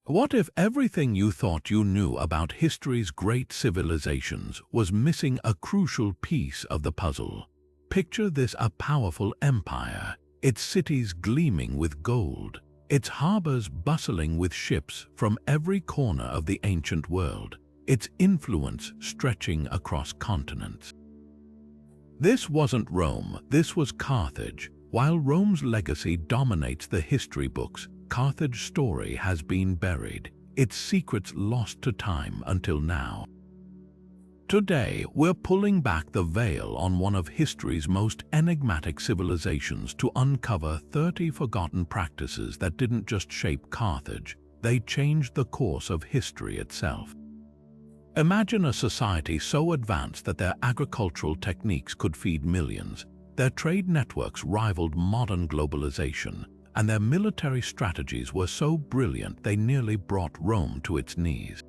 What if everything you thought you knew about history's great civilizations was missing a crucial piece of the puzzle? Picture this: a powerful empire, its cities gleaming with gold, its harbors bustling with ships from every corner of the ancient world, its influence stretching across continents. This wasn't Rome, this was Carthage. While Rome's legacy dominates the history books, Carthage's story has been buried, its secrets lost to time until now. Today, we're pulling back the veil on one of history's most enigmatic civilizations to uncover 30 forgotten practices that didn't just shape Carthage, they changed the course of history itself. Imagine a society so advanced that their agricultural techniques could feed millions, their trade networks rivaled modern globalization, and their military strategies were so brilliant they nearly brought Rome to its knees.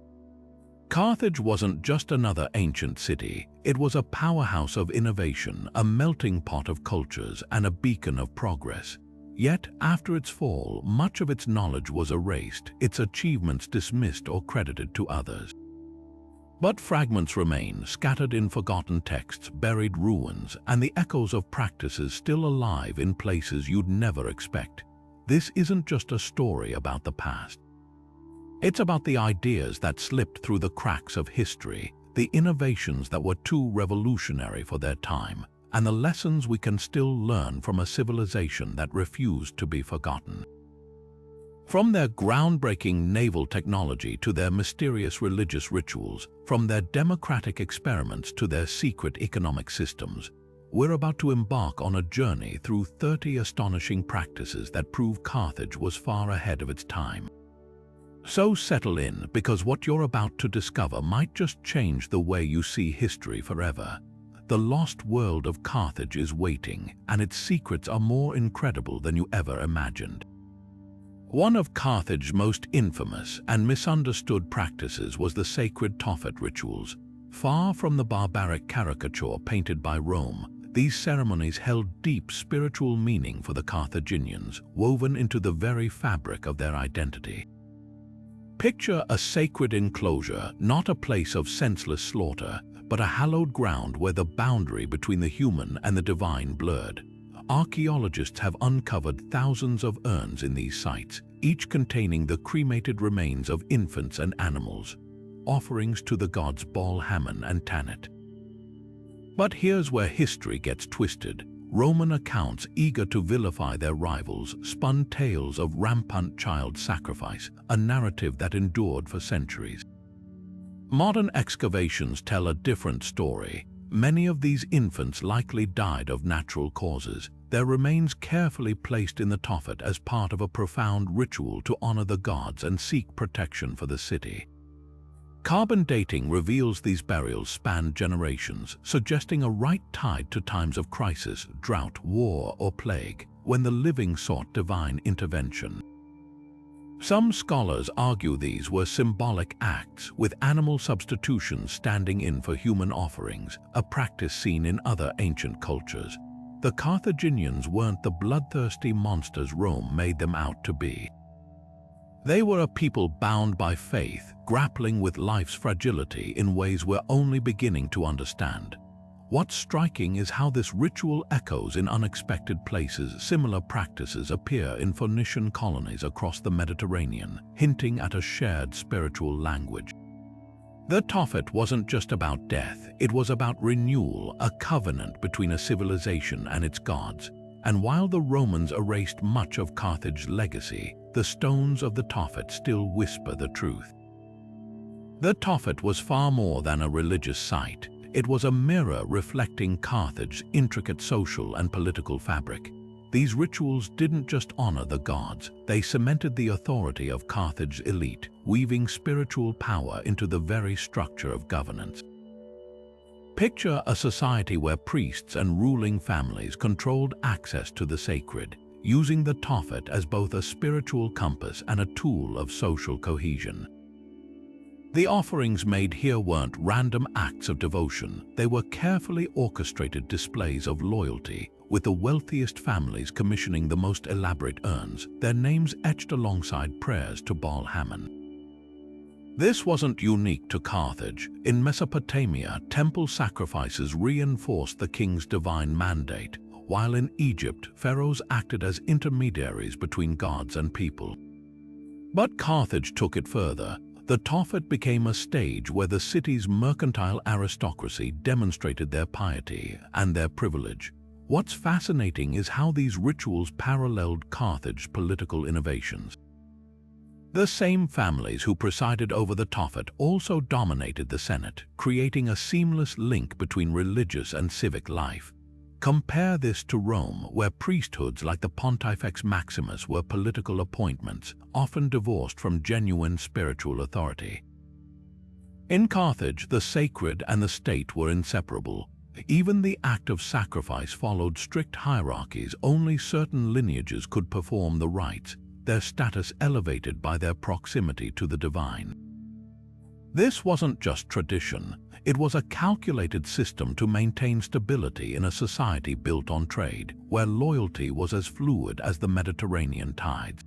Carthage wasn't just another ancient city, it was a powerhouse of innovation, a melting pot of cultures, and a beacon of progress. Yet, after its fall, much of its knowledge was erased, its achievements dismissed or credited to others. But fragments remain, scattered in forgotten texts, buried ruins, and the echoes of practices still alive in places you'd never expect. This isn't just a story about the past. It's about the ideas that slipped through the cracks of history, the innovations that were too revolutionary for their time, and the lessons we can still learn from a civilization that refused to be forgotten. From their groundbreaking naval technology to their mysterious religious rituals, from their democratic experiments to their secret economic systems, we're about to embark on a journey through 30 astonishing practices that prove Carthage was far ahead of its time. So settle in, because what you're about to discover might just change the way you see history forever. The lost world of Carthage is waiting, and its secrets are more incredible than you ever imagined. One of Carthage's most infamous and misunderstood practices was the sacred Tophet rituals. Far from the barbaric caricature painted by Rome, these ceremonies held deep spiritual meaning for the Carthaginians, woven into the very fabric of their identity. Picture a sacred enclosure, not a place of senseless slaughter, but a hallowed ground where the boundary between the human and the divine blurred. Archaeologists have uncovered thousands of urns in these sites, each containing the cremated remains of infants and animals, offerings to the gods Baal, Hammon, and Tanit. But here's where history gets twisted. Roman accounts, eager to vilify their rivals, spun tales of rampant child sacrifice, a narrative that endured for centuries. Modern excavations tell a different story. Many of these infants likely died of natural causes, their remains carefully placed in the Tophet as part of a profound ritual to honor the gods and seek protection for the city. Carbon dating reveals these burials spanned generations, suggesting a rite tied to times of crisis, drought, war, or plague, when the living sought divine intervention. Some scholars argue these were symbolic acts, with animal substitutions standing in for human offerings, a practice seen in other ancient cultures. The Carthaginians weren't the bloodthirsty monsters Rome made them out to be. They were a people bound by faith, grappling with life's fragility in ways we're only beginning to understand. What's striking is how this ritual echoes in unexpected places. Similar practices appear in Phoenician colonies across the Mediterranean, hinting at a shared spiritual language. The Tophet wasn't just about death, it was about renewal, a covenant between a civilization and its gods. And while the Romans erased much of Carthage's legacy, the stones of the Tophet still whisper the truth. The Tophet was far more than a religious site. It was a mirror reflecting Carthage's intricate social and political fabric. These rituals didn't just honor the gods, they cemented the authority of Carthage's elite, weaving spiritual power into the very structure of governance. Picture a society where priests and ruling families controlled access to the sacred, using the Tophet as both a spiritual compass and a tool of social cohesion. The offerings made here weren't random acts of devotion, they were carefully orchestrated displays of loyalty, with the wealthiest families commissioning the most elaborate urns, their names etched alongside prayers to Baal Hammon. This wasn't unique to Carthage. In Mesopotamia, temple sacrifices reinforced the king's divine mandate, while in Egypt, pharaohs acted as intermediaries between gods and people. But Carthage took it further. The Tophet became a stage where the city's mercantile aristocracy demonstrated their piety and their privilege. What's fascinating is how these rituals paralleled Carthage's political innovations. The same families who presided over the Tophet also dominated the Senate, creating a seamless link between religious and civic life. Compare this to Rome, where priesthoods like the Pontifex Maximus were political appointments, often divorced from genuine spiritual authority. In Carthage, the sacred and the state were inseparable. Even the act of sacrifice followed strict hierarchies. Only certain lineages could perform the rites, their status elevated by their proximity to the divine. This wasn't just tradition, it was a calculated system to maintain stability in a society built on trade, where loyalty was as fluid as the Mediterranean tides.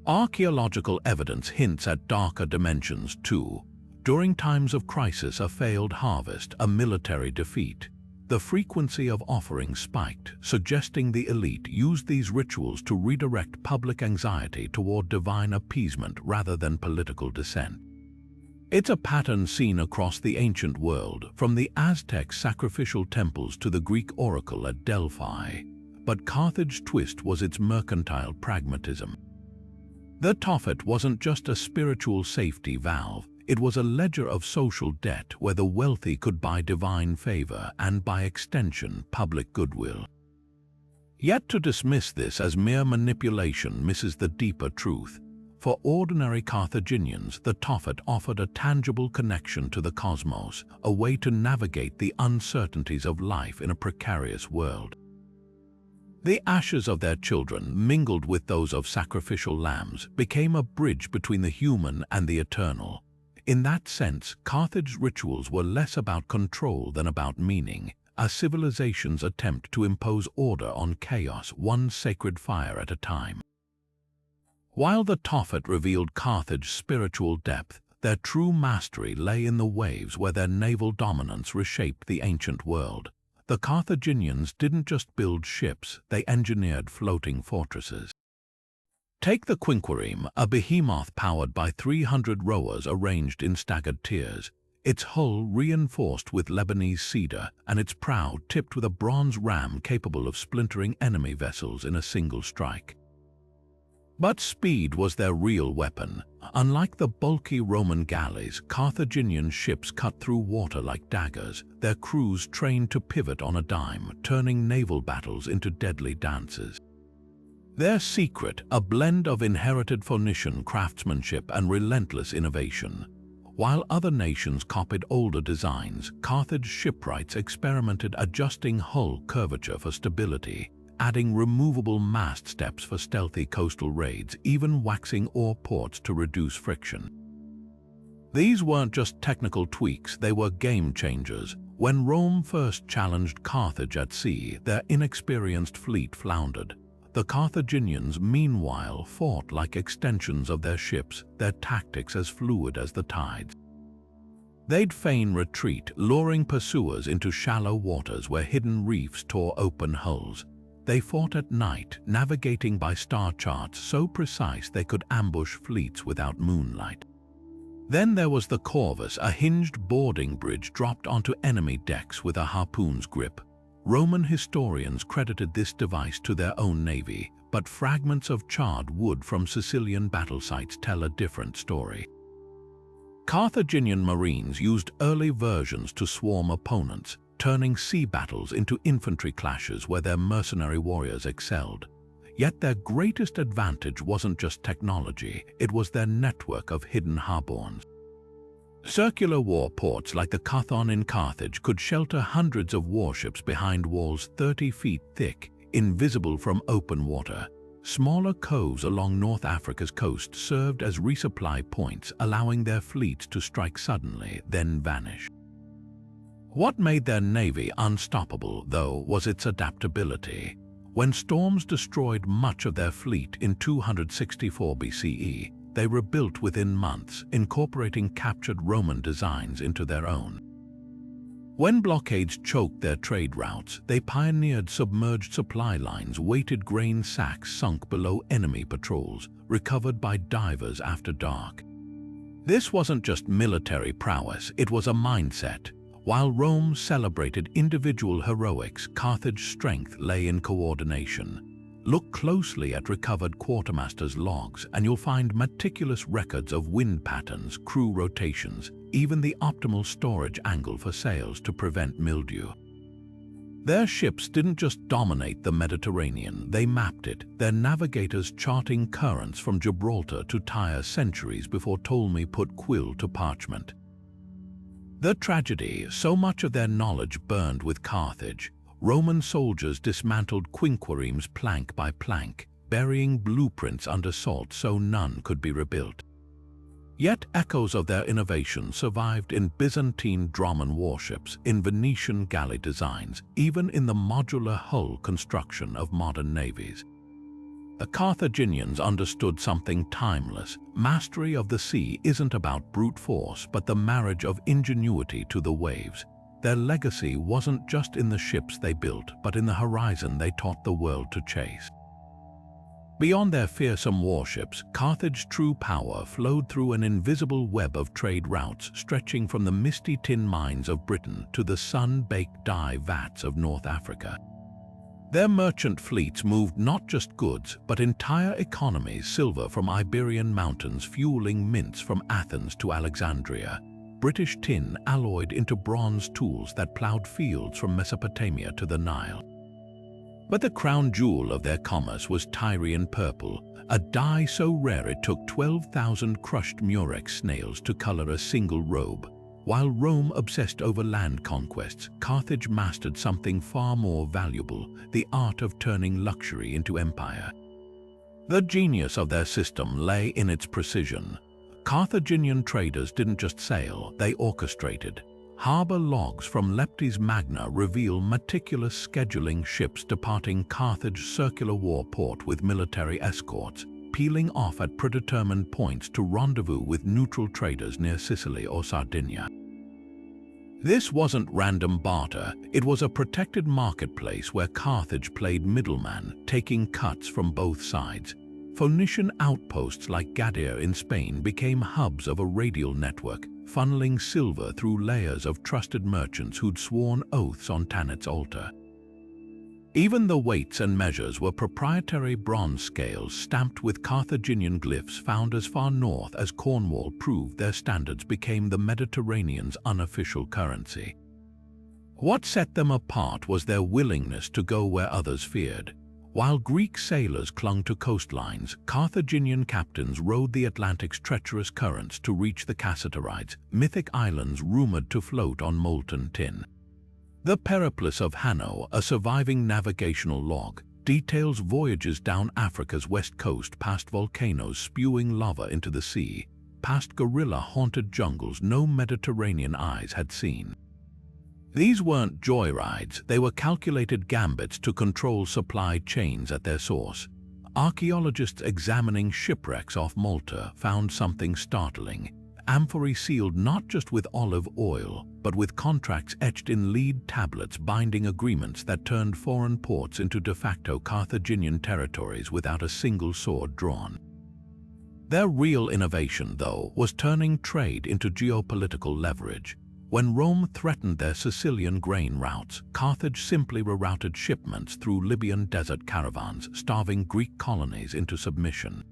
Archaeological evidence hints at darker dimensions too. During times of crisis, a failed harvest, a military defeat, the frequency of offerings spiked, suggesting the elite used these rituals to redirect public anxiety toward divine appeasement rather than political dissent. It's a pattern seen across the ancient world, from the Aztec sacrificial temples to the Greek oracle at Delphi. But Carthage's twist was its mercantile pragmatism. The Tophet wasn't just a spiritual safety valve, it was a ledger of social debt where the wealthy could buy divine favor and, by extension, public goodwill. Yet to dismiss this as mere manipulation misses the deeper truth. For ordinary Carthaginians, the Tophet offered a tangible connection to the cosmos, a way to navigate the uncertainties of life in a precarious world. The ashes of their children, mingled with those of sacrificial lambs, became a bridge between the human and the eternal. In that sense, Carthage's rituals were less about control than about meaning, a civilization's attempt to impose order on chaos, one sacred fire at a time. While the Tophet revealed Carthage's spiritual depth, their true mastery lay in the waves where their naval dominance reshaped the ancient world. The Carthaginians didn't just build ships, they engineered floating fortresses. Take the quinquereme, a behemoth powered by 300 rowers arranged in staggered tiers, its hull reinforced with Lebanese cedar and its prow tipped with a bronze ram capable of splintering enemy vessels in a single strike. But speed was their real weapon. Unlike the bulky Roman galleys, Carthaginian ships cut through water like daggers, their crews trained to pivot on a dime, turning naval battles into deadly dances. Their secret, a blend of inherited Phoenician craftsmanship and relentless innovation. While other nations copied older designs, Carthage shipwrights experimented adjusting hull curvature for stability, adding removable mast steps for stealthy coastal raids, even waxing oar ports to reduce friction. These weren't just technical tweaks, they were game changers. When Rome first challenged Carthage at sea, their inexperienced fleet floundered. The Carthaginians, meanwhile, fought like extensions of their ships, their tactics as fluid as the tides. They'd feign retreat, luring pursuers into shallow waters where hidden reefs tore open hulls. They fought at night, navigating by star charts so precise they could ambush fleets without moonlight. Then there was the corvus, a hinged boarding bridge dropped onto enemy decks with a harpoon's grip. Roman historians credited this device to their own navy, but fragments of charred wood from Sicilian battle sites tell a different story. Carthaginian marines used early versions to swarm opponents, turning sea battles into infantry clashes where their mercenary warriors excelled. Yet their greatest advantage wasn't just technology, it was their network of hidden harborns. Circular war ports like the Cathon in Carthage could shelter hundreds of warships behind walls 30 feet thick, invisible from open water. Smaller coves along North Africa's coast served as resupply points, allowing their fleets to strike suddenly, then vanish. What made their navy unstoppable, though, was its adaptability. When storms destroyed much of their fleet in 264 BCE, they rebuilt within months, incorporating captured Roman designs into their own. When blockades choked their trade routes, they pioneered submerged supply lines, weighted grain sacks sunk below enemy patrols, recovered by divers after dark. This wasn't just military prowess, it was a mindset. While Rome celebrated individual heroics, Carthage's strength lay in coordination. Look closely at recovered quartermasters' logs, and you'll find meticulous records of wind patterns, crew rotations, even the optimal storage angle for sails to prevent mildew. Their ships didn't just dominate the Mediterranean, they mapped it, their navigators charting currents from Gibraltar to Tyre centuries before Ptolemy put quill to parchment. The tragedy, so much of their knowledge burned with Carthage. Roman soldiers dismantled quinqueremes plank by plank, burying blueprints under salt so none could be rebuilt. Yet echoes of their innovation survived in Byzantine Droman warships, in Venetian galley designs, even in the modular hull construction of modern navies. The Carthaginians understood something timeless. Mastery of the sea isn't about brute force, but the marriage of ingenuity to the waves. Their legacy wasn't just in the ships they built, but in the horizon they taught the world to chase. Beyond their fearsome warships, Carthage's true power flowed through an invisible web of trade routes stretching from the misty tin mines of Britain to the sun-baked dye vats of North Africa. Their merchant fleets moved not just goods, but entire economies, silver from Iberian mountains fueling mints from Athens to Alexandria, British tin alloyed into bronze tools that plowed fields from Mesopotamia to the Nile. But the crown jewel of their commerce was Tyrian purple, a dye so rare it took 12,000 crushed murex snails to color a single robe. While Rome obsessed over land conquests, Carthage mastered something far more valuable, the art of turning luxury into empire. The genius of their system lay in its precision. Carthaginian traders didn't just sail, they orchestrated. Harbor logs from Leptis Magna reveal meticulous scheduling, ships departing Carthage's circular war port with military escorts, peeling off at predetermined points to rendezvous with neutral traders near Sicily or Sardinia. This wasn't random barter, it was a protected marketplace where Carthage played middleman, taking cuts from both sides. Phoenician outposts like Gadir in Spain became hubs of a radial network, funneling silver through layers of trusted merchants who'd sworn oaths on Tanit's altar. Even the weights and measures were proprietary bronze scales stamped with Carthaginian glyphs found as far north as Cornwall proved their standards became the Mediterranean's unofficial currency. What set them apart was their willingness to go where others feared. While Greek sailors clung to coastlines, Carthaginian captains rode the Atlantic's treacherous currents to reach the Cassiterides, mythic islands rumored to float on molten tin. The Periplus of Hanno, a surviving navigational log, details voyages down Africa's west coast past volcanoes spewing lava into the sea, past gorilla-haunted jungles no Mediterranean eyes had seen. These weren't joyrides, they were calculated gambits to control supply chains at their source. Archaeologists examining shipwrecks off Malta found something startling. Amphorae sealed not just with olive oil, but with contracts etched in lead tablets binding agreements that turned foreign ports into de facto Carthaginian territories without a single sword drawn. Their real innovation, though, was turning trade into geopolitical leverage. When Rome threatened their Sicilian grain routes, Carthage simply rerouted shipments through Libyan desert caravans, starving Greek colonies into submission.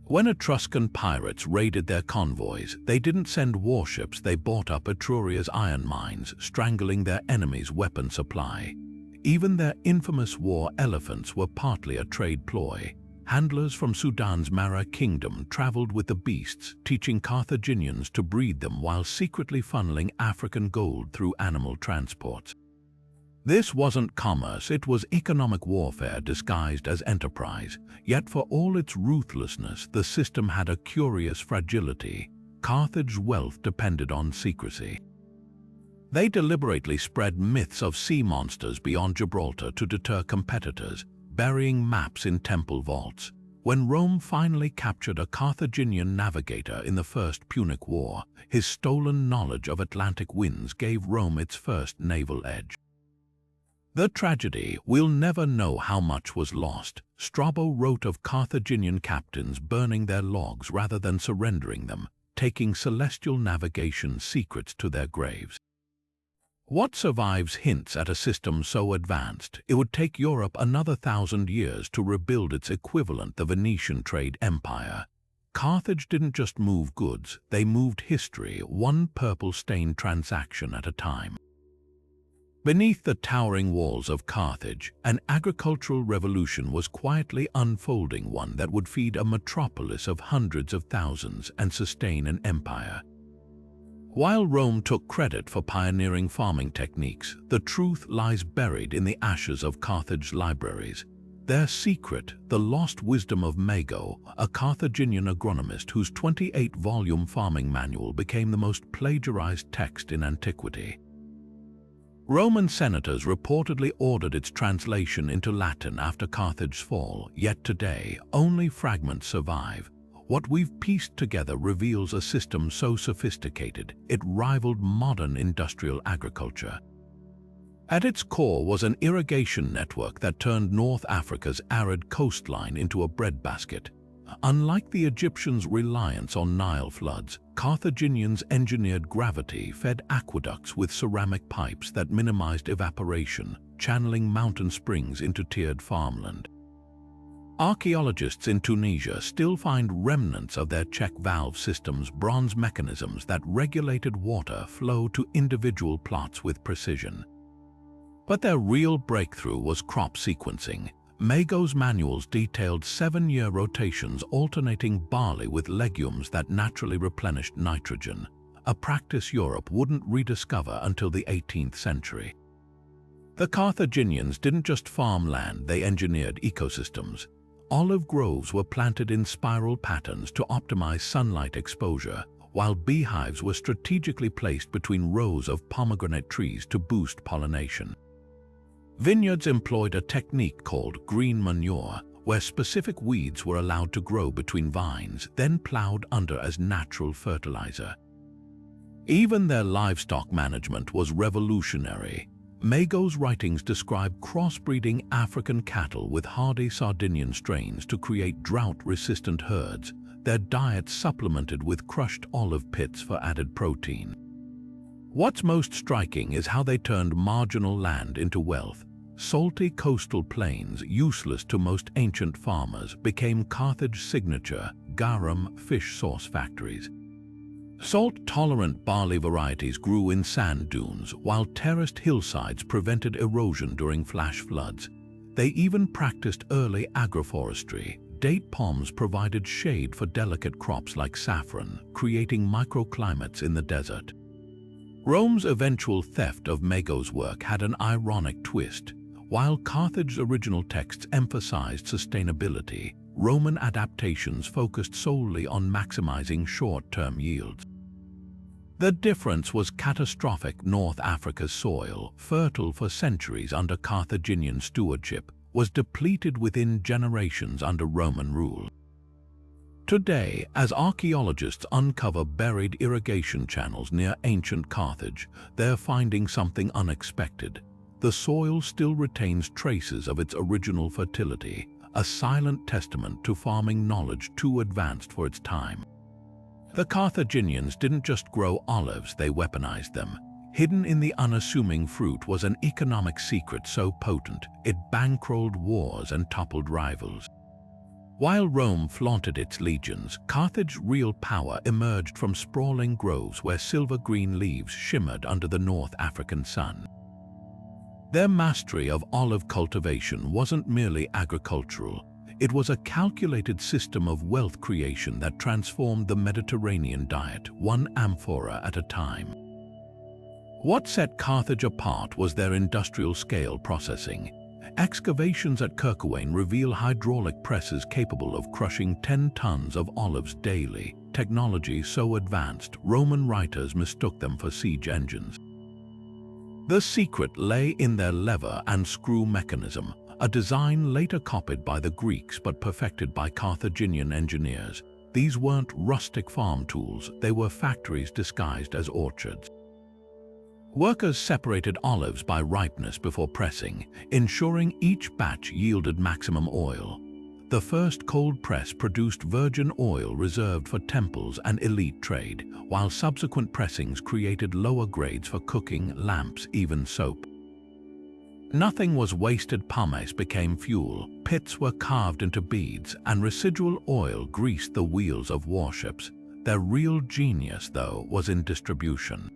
When Etruscan pirates raided their convoys, they didn't send warships, they bought up Etruria's iron mines, strangling their enemies' weapon supply. Even their infamous war elephants were partly a trade ploy. Handlers from Sudan's Mara kingdom traveled with the beasts, teaching Carthaginians to breed them while secretly funneling African gold through animal transports. This wasn't commerce, it was economic warfare disguised as enterprise. Yet for all its ruthlessness, the system had a curious fragility. Carthage's wealth depended on secrecy. They deliberately spread myths of sea monsters beyond Gibraltar to deter competitors, burying maps in temple vaults. When Rome finally captured a Carthaginian navigator in the First Punic War, his stolen knowledge of Atlantic winds gave Rome its first naval edge. The tragedy: we'll never know how much was lost. Strabo wrote of Carthaginian captains burning their logs rather than surrendering them, taking celestial navigation secrets to their graves. What survives hints at a system so advanced it would take Europe another 1,000 years to rebuild its equivalent, the Venetian trade empire. Carthage didn't just move goods, they moved history, one purple-stained transaction at a time. Beneath the towering walls of Carthage, an agricultural revolution was quietly unfolding, one that would feed a metropolis of hundreds of thousands and sustain an empire. While Rome took credit for pioneering farming techniques, the truth lies buried in the ashes of Carthage's libraries. Their secret, the lost wisdom of Mago, a Carthaginian agronomist whose 28-volume farming manual became the most plagiarized text in antiquity. Roman senators reportedly ordered its translation into Latin after Carthage's fall, yet today only fragments survive. What we've pieced together reveals a system so sophisticated it rivaled modern industrial agriculture. At its core was an irrigation network that turned North Africa's arid coastline into a breadbasket. Unlike the Egyptians' reliance on Nile floods, Carthaginians engineered gravity-fed aqueducts with ceramic pipes that minimized evaporation, channeling mountain springs into tiered farmland. Archaeologists in Tunisia still find remnants of their check valve systems, bronze mechanisms that regulated water flow to individual plots with precision. But their real breakthrough was crop sequencing. Mago's manuals detailed 7-year rotations alternating barley with legumes that naturally replenished nitrogen, a practice Europe wouldn't rediscover until the 18th century. The Carthaginians didn't just farm land, they engineered ecosystems. Olive groves were planted in spiral patterns to optimize sunlight exposure, while beehives were strategically placed between rows of pomegranate trees to boost pollination. Vineyards employed a technique called green manure, where specific weeds were allowed to grow between vines, then plowed under as natural fertilizer. Even their livestock management was revolutionary. Mago's writings describe crossbreeding African cattle with hardy Sardinian strains to create drought-resistant herds, their diet supplemented with crushed olive pits for added protein. What's most striking is how they turned marginal land into wealth. Salty coastal plains, useless to most ancient farmers, became Carthage's signature garum fish sauce factories. Salt-tolerant barley varieties grew in sand dunes, while terraced hillsides prevented erosion during flash floods. They even practiced early agroforestry. Date palms provided shade for delicate crops like saffron, creating microclimates in the desert. Rome's eventual theft of Mago's work had an ironic twist. While Carthage's original texts emphasized sustainability, Roman adaptations focused solely on maximizing short-term yields. The difference was catastrophic. North Africa's soil, fertile for centuries under Carthaginian stewardship, was depleted within generations under Roman rule. Today, as archaeologists uncover buried irrigation channels near ancient Carthage, they're finding something unexpected. The soil still retains traces of its original fertility, a silent testament to farming knowledge too advanced for its time. The Carthaginians didn't just grow olives, they weaponized them. Hidden in the unassuming fruit was an economic secret so potent, it bankrolled wars and toppled rivals. While Rome flaunted its legions, Carthage's real power emerged from sprawling groves where silver-green leaves shimmered under the North African sun. Their mastery of olive cultivation wasn't merely agricultural. It was a calculated system of wealth creation that transformed the Mediterranean diet, one amphora at a time. What set Carthage apart was their industrial-scale processing. Excavations at Quinquereme reveal hydraulic presses capable of crushing 10 tons of olives daily. Technology so advanced, Roman writers mistook them for siege engines. The secret lay in their lever and screw mechanism, a design later copied by the Greeks but perfected by Carthaginian engineers. These weren't rustic farm tools, they were factories disguised as orchards. Workers separated olives by ripeness before pressing, ensuring each batch yielded maximum oil. The first cold press produced virgin oil reserved for temples and elite trade, while subsequent pressings created lower grades for cooking, lamps, even soap. Nothing was wasted. Pumice became fuel, pits were carved into beads, and residual oil greased the wheels of warships. Their real genius, though, was in distribution.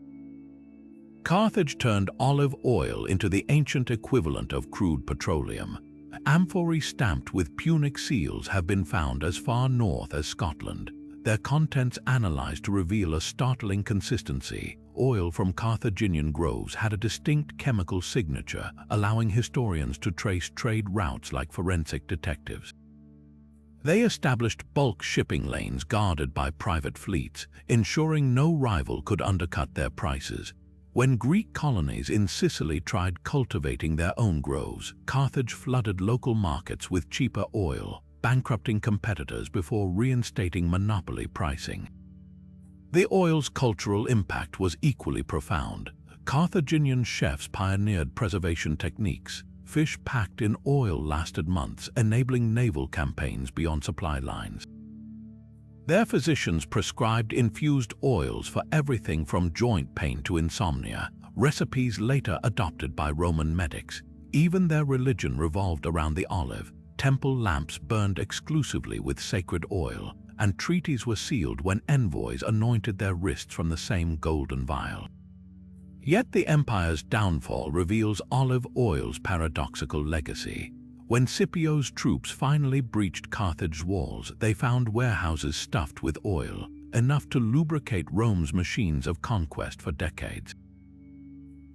Carthage turned olive oil into the ancient equivalent of crude petroleum. Amphorae stamped with Punic seals have been found as far north as Scotland. Their contents analyzed to reveal a startling consistency. Oil from Carthaginian groves had a distinct chemical signature, allowing historians to trace trade routes like forensic detectives. They established bulk shipping lanes guarded by private fleets, ensuring no rival could undercut their prices. When Greek colonies in Sicily tried cultivating their own groves, Carthage flooded local markets with cheaper oil, bankrupting competitors before reinstating monopoly pricing. The oil's cultural impact was equally profound. Carthaginian chefs pioneered preservation techniques. Fish packed in oil lasted months, enabling naval campaigns beyond supply lines. Their physicians prescribed infused oils for everything from joint pain to insomnia, recipes later adopted by Roman medics. Even their religion revolved around the olive. Temple lamps burned exclusively with sacred oil, and treaties were sealed when envoys anointed their wrists from the same golden vial. Yet the empire's downfall reveals olive oil's paradoxical legacy. When Scipio's troops finally breached Carthage's walls, they found warehouses stuffed with oil, enough to lubricate Rome's machines of conquest for decades.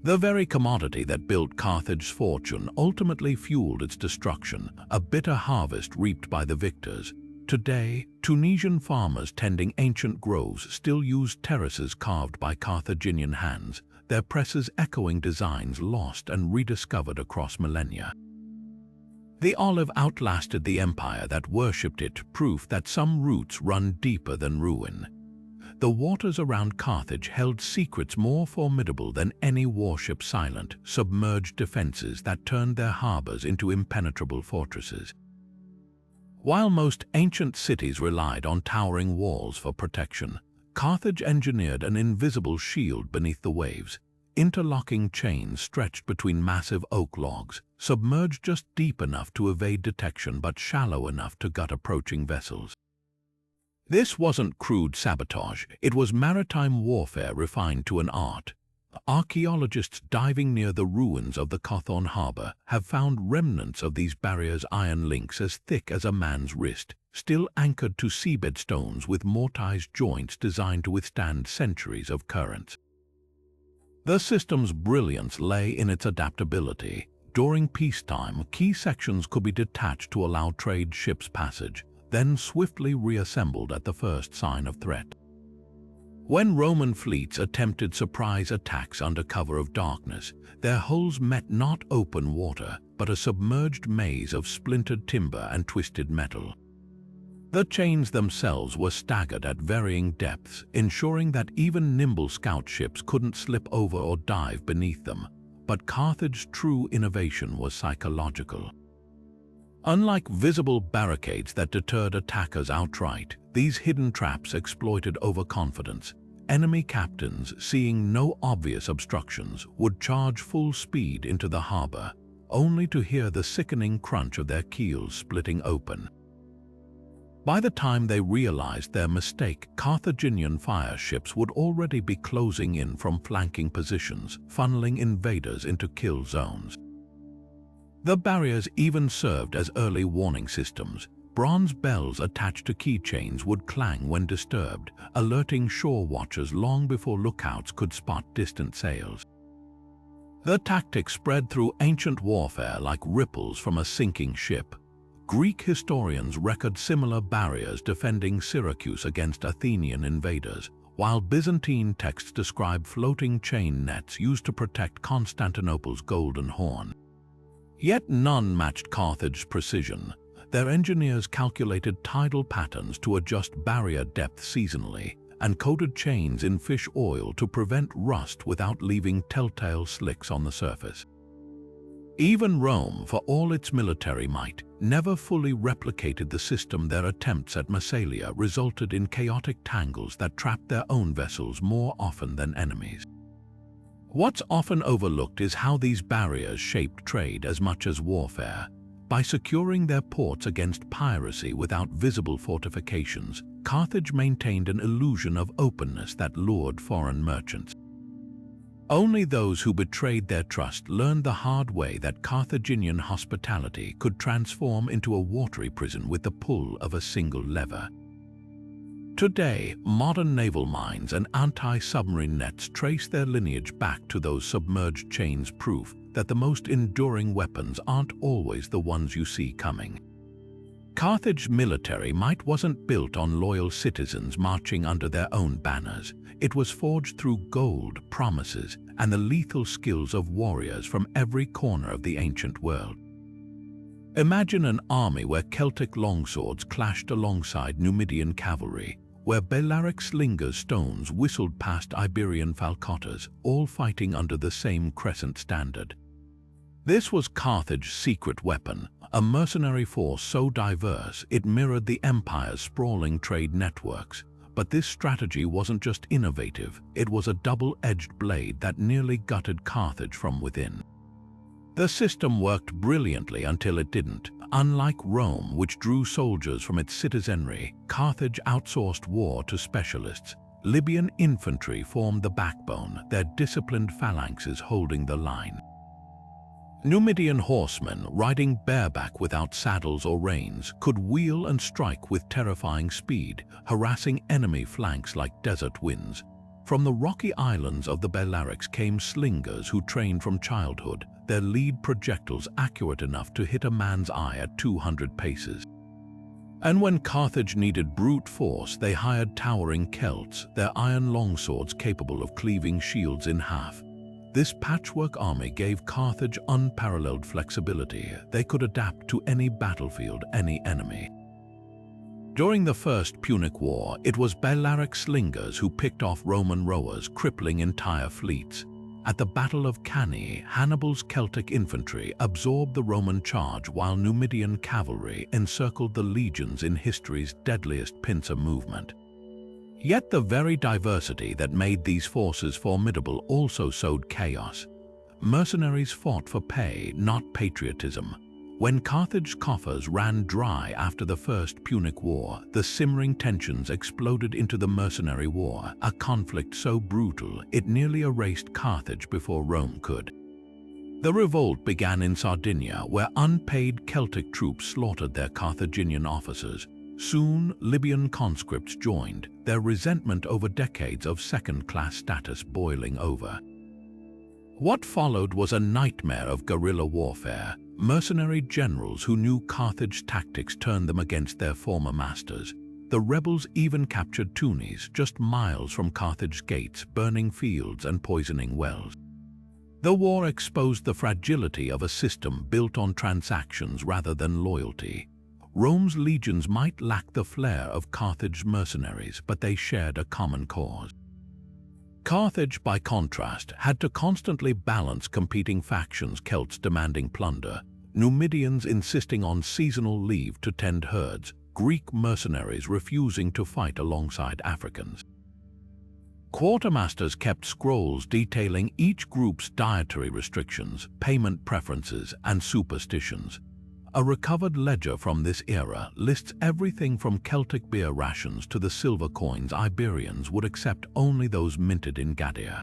The very commodity that built Carthage's fortune ultimately fueled its destruction, a bitter harvest reaped by the victors. Today, Tunisian farmers tending ancient groves still use terraces carved by Carthaginian hands, their presses echoing designs lost and rediscovered across millennia. The olive outlasted the empire that worshipped it, proof that some roots run deeper than ruin. The waters around Carthage held secrets more formidable than any warship, silent, submerged defenses that turned their harbors into impenetrable fortresses. While most ancient cities relied on towering walls for protection, Carthage engineered an invisible shield beneath the waves. Interlocking chains stretched between massive oak logs, submerged just deep enough to evade detection but shallow enough to gut approaching vessels. This wasn't crude sabotage, it was maritime warfare refined to an art. Archaeologists diving near the ruins of the Cothon harbor have found remnants of these barriers' iron links as thick as a man's wrist, still anchored to seabed stones with mortised joints designed to withstand centuries of currents. The system's brilliance lay in its adaptability. During peacetime, key sections could be detached to allow trade ships passage, then swiftly reassembled at the first sign of threat. When Roman fleets attempted surprise attacks under cover of darkness, their hulls met not open water, but a submerged maze of splintered timber and twisted metal. The chains themselves were staggered at varying depths, ensuring that even nimble scout ships couldn't slip over or dive beneath them. But Carthage's true innovation was psychological. Unlike visible barricades that deterred attackers outright, these hidden traps exploited overconfidence. Enemy captains, seeing no obvious obstructions, would charge full speed into the harbor, only to hear the sickening crunch of their keels splitting open. By the time they realized their mistake, Carthaginian fire ships would already be closing in from flanking positions, funneling invaders into kill zones. The barriers even served as early warning systems. Bronze bells attached to keychains would clang when disturbed, alerting shore watchers long before lookouts could spot distant sails. The tactic spread through ancient warfare like ripples from a sinking ship. Greek historians record similar barriers defending Syracuse against Athenian invaders, while Byzantine texts describe floating chain nets used to protect Constantinople's Golden Horn. Yet none matched Carthage's precision. Their engineers calculated tidal patterns to adjust barrier depth seasonally, and coated chains in fish oil to prevent rust without leaving telltale slicks on the surface. Even Rome, for all its military might, never fully replicated the system. Their attempts at Massalia resulted in chaotic tangles that trapped their own vessels more often than enemies. What's often overlooked is how these barriers shaped trade as much as warfare. By securing their ports against piracy without visible fortifications, Carthage maintained an illusion of openness that lured foreign merchants. Only those who betrayed their trust learned the hard way that Carthaginian hospitality could transform into a watery prison with the pull of a single lever. Today, modern naval mines and anti-submarine nets trace their lineage back to those submerged chains, proof that the most enduring weapons aren't always the ones you see coming. Carthage's military might wasn't built on loyal citizens marching under their own banners. It was forged through gold, promises, and the lethal skills of warriors from every corner of the ancient world. Imagine an army where Celtic longswords clashed alongside Numidian cavalry, where Balearic slingers' stones whistled past Iberian falcottas, all fighting under the same crescent standard. This was Carthage's secret weapon, a mercenary force so diverse it mirrored the empire's sprawling trade networks. But this strategy wasn't just innovative, it was a double-edged blade that nearly gutted Carthage from within. The system worked brilliantly until it didn't. Unlike Rome, which drew soldiers from its citizenry, Carthage outsourced war to specialists. Libyan infantry formed the backbone, their disciplined phalanxes holding the line. Numidian horsemen, riding bareback without saddles or reins, could wheel and strike with terrifying speed, harassing enemy flanks like desert winds. From the rocky islands of the Balearics came slingers who trained from childhood, their lead projectiles accurate enough to hit a man's eye at 200 paces. And when Carthage needed brute force, they hired towering Celts, their iron longswords capable of cleaving shields in half. This patchwork army gave Carthage unparalleled flexibility. They could adapt to any battlefield, any enemy. During the First Punic War, it was Balearic slingers who picked off Roman rowers, crippling entire fleets. At the Battle of Cannae, Hannibal's Celtic infantry absorbed the Roman charge while Numidian cavalry encircled the legions in history's deadliest pincer movement. Yet the very diversity that made these forces formidable also sowed chaos. Mercenaries fought for pay, not patriotism. When Carthage's coffers ran dry after the First Punic War, the simmering tensions exploded into the mercenary war, a conflict so brutal it nearly erased Carthage before Rome could. The revolt began in Sardinia, where unpaid Celtic troops slaughtered their Carthaginian officers. Soon, Libyan conscripts joined, their resentment over decades of second-class status boiling over. What followed was a nightmare of guerrilla warfare. Mercenary generals who knew Carthage's tactics turned them against their former masters. The rebels even captured Tunis, just miles from Carthage's gates, burning fields and poisoning wells. The war exposed the fragility of a system built on transactions rather than loyalty. Rome's legions might lack the flair of Carthage's mercenaries, but they shared a common cause. Carthage, by contrast, had to constantly balance competing factions, Celts demanding plunder, Numidians insisting on seasonal leave to tend herds, Greek mercenaries refusing to fight alongside Africans. Quartermasters kept scrolls detailing each group's dietary restrictions, payment preferences, and superstitions. A recovered ledger from this era lists everything from Celtic beer rations to the silver coins Iberians would accept only those minted in Gadea.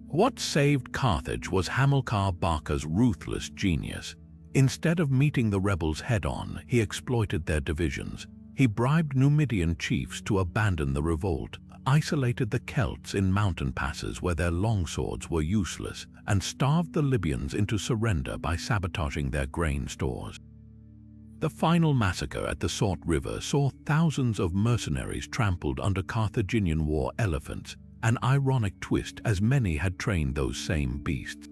What saved Carthage was Hamilcar Barca's ruthless genius. Instead of meeting the rebels head-on, he exploited their divisions. He bribed Numidian chiefs to abandon the revolt, isolated the Celts in mountain passes where their longswords were useless, and starved the Libyans into surrender by sabotaging their grain stores. The final massacre at the Salt River saw thousands of mercenaries trampled under Carthaginian war elephants, an ironic twist as many had trained those same beasts.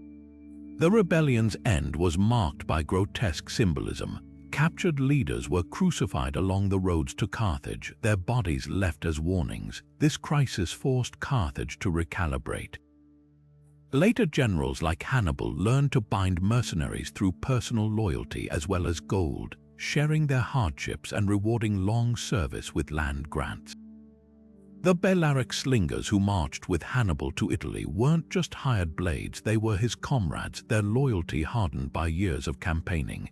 The rebellion's end was marked by grotesque symbolism. Captured leaders were crucified along the roads to Carthage, their bodies left as warnings. This crisis forced Carthage to recalibrate. Later generals like Hannibal learned to bind mercenaries through personal loyalty as well as gold, sharing their hardships and rewarding long service with land grants. The Balearic slingers who marched with Hannibal to Italy weren't just hired blades, they were his comrades, their loyalty hardened by years of campaigning.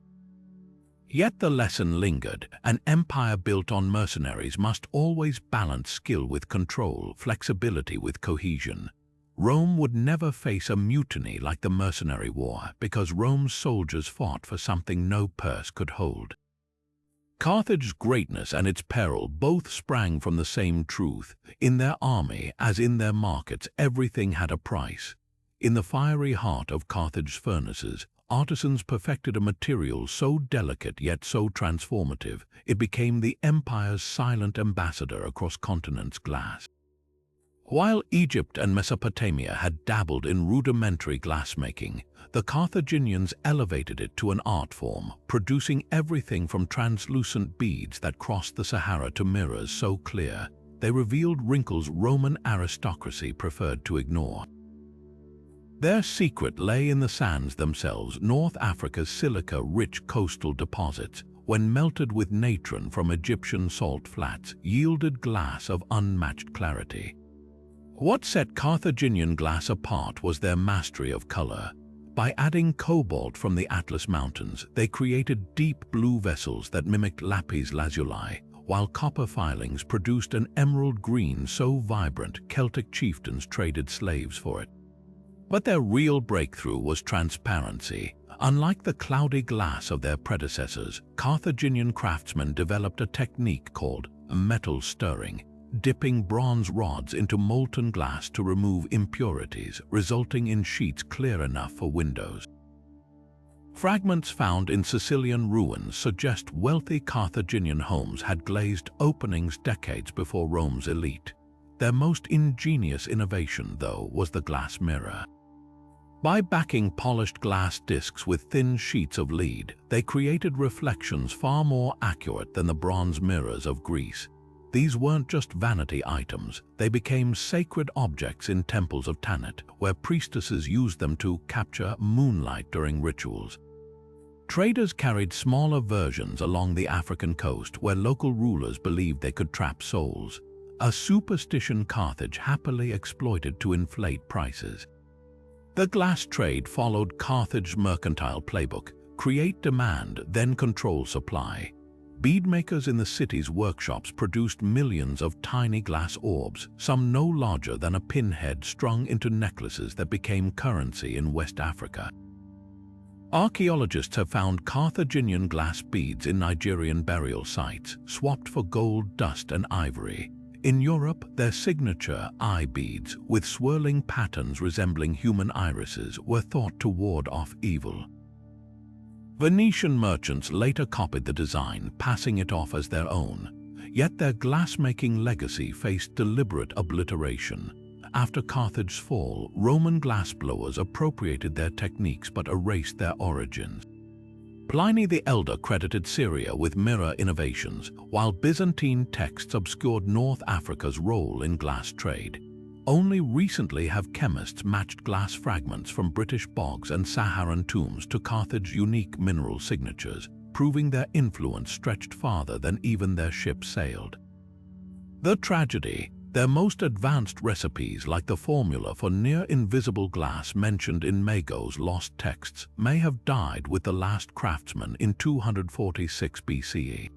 Yet the lesson lingered. An empire built on mercenaries must always balance skill with control, flexibility with cohesion. Rome would never face a mutiny like the mercenary war because Rome's soldiers fought for something no purse could hold. Carthage's greatness and its peril both sprang from the same truth. In their army, as in their markets, everything had a price. In the fiery heart of Carthage's furnaces, artisans perfected a material so delicate yet so transformative, it became the empire's silent ambassador across continents' glass. While Egypt and Mesopotamia had dabbled in rudimentary glassmaking, the Carthaginians elevated it to an art form, producing everything from translucent beads that crossed the Sahara to mirrors so clear they revealed wrinkles Roman aristocracy preferred to ignore. Their secret lay in the sands themselves. North Africa's silica-rich coastal deposits, when melted with natron from Egyptian salt flats, yielded glass of unmatched clarity. What set Carthaginian glass apart was their mastery of color. By adding cobalt from the Atlas Mountains, they created deep blue vessels that mimicked lapis lazuli, while copper filings produced an emerald green so vibrant Celtic chieftains traded slaves for it. But their real breakthrough was transparency. Unlike the cloudy glass of their predecessors, Carthaginian craftsmen developed a technique called metal stirring, dipping bronze rods into molten glass to remove impurities, resulting in sheets clear enough for windows. Fragments found in Sicilian ruins suggest wealthy Carthaginian homes had glazed openings decades before Rome's elite. Their most ingenious innovation, though, was the glass mirror. By backing polished glass discs with thin sheets of lead, they created reflections far more accurate than the bronze mirrors of Greece. These weren't just vanity items, they became sacred objects in temples of Tanit, where priestesses used them to capture moonlight during rituals. Traders carried smaller versions along the African coast where local rulers believed they could trap souls, a superstition Carthage happily exploited to inflate prices. The glass trade followed Carthage's mercantile playbook: create demand, then control supply. Beadmakers in the city's workshops produced millions of tiny glass orbs, some no larger than a pinhead, strung into necklaces that became currency in West Africa. Archaeologists have found Carthaginian glass beads in Nigerian burial sites, swapped for gold dust and ivory. In Europe, their signature eye beads, with swirling patterns resembling human irises, were thought to ward off evil. Venetian merchants later copied the design, passing it off as their own. Yet their glassmaking legacy faced deliberate obliteration. After Carthage's fall, Roman glassblowers appropriated their techniques but erased their origins. Pliny the Elder credited Syria with mirror innovations, while Byzantine texts obscured North Africa's role in glass trade. Only recently have chemists matched glass fragments from British bogs and Saharan tombs to Carthage's unique mineral signatures, proving their influence stretched farther than even their ships sailed. The tragedy: their most advanced recipes, like the formula for near-invisible glass mentioned in Mago's lost texts, may have died with the last craftsman in 246 BCE.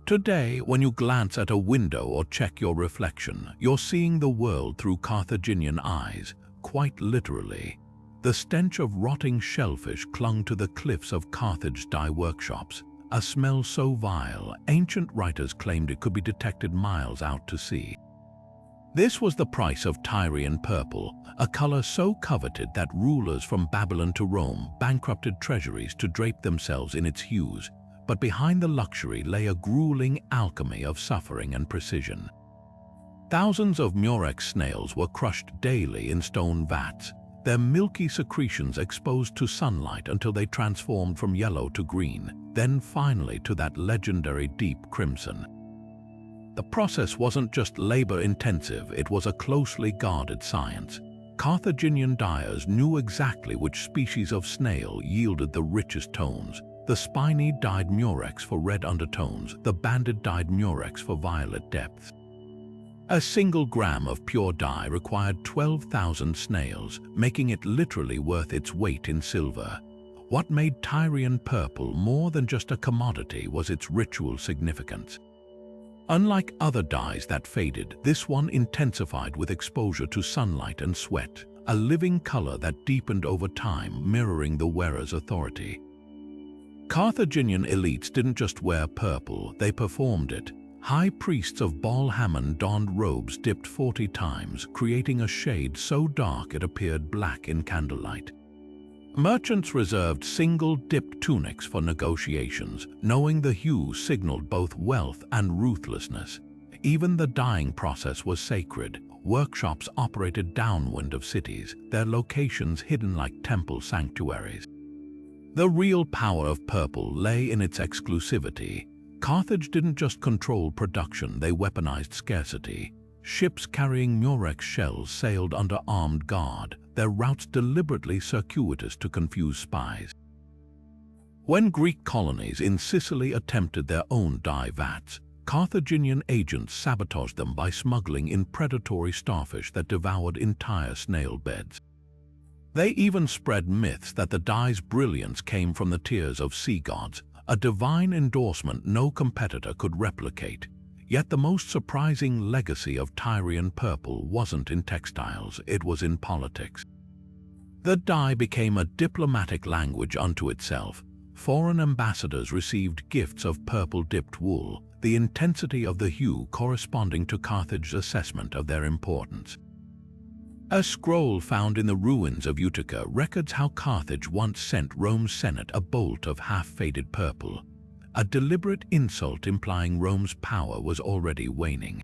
Today, when you glance at a window or check your reflection, you're seeing the world through Carthaginian eyes, quite literally. The stench of rotting shellfish clung to the cliffs of Carthage's dye workshops, a smell so vile, ancient writers claimed it could be detected miles out to sea. This was the price of Tyrian purple, a color so coveted that rulers from Babylon to Rome bankrupted treasuries to drape themselves in its hues. But behind the luxury lay a grueling alchemy of suffering and precision. Thousands of murex snails were crushed daily in stone vats, their milky secretions exposed to sunlight until they transformed from yellow to green, then finally to that legendary deep crimson. The process wasn't just labor-intensive, it was a closely guarded science. Carthaginian dyers knew exactly which species of snail yielded the richest tones: the spiny dyed murex for red undertones, the banded dyed murex for violet depths. A single gram of pure dye required 12,000 snails, making it literally worth its weight in silver. What made Tyrian purple more than just a commodity was its ritual significance. Unlike other dyes that faded, this one intensified with exposure to sunlight and sweat, a living color that deepened over time, mirroring the wearer's authority. Carthaginian elites didn't just wear purple, they performed it. High priests of Baal Hammon donned robes dipped 40 times, creating a shade so dark it appeared black in candlelight. Merchants reserved single-dipped tunics for negotiations, knowing the hue signaled both wealth and ruthlessness. Even the dyeing process was sacred. Workshops operated downwind of cities, their locations hidden like temple sanctuaries. The real power of purple lay in its exclusivity. Carthage didn't just control production, they weaponized scarcity. Ships carrying murex shells sailed under armed guard, their routes deliberately circuitous to confuse spies. When Greek colonies in Sicily attempted their own dye vats, Carthaginian agents sabotaged them by smuggling in predatory starfish that devoured entire snail beds. They even spread myths that the dye's brilliance came from the tears of sea gods, a divine endorsement no competitor could replicate. Yet the most surprising legacy of Tyrian purple wasn't in textiles, it was in politics. The dye became a diplomatic language unto itself. Foreign ambassadors received gifts of purple-dipped wool, the intensity of the hue corresponding to Carthage's assessment of their importance. A scroll found in the ruins of Utica records how Carthage once sent Rome's Senate a bolt of half-faded purple, a deliberate insult implying Rome's power was already waning.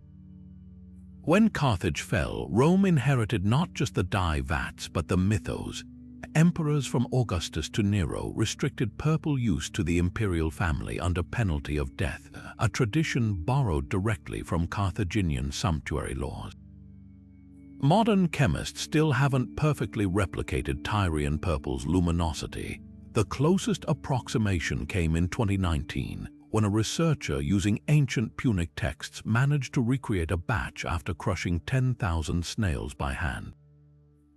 When Carthage fell, Rome inherited not just the dye vats but the mythos. Emperors from Augustus to Nero restricted purple use to the imperial family under penalty of death, a tradition borrowed directly from Carthaginian sumptuary laws. Modern chemists still haven't perfectly replicated Tyrian purple's luminosity. The closest approximation came in 2019, when a researcher using ancient Punic texts managed to recreate a batch after crushing 10,000 snails by hand.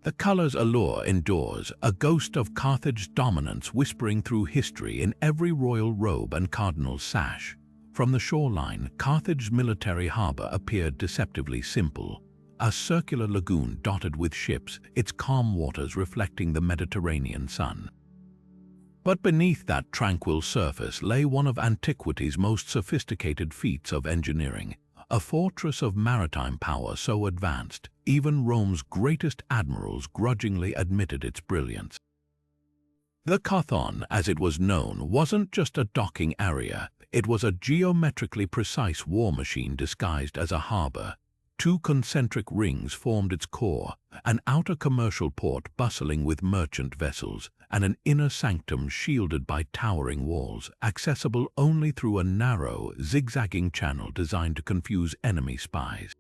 The color's allure endures, a ghost of Carthage's dominance whispering through history in every royal robe and cardinal's sash. From the shoreline, Carthage's military harbor appeared deceptively simple. A circular lagoon dotted with ships, its calm waters reflecting the Mediterranean sun. But beneath that tranquil surface lay one of antiquity's most sophisticated feats of engineering, a fortress of maritime power so advanced, even Rome's greatest admirals grudgingly admitted its brilliance. The Carthon, as it was known, wasn't just a docking area, it was a geometrically precise war machine disguised as a harbor. Two concentric rings formed its core, an outer commercial port bustling with merchant vessels, and an inner sanctum shielded by towering walls, accessible only through a narrow, zigzagging channel designed to confuse enemy spies.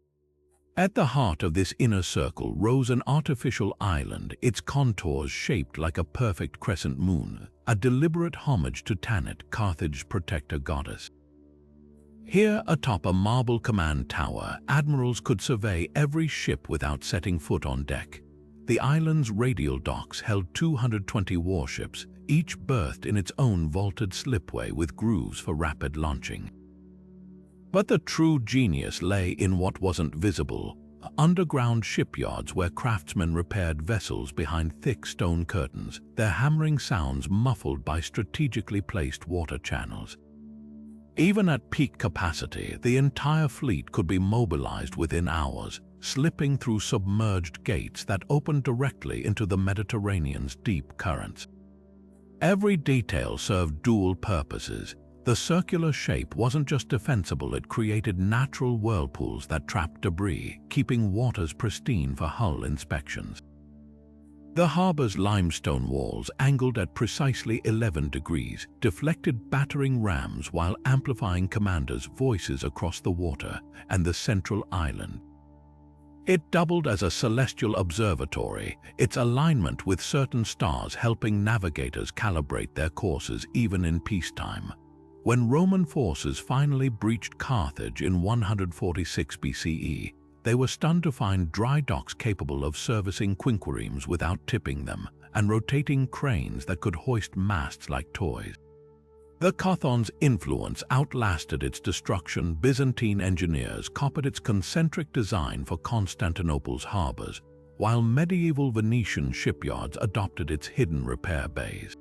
At the heart of this inner circle rose an artificial island, its contours shaped like a perfect crescent moon, a deliberate homage to Tanit, Carthage's protector goddess. Here, atop a marble command tower, admirals could survey every ship without setting foot on deck. The island's radial docks held 220 warships, each berthed in its own vaulted slipway with grooves for rapid launching. But the true genius lay in what wasn't visible: underground shipyards where craftsmen repaired vessels behind thick stone curtains, their hammering sounds muffled by strategically placed water channels. Even at peak capacity, the entire fleet could be mobilized within hours, slipping through submerged gates that opened directly into the Mediterranean's deep currents. Every detail served dual purposes. The circular shape wasn't just defensible, it created natural whirlpools that trapped debris, keeping waters pristine for hull inspections. The harbor's limestone walls, angled at precisely 11 degrees, deflected battering rams while amplifying commanders' voices across the water and the central island. It doubled as a celestial observatory, its alignment with certain stars helping navigators calibrate their courses even in peacetime. When Roman forces finally breached Carthage in 146 BCE, they were stunned to find dry docks capable of servicing quinqueremes without tipping them, and rotating cranes that could hoist masts like toys. The Chthon's influence outlasted its destruction. Byzantine engineers copied its concentric design for Constantinople's harbors, while medieval Venetian shipyards adopted its hidden repair bays.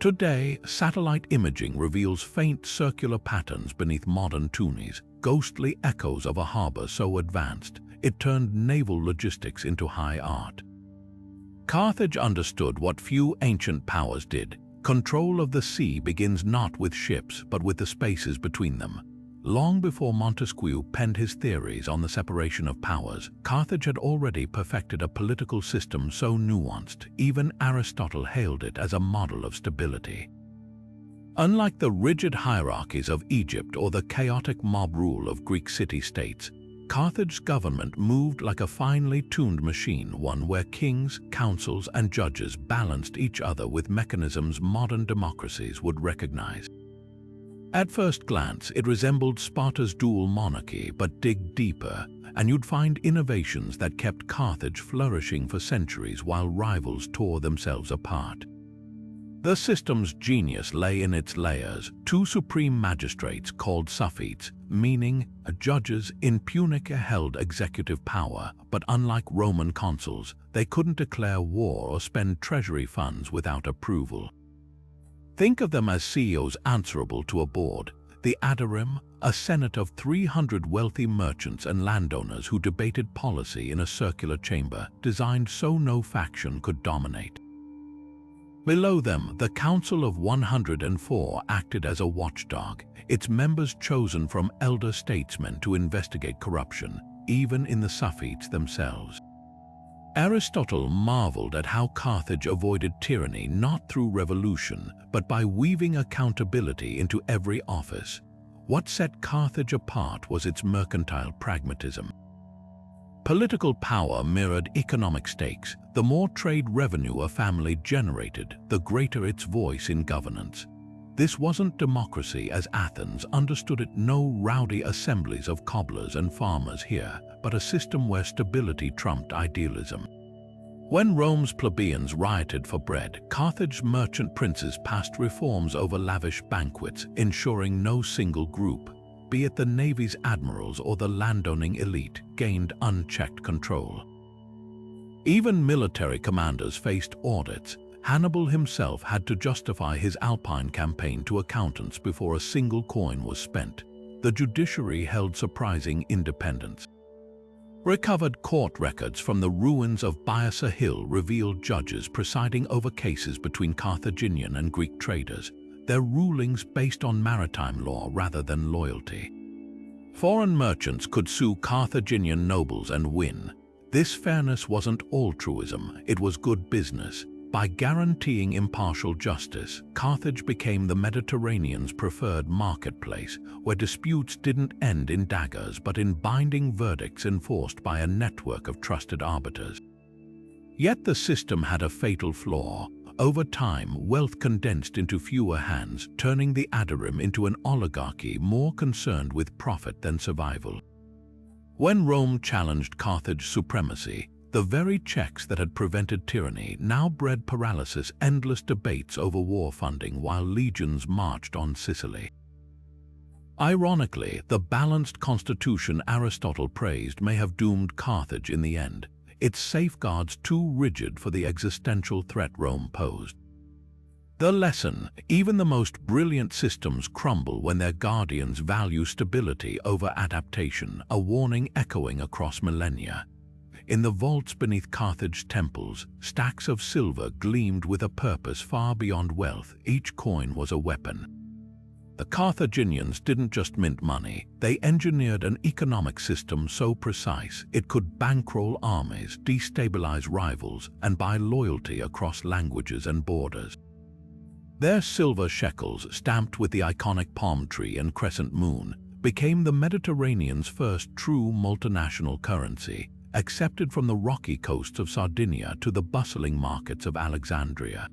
Today, satellite imaging reveals faint circular patterns beneath modern toonies, ghostly echoes of a harbor so advanced it turned naval logistics into high art. Carthage understood what few ancient powers did. Control of the sea begins not with ships, but with the spaces between them. Long before Montesquieu penned his theories on the separation of powers, Carthage had already perfected a political system so nuanced, even Aristotle hailed it as a model of stability. Unlike the rigid hierarchies of Egypt or the chaotic mob rule of Greek city-states, Carthage's government moved like a finely tuned machine, one where kings, councils, and judges balanced each other with mechanisms modern democracies would recognize. At first glance, it resembled Sparta's dual monarchy, but dig deeper, and you'd find innovations that kept Carthage flourishing for centuries while rivals tore themselves apart. The system's genius lay in its layers. Two supreme magistrates called suffetes, meaning judges in Punic, held executive power, but unlike Roman consuls, they couldn't declare war or spend treasury funds without approval. Think of them as CEOs answerable to a board. The Adorim, a senate of 300 wealthy merchants and landowners who debated policy in a circular chamber designed so no faction could dominate. Below them, the Council of 104 acted as a watchdog, its members chosen from elder statesmen to investigate corruption, even in the suffetes themselves. Aristotle marveled at how Carthage avoided tyranny not through revolution, but by weaving accountability into every office. What set Carthage apart was its mercantile pragmatism. Political power mirrored economic stakes. The more trade revenue a family generated, the greater its voice in governance. This wasn't democracy as Athens understood it, no rowdy assemblies of cobblers and farmers here, but a system where stability trumped idealism. When Rome's plebeians rioted for bread, Carthage's merchant princes passed reforms over lavish banquets, ensuring no single group, be it the navy's admirals or the landowning elite, gained unchecked control. Even military commanders faced audits. Hannibal himself had to justify his Alpine campaign to accountants before a single coin was spent. The judiciary held surprising independence. Recovered court records from the ruins of Biasa Hill revealed judges presiding over cases between Carthaginian and Greek traders, their rulings based on maritime law rather than loyalty. Foreign merchants could sue Carthaginian nobles and win. This fairness wasn't altruism, it was good business. By guaranteeing impartial justice, Carthage became the Mediterranean's preferred marketplace, where disputes didn't end in daggers but in binding verdicts enforced by a network of trusted arbiters. Yet the system had a fatal flaw. Over time, wealth condensed into fewer hands, turning the Adorim into an oligarchy more concerned with profit than survival. When Rome challenged Carthage's supremacy, the very checks that had prevented tyranny now bred paralysis, endless debates over war funding while legions marched on Sicily. Ironically, the balanced constitution Aristotle praised may have doomed Carthage in the end, its safeguards too rigid for the existential threat Rome posed. The lesson: even the most brilliant systems crumble when their guardians value stability over adaptation, a warning echoing across millennia. In the vaults beneath Carthage's temples, stacks of silver gleamed with a purpose far beyond wealth. Each coin was a weapon. The Carthaginians didn't just mint money, they engineered an economic system so precise it could bankroll armies, destabilize rivals, and buy loyalty across languages and borders. Their silver shekels, stamped with the iconic palm tree and crescent moon, became the Mediterranean's first true multinational currency, accepted from the rocky coasts of Sardinia to the bustling markets of Alexandria.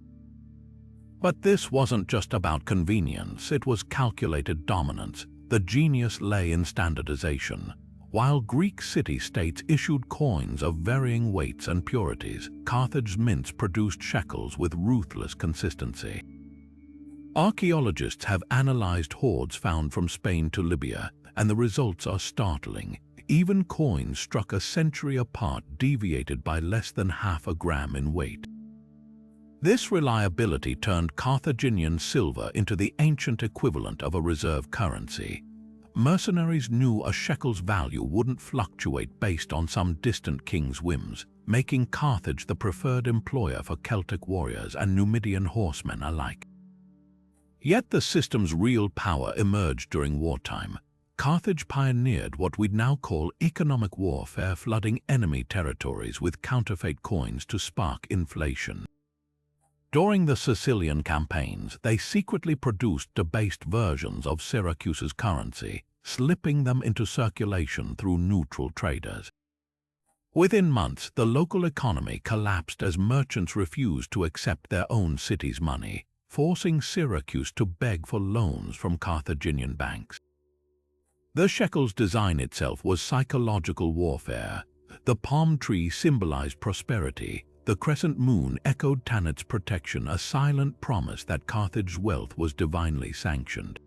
But this wasn't just about convenience, it was calculated dominance. The genius lay in standardization. While Greek city-states issued coins of varying weights and purities, Carthage's mints produced shekels with ruthless consistency. Archaeologists have analyzed hoards found from Spain to Libya, and the results are startling. Even coins struck a century apart deviated by less than half a gram in weight. This reliability turned Carthaginian silver into the ancient equivalent of a reserve currency. Mercenaries knew a shekel's value wouldn't fluctuate based on some distant king's whims, making Carthage the preferred employer for Celtic warriors and Numidian horsemen alike. Yet the system's real power emerged during wartime. Carthage pioneered what we'd now call economic warfare, flooding enemy territories with counterfeit coins to spark inflation. During the Sicilian campaigns, they secretly produced debased versions of Syracuse's currency, slipping them into circulation through neutral traders. Within months, the local economy collapsed as merchants refused to accept their own city's money, forcing Syracuse to beg for loans from Carthaginian banks. The shekel's design itself was psychological warfare. The palm tree symbolized prosperity. The crescent moon echoed Tanit's protection, a silent promise that Carthage's wealth was divinely sanctioned.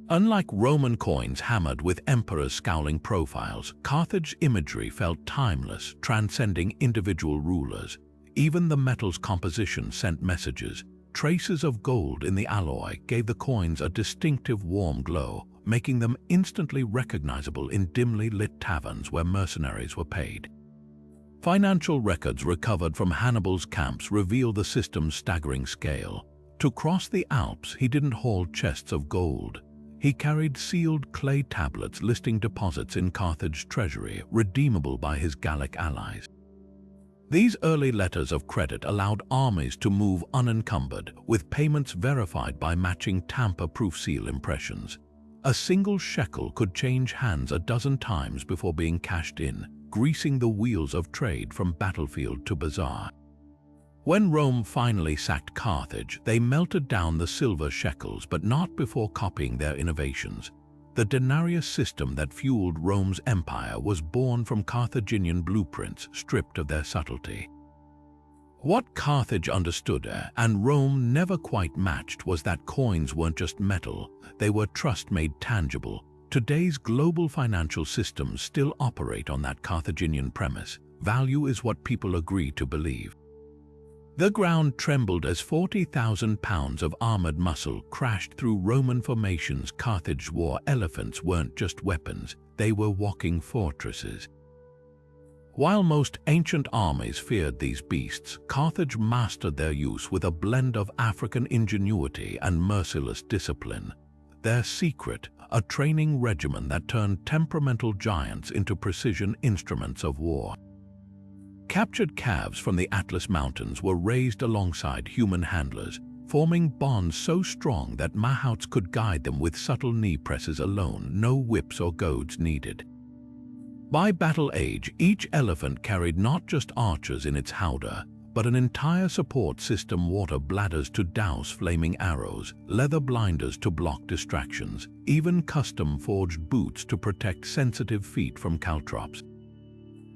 Unlike Roman coins hammered with emperors' scowling profiles, Carthage's imagery felt timeless, transcending individual rulers. Even the metal's composition sent messages. Traces of gold in the alloy gave the coins a distinctive warm glow, making them instantly recognizable in dimly lit taverns where mercenaries were paid. Financial records recovered from Hannibal's camps reveal the system's staggering scale. To cross the Alps, he didn't haul chests of gold. He carried sealed clay tablets listing deposits in Carthage's treasury, redeemable by his Gallic allies. These early letters of credit allowed armies to move unencumbered, with payments verified by matching tamper-proof seal impressions. A single shekel could change hands a dozen times before being cashed in, greasing the wheels of trade from battlefield to bazaar. When Rome finally sacked Carthage, they melted down the silver shekels, but not before copying their innovations. The denarius system that fueled Rome's empire was born from Carthaginian blueprints stripped of their subtlety. What Carthage understood, and Rome never quite matched, was that coins weren't just metal, they were trust made tangible. Today's global financial systems still operate on that Carthaginian premise. Value is what people agree to believe. The ground trembled as 40,000 pounds of armored muscle crashed through Roman formations. Carthage war elephants weren't just weapons, they were walking fortresses. While most ancient armies feared these beasts, Carthage mastered their use with a blend of African ingenuity and merciless discipline. Their secret, a training regimen that turned temperamental giants into precision instruments of war. Captured calves from the Atlas Mountains were raised alongside human handlers, forming bonds so strong that mahouts could guide them with subtle knee presses alone, no whips or goads needed. By battle age, each elephant carried not just archers in its howdah, but an entire support system: water bladders to douse flaming arrows, leather blinders to block distractions, even custom-forged boots to protect sensitive feet from caltrops.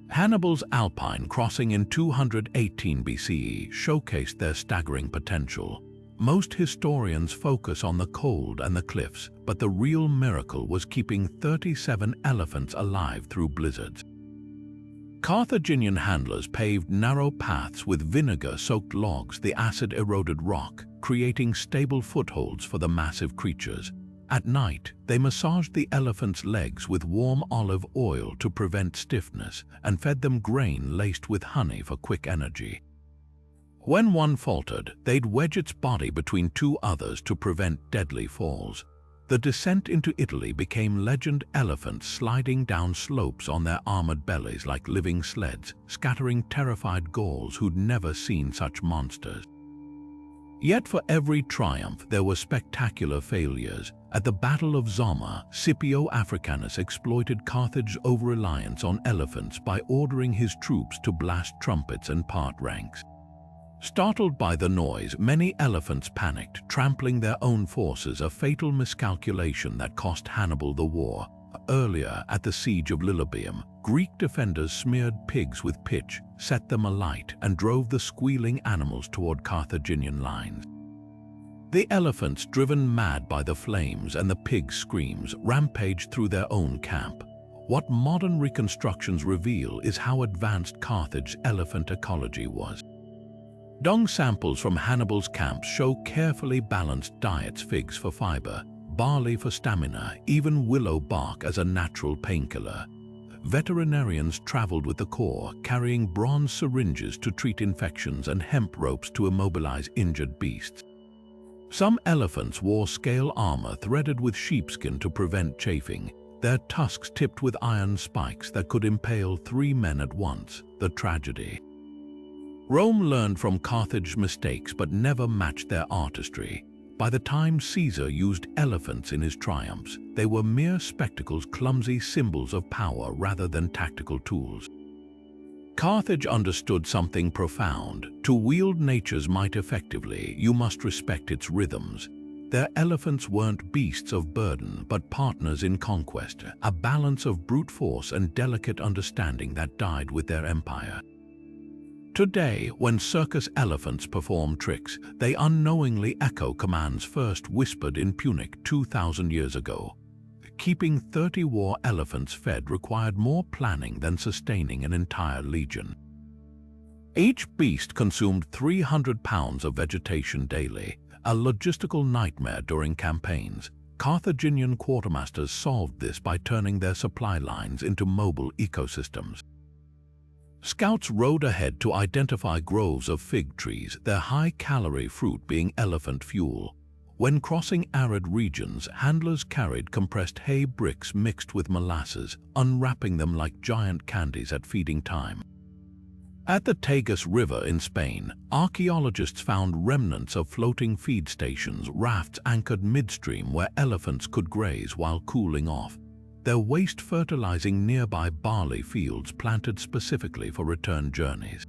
Hannibal's Alpine crossing in 218 BCE showcased their staggering potential. Most historians focus on the cold and the cliffs, but the real miracle was keeping 37 elephants alive through blizzards. Carthaginian handlers paved narrow paths with vinegar-soaked logs, the acid-eroded rock, creating stable footholds for the massive creatures. At night, they massaged the elephants' legs with warm olive oil to prevent stiffness and fed them grain laced with honey for quick energy. When one faltered, they'd wedge its body between two others to prevent deadly falls. The descent into Italy became legend, elephants sliding down slopes on their armored bellies like living sleds, scattering terrified Gauls who'd never seen such monsters. Yet for every triumph there were spectacular failures. At the Battle of Zama, Scipio Africanus exploited Carthage's over-reliance on elephants by ordering his troops to blast trumpets and part ranks. Startled by the noise, many elephants panicked, trampling their own forces, a fatal miscalculation that cost Hannibal the war. Earlier, at the siege of Lilybaeum, Greek defenders smeared pigs with pitch, set them alight, and drove the squealing animals toward Carthaginian lines. The elephants, driven mad by the flames and the pigs' screams, rampaged through their own camp. What modern reconstructions reveal is how advanced Carthage's elephant ecology was. Dung samples from Hannibal's camps show carefully balanced diets: figs for fiber, barley for stamina, even willow bark as a natural painkiller. Veterinarians traveled with the corps, carrying bronze syringes to treat infections and hemp ropes to immobilize injured beasts. Some elephants wore scale armor threaded with sheepskin to prevent chafing, their tusks tipped with iron spikes that could impale 3 men at once. The tragedy. Rome learned from Carthage's mistakes but never matched their artistry. By the time Caesar used elephants in his triumphs, they were mere spectacles, clumsy symbols of power rather than tactical tools. Carthage understood something profound. To wield nature's might effectively, you must respect its rhythms. Their elephants weren't beasts of burden, but partners in conquest, a balance of brute force and delicate understanding that died with their empire. Today, when circus elephants perform tricks, they unknowingly echo commands first whispered in Punic 2,000 years ago. Keeping 30 war elephants fed required more planning than sustaining an entire legion. Each beast consumed 300 pounds of vegetation daily, a logistical nightmare during campaigns. Carthaginian quartermasters solved this by turning their supply lines into mobile ecosystems. Scouts rode ahead to identify groves of fig trees, their high-calorie fruit being elephant fuel. When crossing arid regions, handlers carried compressed hay bricks mixed with molasses, unwrapping them like giant candies at feeding time. At the Tagus River in Spain, archaeologists found remnants of floating feed stations, rafts anchored midstream where elephants could graze while cooling off, their waste fertilizing nearby barley fields planted specifically for return journeys.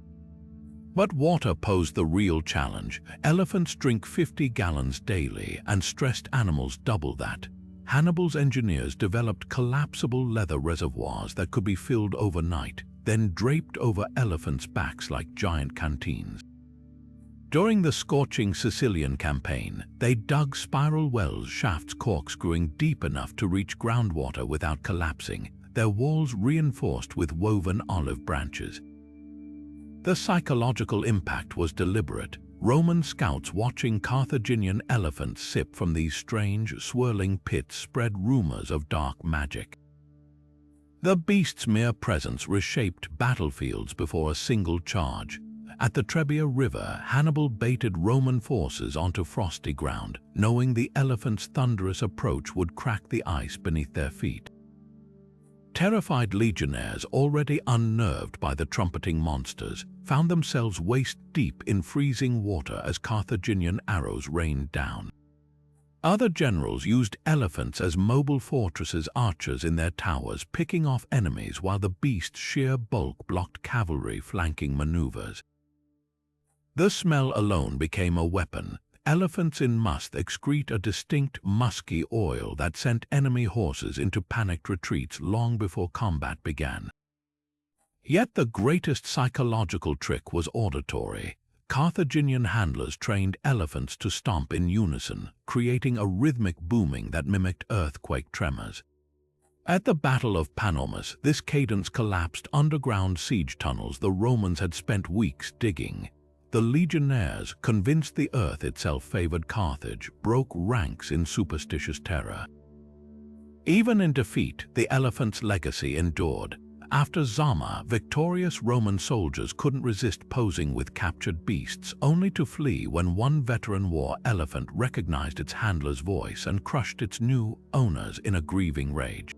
But water posed the real challenge. Elephants drink 50 gallons daily, and stressed animals double that. Hannibal's engineers developed collapsible leather reservoirs that could be filled overnight, then draped over elephants' backs like giant canteens. During the scorching Sicilian campaign, they dug spiral wells, shafts corkscrewing deep enough to reach groundwater without collapsing, their walls reinforced with woven olive branches. The psychological impact was deliberate. Roman scouts watching Carthaginian elephants sip from these strange, swirling pits spread rumors of dark magic. The beast's mere presence reshaped battlefields before a single charge. At the Trebia River, Hannibal baited Roman forces onto frosty ground, knowing the elephants' thunderous approach would crack the ice beneath their feet. Terrified legionnaires, already unnerved by the trumpeting monsters, found themselves waist-deep in freezing water as Carthaginian arrows rained down. Other generals used elephants as mobile fortresses, archers in their towers picking off enemies while the beast's sheer bulk blocked cavalry flanking maneuvers. The smell alone became a weapon. Elephants in must excrete a distinct musky oil that sent enemy horses into panicked retreats long before combat began. Yet the greatest psychological trick was auditory. Carthaginian handlers trained elephants to stomp in unison, creating a rhythmic booming that mimicked earthquake tremors. At the Battle of Panormus, this cadence collapsed underground siege tunnels the Romans had spent weeks digging. The legionnaires, convinced the earth itself favored Carthage, broke ranks in superstitious terror. Even in defeat, the elephant's legacy endured. After Zama, victorious Roman soldiers couldn't resist posing with captured beasts, only to flee when one veteran war elephant recognized its handler's voice and crushed its new owners in a grieving rage.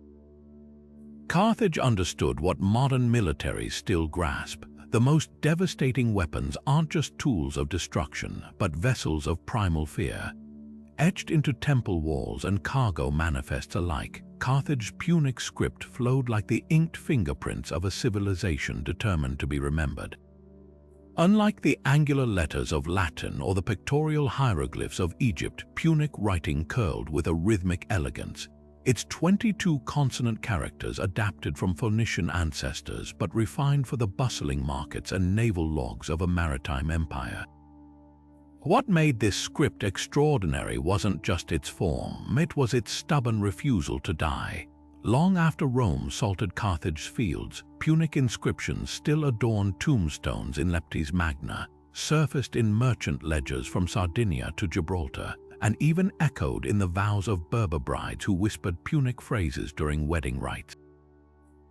Carthage understood what modern militaries still grasp. The most devastating weapons aren't just tools of destruction, but vessels of primal fear. Etched into temple walls and cargo manifests alike, Carthage's Punic script flowed like the inked fingerprints of a civilization determined to be remembered. Unlike the angular letters of Latin or the pictorial hieroglyphs of Egypt, Punic writing curled with a rhythmic elegance. Its 22 consonant characters adapted from Phoenician ancestors but refined for the bustling markets and naval logs of a maritime empire. What made this script extraordinary wasn't just its form, it was its stubborn refusal to die. Long after Rome salted Carthage's fields, Punic inscriptions still adorned tombstones in Leptis Magna, surfaced in merchant ledgers from Sardinia to Gibraltar, and even echoed in the vows of Berber brides who whispered Punic phrases during wedding rites.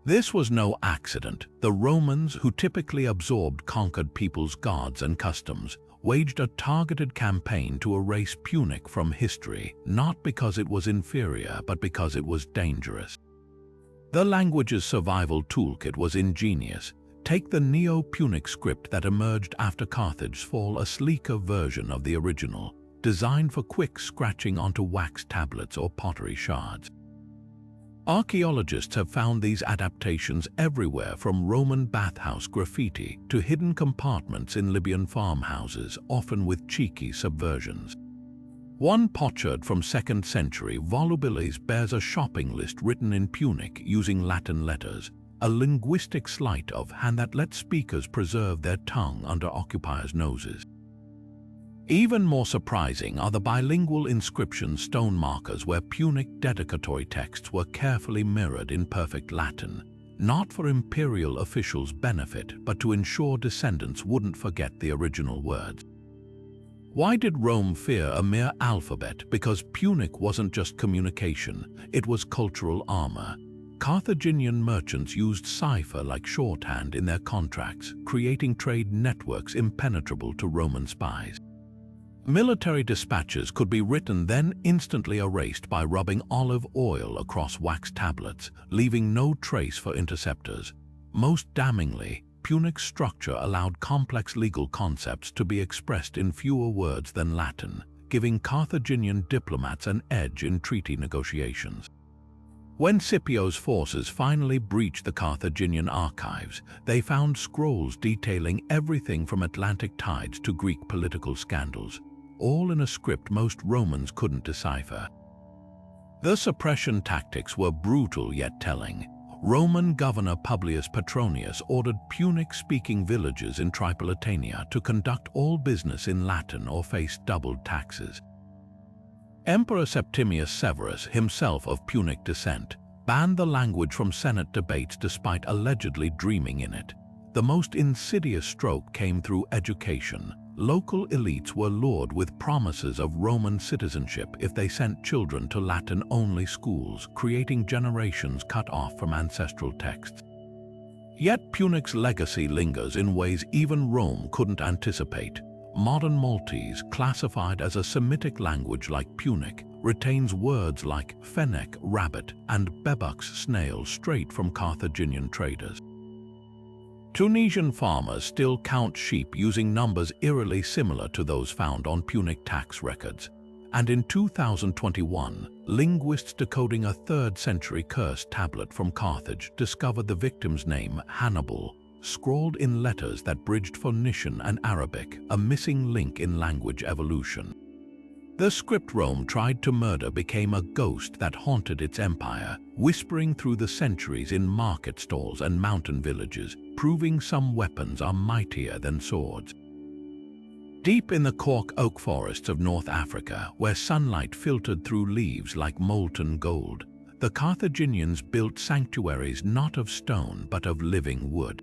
This was no accident. The Romans, who typically absorbed conquered people's gods and customs, waged a targeted campaign to erase Punic from history, not because it was inferior, but because it was dangerous. The language's survival toolkit was ingenious. Take the Neo-Punic script that emerged after Carthage's fall, a sleeker version of the original, designed for quick scratching onto wax tablets or pottery shards. Archaeologists have found these adaptations everywhere, from Roman bathhouse graffiti to hidden compartments in Libyan farmhouses, often with cheeky subversions. One potsherd from 2nd century volubilis bears a shopping list written in Punic using Latin letters, a linguistic sleight of hand that lets speakers preserve their tongue under occupiers' noses. Even more surprising are the bilingual inscription stone markers where Punic dedicatory texts were carefully mirrored in perfect Latin, not for imperial officials' benefit, but to ensure descendants wouldn't forget the original words. Why did Rome fear a mere alphabet? Because Punic wasn't just communication, it was cultural armor. Carthaginian merchants used cipher like shorthand in their contracts, creating trade networks impenetrable to Roman spies. Military dispatches could be written then instantly erased by rubbing olive oil across wax tablets, leaving no trace for interceptors. Most damningly, Punic's structure allowed complex legal concepts to be expressed in fewer words than Latin, giving Carthaginian diplomats an edge in treaty negotiations. When Scipio's forces finally breached the Carthaginian archives, they found scrolls detailing everything from Atlantic tides to Greek political scandals, all in a script most Romans couldn't decipher. The suppression tactics were brutal yet telling. Roman governor Publius Petronius ordered Punic-speaking villages in Tripolitania to conduct all business in Latin or face doubled taxes. Emperor Septimius Severus, himself of Punic descent, banned the language from Senate debates despite allegedly dreaming in it. The most insidious stroke came through education. Local elites were lured with promises of Roman citizenship if they sent children to Latin-only schools, creating generations cut off from ancestral texts. Yet Punic's legacy lingers in ways even Rome couldn't anticipate. Modern Maltese, classified as a Semitic language like Punic, retains words like fennec, rabbit, and bebux, snail, straight from Carthaginian traders. Tunisian farmers still count sheep using numbers eerily similar to those found on Punic tax records. And in 2021, linguists decoding a 3rd century curse tablet from Carthage discovered the victim's name, Hannibal, scrawled in letters that bridged Phoenician and Arabic, a missing link in language evolution. The script Rome tried to murder became a ghost that haunted its empire, whispering through the centuries in market stalls and mountain villages, proving some weapons are mightier than swords. Deep in the cork oak forests of North Africa, where sunlight filtered through leaves like molten gold, the Carthaginians built sanctuaries not of stone but of living wood.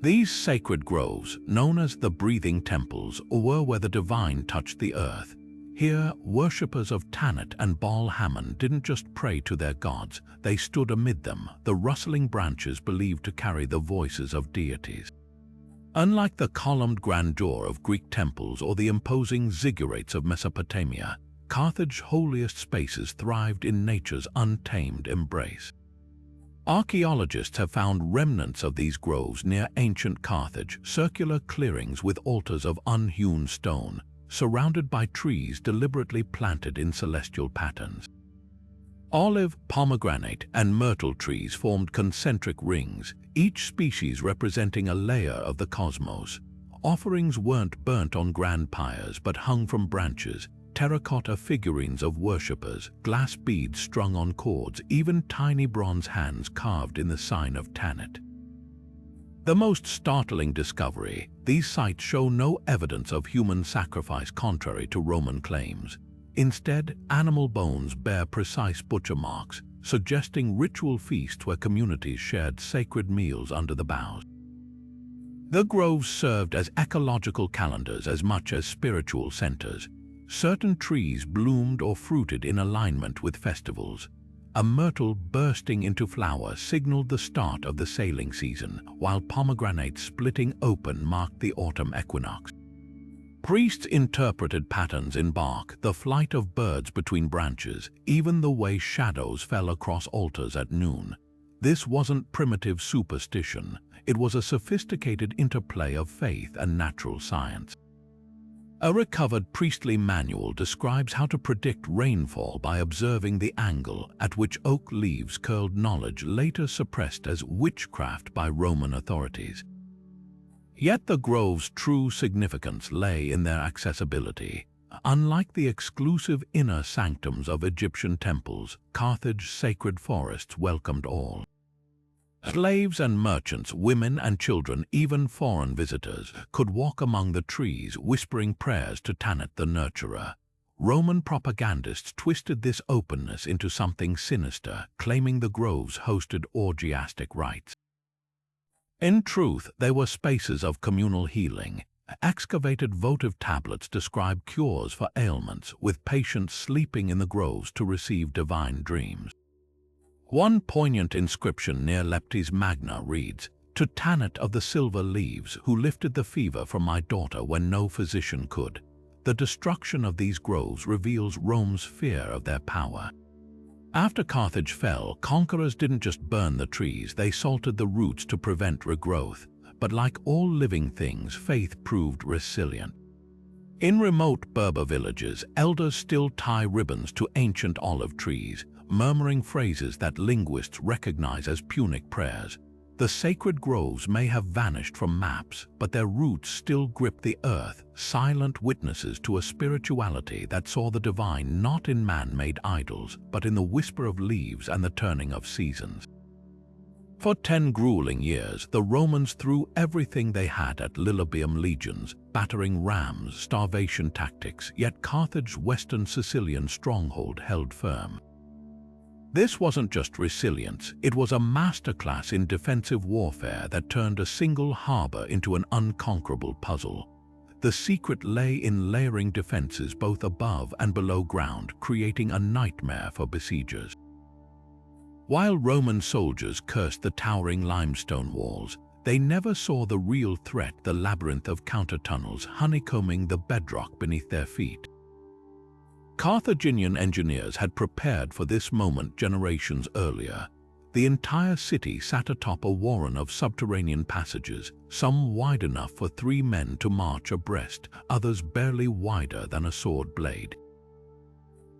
These sacred groves, known as the breathing temples, were where the divine touched the earth. Here, worshippers of Tanit and Baal Hammon didn't just pray to their gods, they stood amid them, the rustling branches believed to carry the voices of deities. Unlike the columned grandeur of Greek temples or the imposing ziggurats of Mesopotamia, Carthage's holiest spaces thrived in nature's untamed embrace. Archaeologists have found remnants of these groves near ancient Carthage, circular clearings with altars of unhewn stone, surrounded by trees deliberately planted in celestial patterns. Olive, pomegranate, and myrtle trees formed concentric rings, each species representing a layer of the cosmos. Offerings weren't burnt on grand pyres but hung from branches, terracotta figurines of worshippers, glass beads strung on cords, even tiny bronze hands carved in the sign of Tanit. The most startling discovery, these sites show no evidence of human sacrifice contrary to Roman claims. Instead, animal bones bear precise butcher marks, suggesting ritual feasts where communities shared sacred meals under the boughs. The groves served as ecological calendars as much as spiritual centers. Certain trees bloomed or fruited in alignment with festivals. A myrtle bursting into flower signaled the start of the sailing season, while pomegranates splitting open marked the autumn equinox. Priests interpreted patterns in bark, the flight of birds between branches, even the way shadows fell across altars at noon. This wasn't primitive superstition, it was a sophisticated interplay of faith and natural science. A recovered priestly manual describes how to predict rainfall by observing the angle at which oak leaves curled, knowledge later suppressed as witchcraft by Roman authorities. Yet the grove's true significance lay in their accessibility. Unlike the exclusive inner sanctums of Egyptian temples, Carthage's sacred forests welcomed all. Slaves and merchants, women and children, even foreign visitors, could walk among the trees whispering prayers to Tanit the nurturer. Roman propagandists twisted this openness into something sinister, claiming the groves hosted orgiastic rites. In truth, they were spaces of communal healing. Excavated votive tablets describe cures for ailments, with patients sleeping in the groves to receive divine dreams. One poignant inscription near Leptis Magna reads, "To Tanit of the silver leaves, who lifted the fever from my daughter when no physician could." The destruction of these groves reveals Rome's fear of their power. After Carthage fell, conquerors didn't just burn the trees, they salted the roots to prevent regrowth. But like all living things, faith proved resilient. In remote Berber villages, elders still tie ribbons to ancient olive trees, murmuring phrases that linguists recognize as Punic prayers. The sacred groves may have vanished from maps, but their roots still grip the earth, silent witnesses to a spirituality that saw the divine not in man-made idols, but in the whisper of leaves and the turning of seasons. For 10 grueling years, the Romans threw everything they had at Lilybaeum legions, battering rams, starvation tactics, yet Carthage's western Sicilian stronghold held firm. This wasn't just resilience, it was a masterclass in defensive warfare that turned a single harbor into an unconquerable puzzle. The secret lay in layering defenses both above and below ground, creating a nightmare for besiegers. While Roman soldiers cursed the towering limestone walls, they never saw the real threat: the labyrinth of counter-tunnels honeycombing the bedrock beneath their feet. Carthaginian engineers had prepared for this moment generations earlier. The entire city sat atop a warren of subterranean passages, some wide enough for 3 men to march abreast, others barely wider than a sword blade.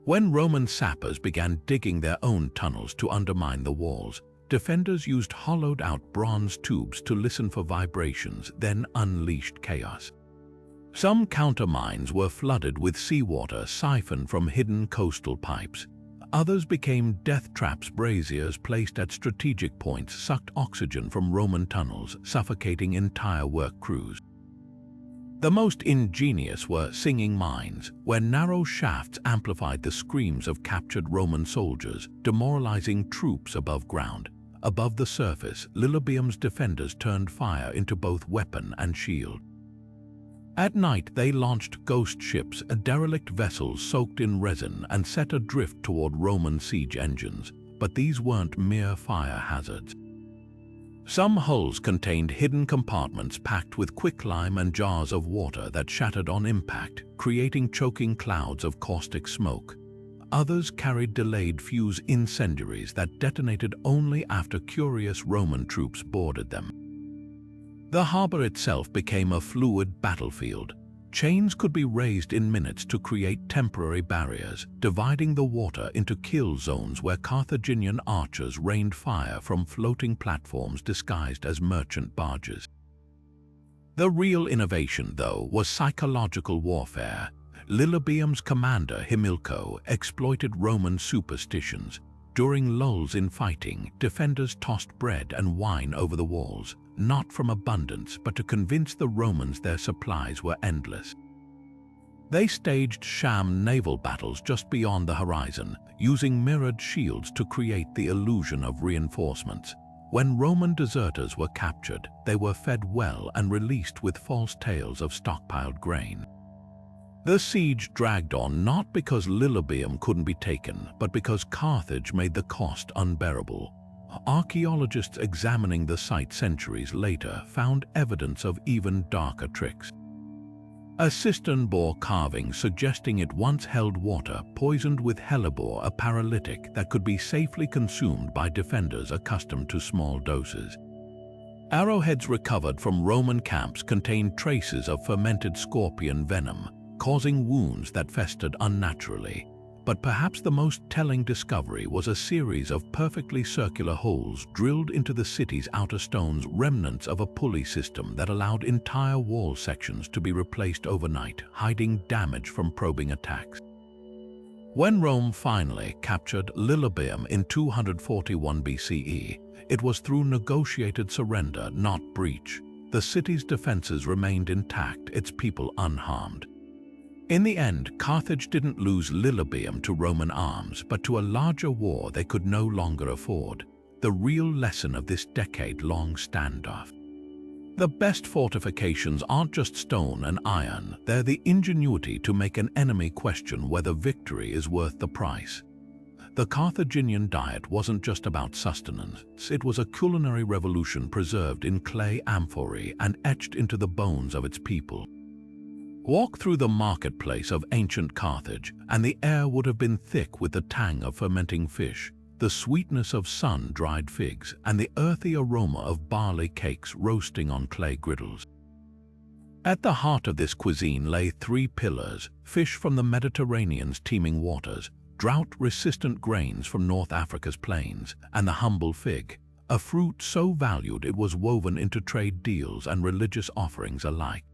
When Roman sappers began digging their own tunnels to undermine the walls, defenders used hollowed-out bronze tubes to listen for vibrations, then unleashed chaos. Some countermines were flooded with seawater siphoned from hidden coastal pipes. Others became death traps. Braziers placed at strategic points sucked oxygen from Roman tunnels, suffocating entire work crews. The most ingenious were singing mines, where narrow shafts amplified the screams of captured Roman soldiers, demoralizing troops above ground. Above the surface, Lilybaeum's defenders turned fire into both weapon and shield. At night, they launched ghost ships, derelict vessels soaked in resin, and set adrift toward Roman siege engines, but these weren't mere fire hazards. Some hulls contained hidden compartments packed with quicklime and jars of water that shattered on impact, creating choking clouds of caustic smoke. Others carried delayed fuse incendiaries that detonated only after curious Roman troops boarded them. The harbor itself became a fluid battlefield. Chains could be raised in minutes to create temporary barriers, dividing the water into kill zones where Carthaginian archers rained fire from floating platforms disguised as merchant barges. The real innovation, though, was psychological warfare. Lilybaeum's commander, Himilco, exploited Roman superstitions. During lulls in fighting, defenders tossed bread and wine over the walls, not from abundance, but to convince the Romans their supplies were endless. They staged sham naval battles just beyond the horizon, using mirrored shields to create the illusion of reinforcements. When Roman deserters were captured, they were fed well and released with false tales of stockpiled grain. The siege dragged on not because Lilybaeum couldn't be taken, but because Carthage made the cost unbearable. Archaeologists examining the site centuries later found evidence of even darker tricks. A cistern bore carving suggesting it once held water poisoned with hellebore, a paralytic that could be safely consumed by defenders accustomed to small doses. Arrowheads recovered from Roman camps contained traces of fermented scorpion venom, causing wounds that festered unnaturally. But perhaps the most telling discovery was a series of perfectly circular holes drilled into the city's outer stones, remnants of a pulley system that allowed entire wall sections to be replaced overnight, hiding damage from probing attacks. When Rome finally captured Lilybaeum in 241 BCE, it was through negotiated surrender, not breach. The city's defenses remained intact, its people unharmed. In the end, Carthage didn't lose Lilybaeum to Roman arms, but to a larger war they could no longer afford. The real lesson of this decade-long standoff. The best fortifications aren't just stone and iron, they're the ingenuity to make an enemy question whether victory is worth the price. The Carthaginian diet wasn't just about sustenance, it was a culinary revolution preserved in clay amphorae and etched into the bones of its people. Walk through the marketplace of ancient Carthage, and the air would have been thick with the tang of fermenting fish, the sweetness of sun-dried figs, and the earthy aroma of barley cakes roasting on clay griddles. At the heart of this cuisine lay three pillars: fish from the Mediterranean's teeming waters, drought-resistant grains from North Africa's plains, and the humble fig, a fruit so valued it was woven into trade deals and religious offerings alike.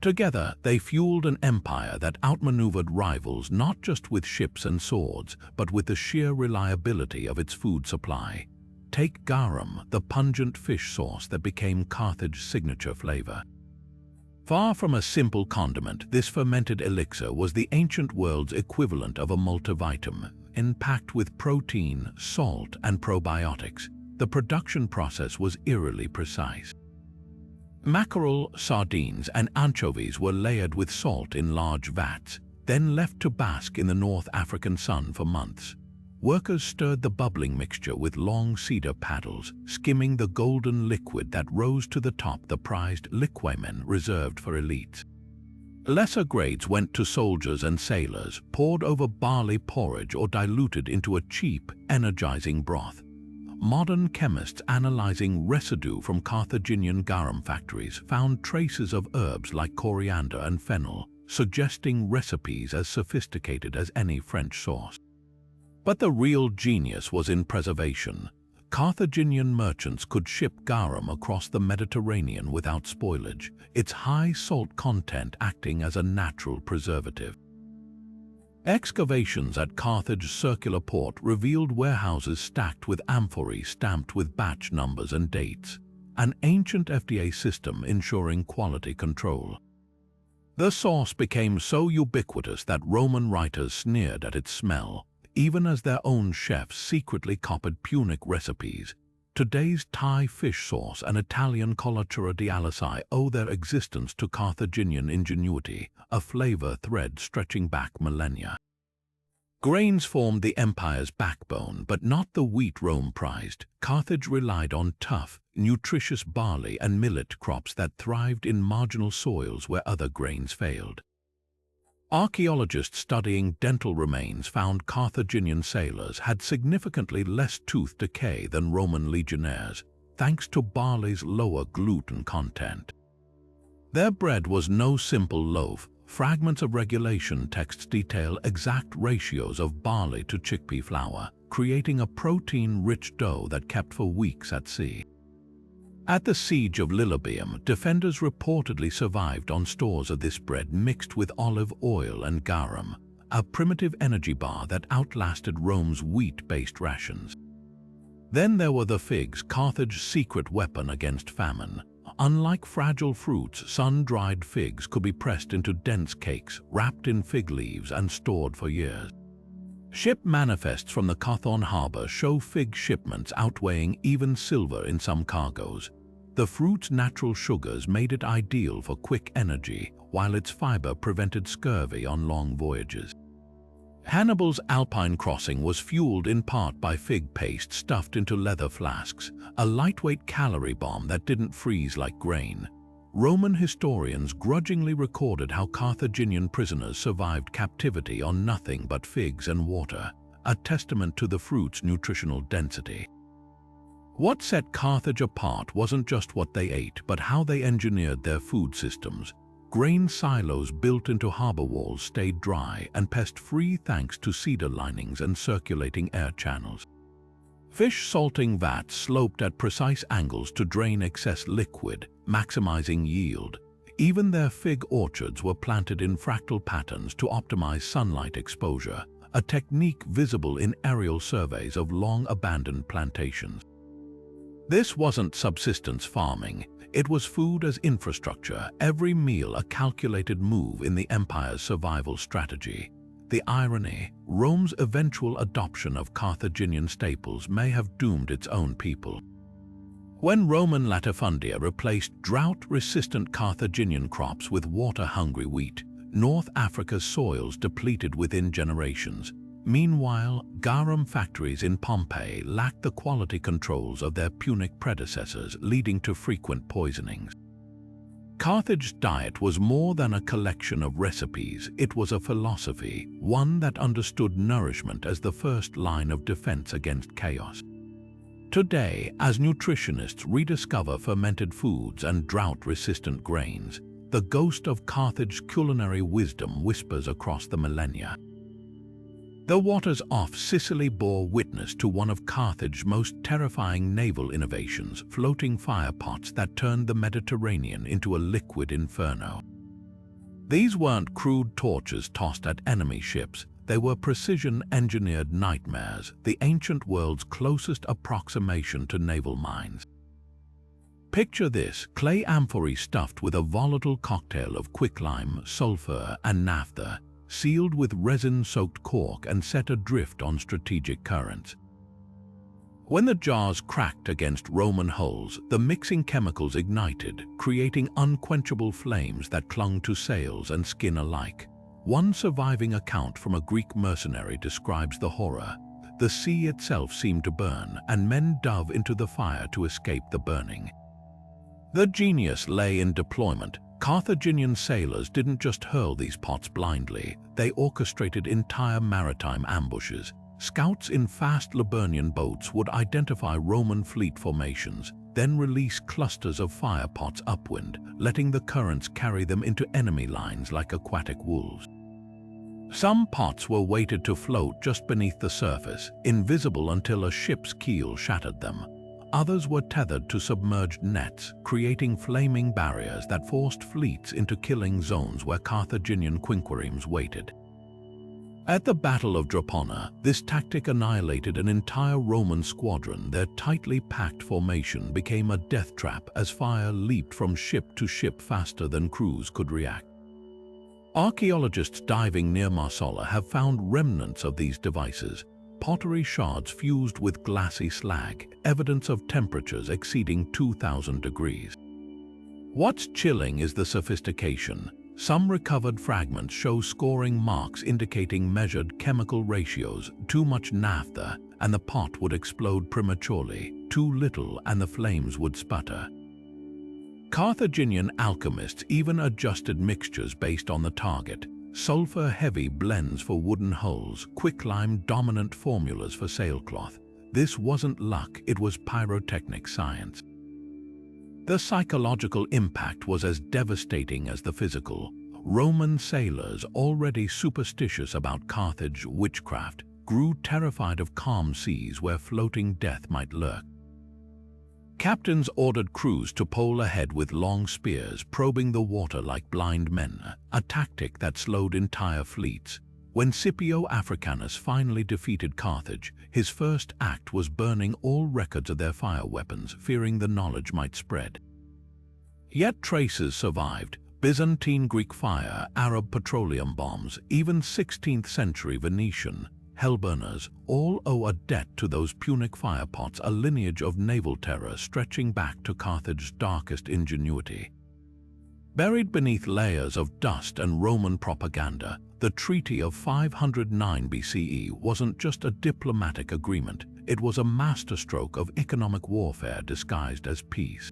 Together, they fueled an empire that outmaneuvered rivals not just with ships and swords, but with the sheer reliability of its food supply. Take garum, the pungent fish sauce that became Carthage's signature flavor. Far from a simple condiment, this fermented elixir was the ancient world's equivalent of a multivitamin, packed with protein, salt, and probiotics. The production process was eerily precise. Mackerel, sardines, and anchovies were layered with salt in large vats, then left to bask in the North African sun for months. Workers stirred the bubbling mixture with long cedar paddles, skimming the golden liquid that rose to the top, the prized liquamen reserved for elites. Lesser grades went to soldiers and sailors, poured over barley porridge or diluted into a cheap, energizing broth. Modern chemists analyzing residue from Carthaginian garum factories found traces of herbs like coriander and fennel, suggesting recipes as sophisticated as any French sauce. But the real genius was in preservation. Carthaginian merchants could ship garum across the Mediterranean without spoilage, its high salt content acting as a natural preservative. Excavations at Carthage's circular port revealed warehouses stacked with amphorae stamped with batch numbers and dates, an ancient FDA system ensuring quality control. The sauce became so ubiquitous that Roman writers sneered at its smell, even as their own chefs secretly copied Punic recipes. Today's Thai fish sauce and Italian colatura di alisai owe their existence to Carthaginian ingenuity, a flavor thread stretching back millennia. Grains formed the empire's backbone, but not the wheat Rome prized. Carthage relied on tough, nutritious barley and millet crops that thrived in marginal soils where other grains failed. Archaeologists studying dental remains found Carthaginian sailors had significantly less tooth decay than Roman legionnaires, thanks to barley's lower gluten content. Their bread was no simple loaf. Fragments of regulation texts detail exact ratios of barley to chickpea flour, creating a protein-rich dough that kept for weeks at sea. At the siege of Lilybaeum, defenders reportedly survived on stores of this bread mixed with olive oil and garum, a primitive energy bar that outlasted Rome's wheat-based rations. Then there were the figs, Carthage's secret weapon against famine. Unlike fragile fruits, sun-dried figs could be pressed into dense cakes, wrapped in fig leaves and stored for years. Ship manifests from the Carthage harbor show fig shipments outweighing even silver in some cargoes. The fruit's natural sugars made it ideal for quick energy, while its fiber prevented scurvy on long voyages. Hannibal's Alpine crossing was fueled in part by fig paste stuffed into leather flasks, a lightweight calorie bomb that didn't freeze like grain. Roman historians grudgingly recorded how Carthaginian prisoners survived captivity on nothing but figs and water, a testament to the fruit's nutritional density. What set Carthage apart wasn't just what they ate, but how they engineered their food systems. Grain silos built into harbor walls stayed dry and pest-free thanks to cedar linings and circulating air channels. Fish salting vats sloped at precise angles to drain excess liquid, maximizing yield. Even their fig orchards were planted in fractal patterns to optimize sunlight exposure, a technique visible in aerial surveys of long-abandoned plantations. This wasn't subsistence farming. It was food as infrastructure, every meal a calculated move in the empire's survival strategy. The irony, Rome's eventual adoption of Carthaginian staples may have doomed its own people. When Roman latifundia replaced drought-resistant Carthaginian crops with water-hungry wheat, North Africa's soils depleted within generations. Meanwhile, garum factories in Pompeii lacked the quality controls of their Punic predecessors, leading to frequent poisonings. Carthage's diet was more than a collection of recipes. It was a philosophy, one that understood nourishment as the first line of defense against chaos. Today, as nutritionists rediscover fermented foods and drought-resistant grains, the ghost of Carthage's culinary wisdom whispers across the millennia. The waters off Sicily bore witness to one of Carthage's most terrifying naval innovations, floating firepots that turned the Mediterranean into a liquid inferno. These weren't crude torches tossed at enemy ships. They were precision-engineered nightmares, the ancient world's closest approximation to naval mines. Picture this: clay amphorae stuffed with a volatile cocktail of quicklime, sulfur, and naphtha, sealed with resin-soaked cork and set adrift on strategic currents. When the jars cracked against Roman hulls, the mixing chemicals ignited, creating unquenchable flames that clung to sails and skin alike. One surviving account from a Greek mercenary describes the horror. The sea itself seemed to burn, and men dove into the fire to escape the burning. The genius lay in deployment. Carthaginian sailors didn't just hurl these pots blindly, they orchestrated entire maritime ambushes. Scouts in fast Liburnian boats would identify Roman fleet formations, then release clusters of firepots upwind, letting the currents carry them into enemy lines like aquatic wolves. Some pots were weighted to float just beneath the surface, invisible until a ship's keel shattered them. Others were tethered to submerged nets, creating flaming barriers that forced fleets into killing zones where Carthaginian quinqueremes waited. At the Battle of Drepana, this tactic annihilated an entire Roman squadron. Their tightly packed formation became a death trap as fire leaped from ship to ship faster than crews could react. Archaeologists diving near Marsala have found remnants of these devices. pottery shards fused with glassy slag, evidence of temperatures exceeding 2000 degrees. What's chilling is the sophistication. Some recovered fragments show scoring marks indicating measured chemical ratios. Too much naphtha and the pot would explode prematurely, too little and the flames would sputter. Carthaginian alchemists even adjusted mixtures based on the target. Sulfur-heavy blends for wooden hulls, quicklime-dominant formulas for sailcloth. This wasn't luck, it was pyrotechnic science. The psychological impact was as devastating as the physical. Roman sailors, already superstitious about Carthage witchcraft, grew terrified of calm seas where floating death might lurk. Captains ordered crews to pole ahead with long spears, probing the water like blind men, a tactic that slowed entire fleets. When Scipio Africanus finally defeated Carthage, his first act was burning all records of their fire weapons, fearing the knowledge might spread. Yet traces survived: Byzantine Greek fire, Arab petroleum bombs, even 16th century Venetian hellburners all owe a debt to those Punic firepots, a lineage of naval terror stretching back to Carthage's darkest ingenuity. Buried beneath layers of dust and Roman propaganda, the Treaty of 509 BCE wasn't just a diplomatic agreement, it was a masterstroke of economic warfare disguised as peace.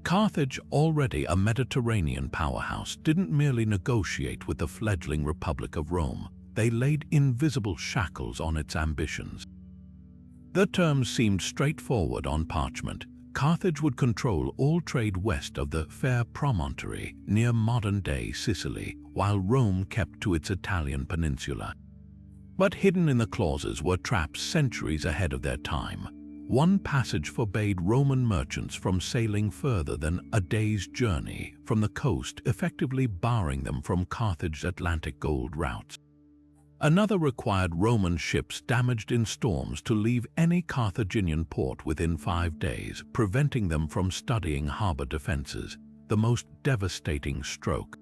Carthage, already a Mediterranean powerhouse, didn't merely negotiate with the fledgling Republic of Rome, they laid invisible shackles on its ambitions. The terms seemed straightforward on parchment. Carthage would control all trade west of the Fair Promontory near modern-day Sicily, while Rome kept to its Italian peninsula. But hidden in the clauses were traps centuries ahead of their time. One passage forbade Roman merchants from sailing further than a day's journey from the coast, effectively barring them from Carthage's Atlantic gold routes. Another required Roman ships damaged in storms to leave any Carthaginian port within 5 days, preventing them from studying harbor defenses, the most devastating stroke.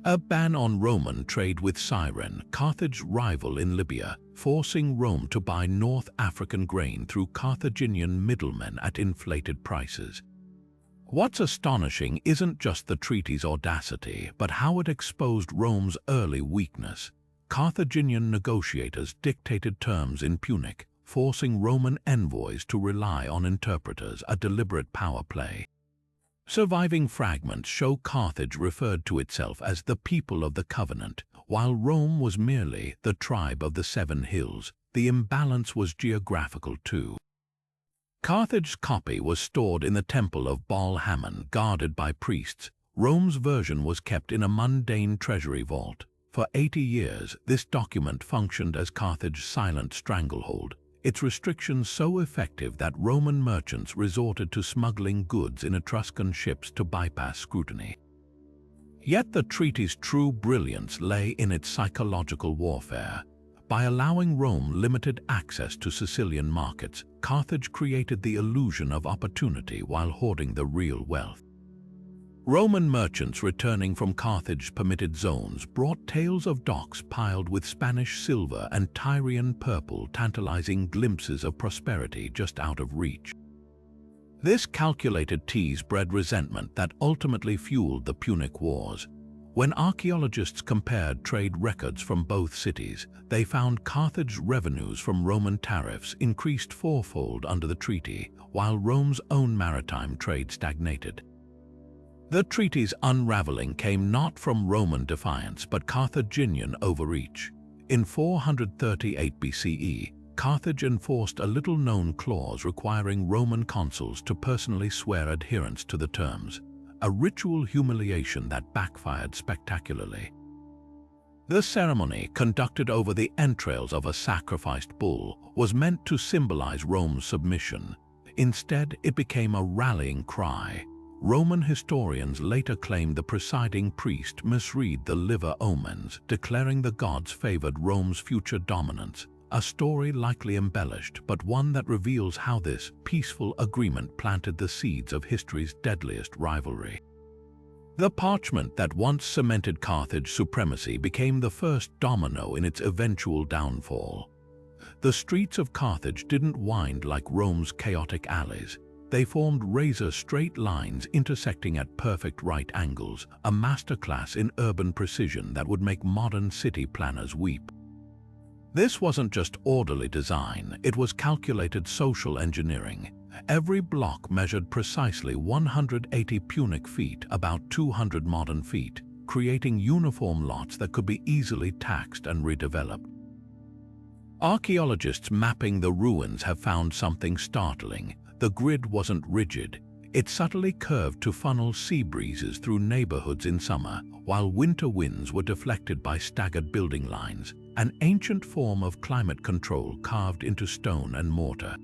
A ban on Roman trade with Cyrene, Carthage's rival in Libya, forcing Rome to buy North African grain through Carthaginian middlemen at inflated prices. What's astonishing isn't just the treaty's audacity, but how it exposed Rome's early weakness. Carthaginian negotiators dictated terms in Punic, forcing Roman envoys to rely on interpreters, a deliberate power play. Surviving fragments show Carthage referred to itself as the people of the covenant, while Rome was merely the tribe of the 7 hills. The imbalance was geographical too. Carthage's copy was stored in the temple of Baal Hammon, guarded by priests. Rome's version was kept in a mundane treasury vault. For 80 years, this document functioned as Carthage's silent stranglehold, its restrictions so effective that Roman merchants resorted to smuggling goods in Etruscan ships to bypass scrutiny. Yet the treaty's true brilliance lay in its psychological warfare. By allowing Rome limited access to Sicilian markets, Carthage created the illusion of opportunity while hoarding the real wealth. Roman merchants returning from Carthage's permitted zones brought tales of docks piled with Spanish silver and Tyrian purple, tantalizing glimpses of prosperity just out of reach. This calculated tease bred resentment that ultimately fueled the Punic Wars. When archaeologists compared trade records from both cities, they found Carthage's revenues from Roman tariffs increased 4-fold under the treaty, while Rome's own maritime trade stagnated. The treaty's unraveling came not from Roman defiance but Carthaginian overreach. In 438 BCE, Carthage enforced a little-known clause requiring Roman consuls to personally swear adherence to the terms, a ritual humiliation that backfired spectacularly. The ceremony, conducted over the entrails of a sacrificed bull, was meant to symbolize Rome's submission. Instead, it became a rallying cry. Roman historians later claimed the presiding priest misread the liver omens, declaring the gods favored Rome's future dominance, a story likely embellished, but one that reveals how this peaceful agreement planted the seeds of history's deadliest rivalry. The parchment that once cemented Carthage's supremacy became the first domino in its eventual downfall. The streets of Carthage didn't wind like Rome's chaotic alleys. They formed razor-straight lines intersecting at perfect right angles, a masterclass in urban precision that would make modern city planners weep. This wasn't just orderly design, it was calculated social engineering. Every block measured precisely 180 Punic feet, about 200 modern feet, creating uniform lots that could be easily taxed and redeveloped. Archaeologists mapping the ruins have found something startling. The grid wasn't rigid. It subtly curved to funnel sea breezes through neighborhoods in summer, while winter winds were deflected by staggered building lines, an ancient form of climate control carved into stone and mortar.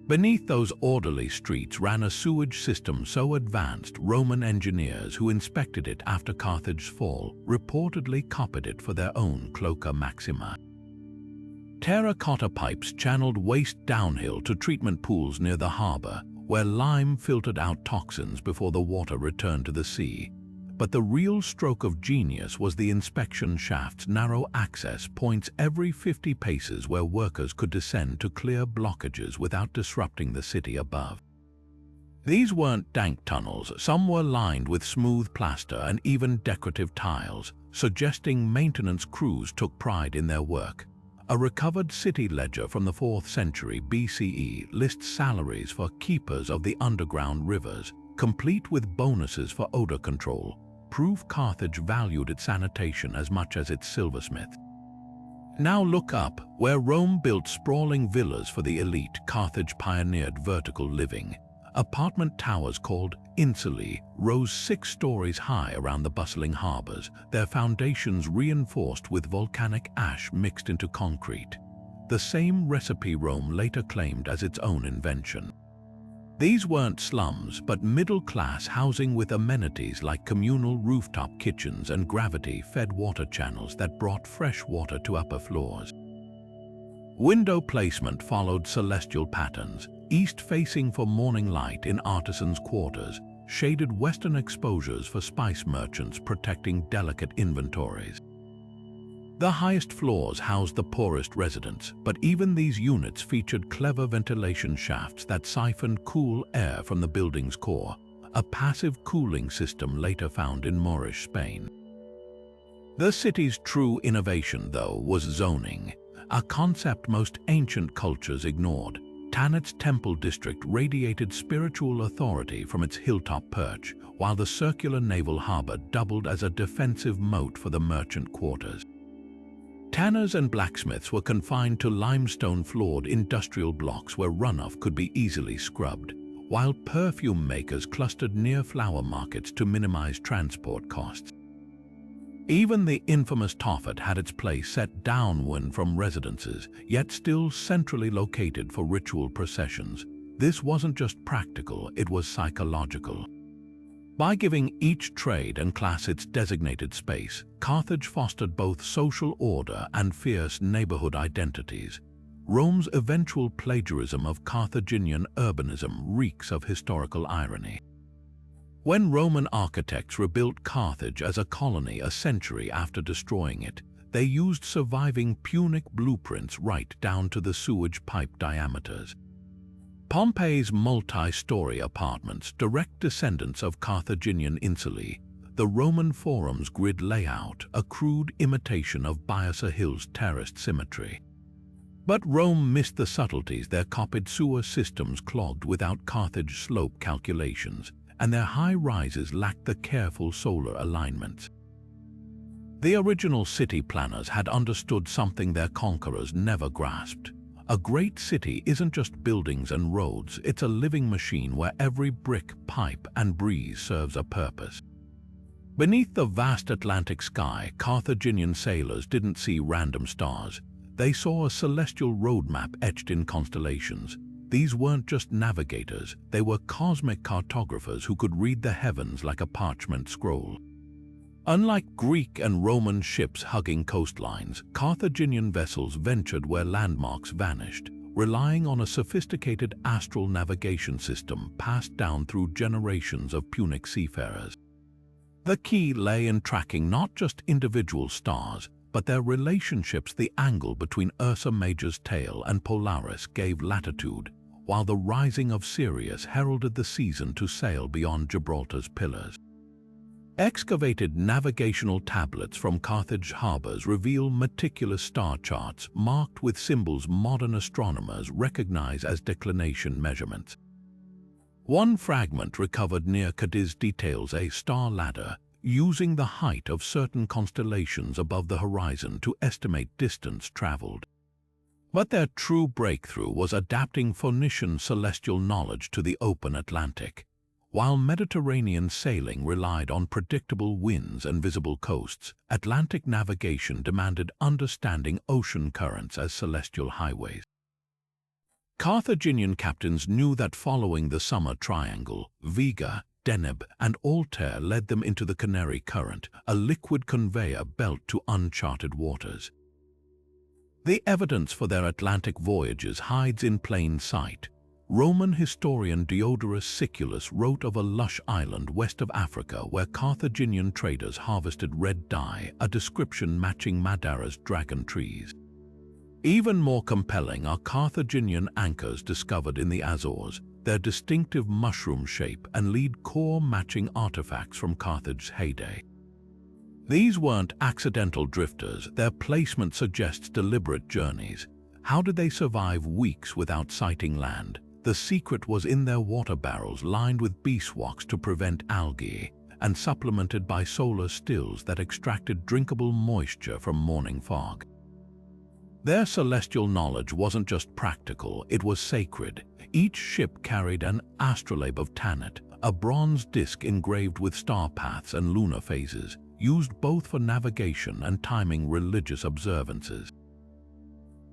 Beneath those orderly streets ran a sewage system so advanced Roman engineers who inspected it after Carthage's fall reportedly copied it for their own cloaca maxima. Terracotta pipes channeled waste downhill to treatment pools near the harbor, where lime filtered out toxins before the water returned to the sea. But the real stroke of genius was the inspection shaft's narrow access points every 50 paces where workers could descend to clear blockages without disrupting the city above. These weren't dank tunnels, some were lined with smooth plaster and even decorative tiles, suggesting maintenance crews took pride in their work. A recovered city ledger from the 4th century BCE lists salaries for keepers of the underground rivers, complete with bonuses for odor control, proof Carthage valued its sanitation as much as its silversmiths. Now look up, where Rome built sprawling villas for the elite, Carthage pioneered vertical living. Apartment towers called insulae rose 6 stories high around the bustling harbors, their foundations reinforced with volcanic ash mixed into concrete. The same recipe Rome later claimed as its own invention. These weren't slums, but middle-class housing with amenities like communal rooftop kitchens and gravity-fed water channels that brought fresh water to upper floors. Window placement followed celestial patterns, east-facing for morning light in artisans' quarters, shaded western exposures for spice merchants protecting delicate inventories. The highest floors housed the poorest residents, but even these units featured clever ventilation shafts that siphoned cool air from the building's core, a passive cooling system later found in Moorish Spain. The city's true innovation, though, was zoning, a concept most ancient cultures ignored. Tanit's temple district radiated spiritual authority from its hilltop perch, while the circular naval harbor doubled as a defensive moat for the merchant quarters. Tanners and blacksmiths were confined to limestone-floored industrial blocks where runoff could be easily scrubbed, while perfume makers clustered near flower markets to minimize transport costs. Even the infamous Tophet had its place set downwind from residences, yet still centrally located for ritual processions. This wasn't just practical, it was psychological. By giving each trade and class its designated space, Carthage fostered both social order and fierce neighborhood identities. Rome's eventual plagiarism of Carthaginian urbanism reeks of historical irony. When Roman architects rebuilt Carthage as a colony a century after destroying it, they used surviving Punic blueprints right down to the sewage pipe diameters. Pompeii's multi-story apartments, direct descendants of Carthaginian insulae, the Roman Forum's grid layout, a crude imitation of Biasa Hill's terraced symmetry. But Rome missed the subtleties. Their copied sewer systems clogged without Carthage slope calculations, and their high rises lacked the careful solar alignments. The original city planners had understood something their conquerors never grasped. A great city isn't just buildings and roads, it's a living machine where every brick, pipe, and breeze serves a purpose. Beneath the vast Atlantic sky, Carthaginian sailors didn't see random stars. They saw a celestial roadmap etched in constellations. These weren't just navigators, they were cosmic cartographers who could read the heavens like a parchment scroll. Unlike Greek and Roman ships hugging coastlines, Carthaginian vessels ventured where landmarks vanished, relying on a sophisticated astral navigation system passed down through generations of Punic seafarers. The key lay in tracking not just individual stars, but their relationships, the angle between Ursa Major's tail and Polaris, gave latitude, while the rising of Sirius heralded the season to sail beyond Gibraltar's pillars. Excavated navigational tablets from Carthage harbors reveal meticulous star charts marked with symbols modern astronomers recognize as declination measurements. One fragment recovered near Cadiz details a star ladder, using the height of certain constellations above the horizon to estimate distance traveled. But their true breakthrough was adapting Phoenician celestial knowledge to the open Atlantic. While Mediterranean sailing relied on predictable winds and visible coasts, Atlantic navigation demanded understanding ocean currents as celestial highways. Carthaginian captains knew that following the summer triangle, Vega, Deneb, and Altair led them into the Canary Current, a liquid conveyor belt to uncharted waters. The evidence for their Atlantic voyages hides in plain sight. Roman historian Diodorus Siculus wrote of a lush island west of Africa where Carthaginian traders harvested red dye, a description matching Madera's dragon trees. Even more compelling are Carthaginian anchors discovered in the Azores, their distinctive mushroom shape and lead core matching artifacts from Carthage's heyday. These weren't accidental drifters, their placement suggests deliberate journeys. How did they survive weeks without sighting land? The secret was in their water barrels lined with beeswax to prevent algae, and supplemented by solar stills that extracted drinkable moisture from morning fog. Their celestial knowledge wasn't just practical, it was sacred. Each ship carried an astrolabe of Tanit, a bronze disc engraved with star paths and lunar phases, used both for navigation and timing religious observances.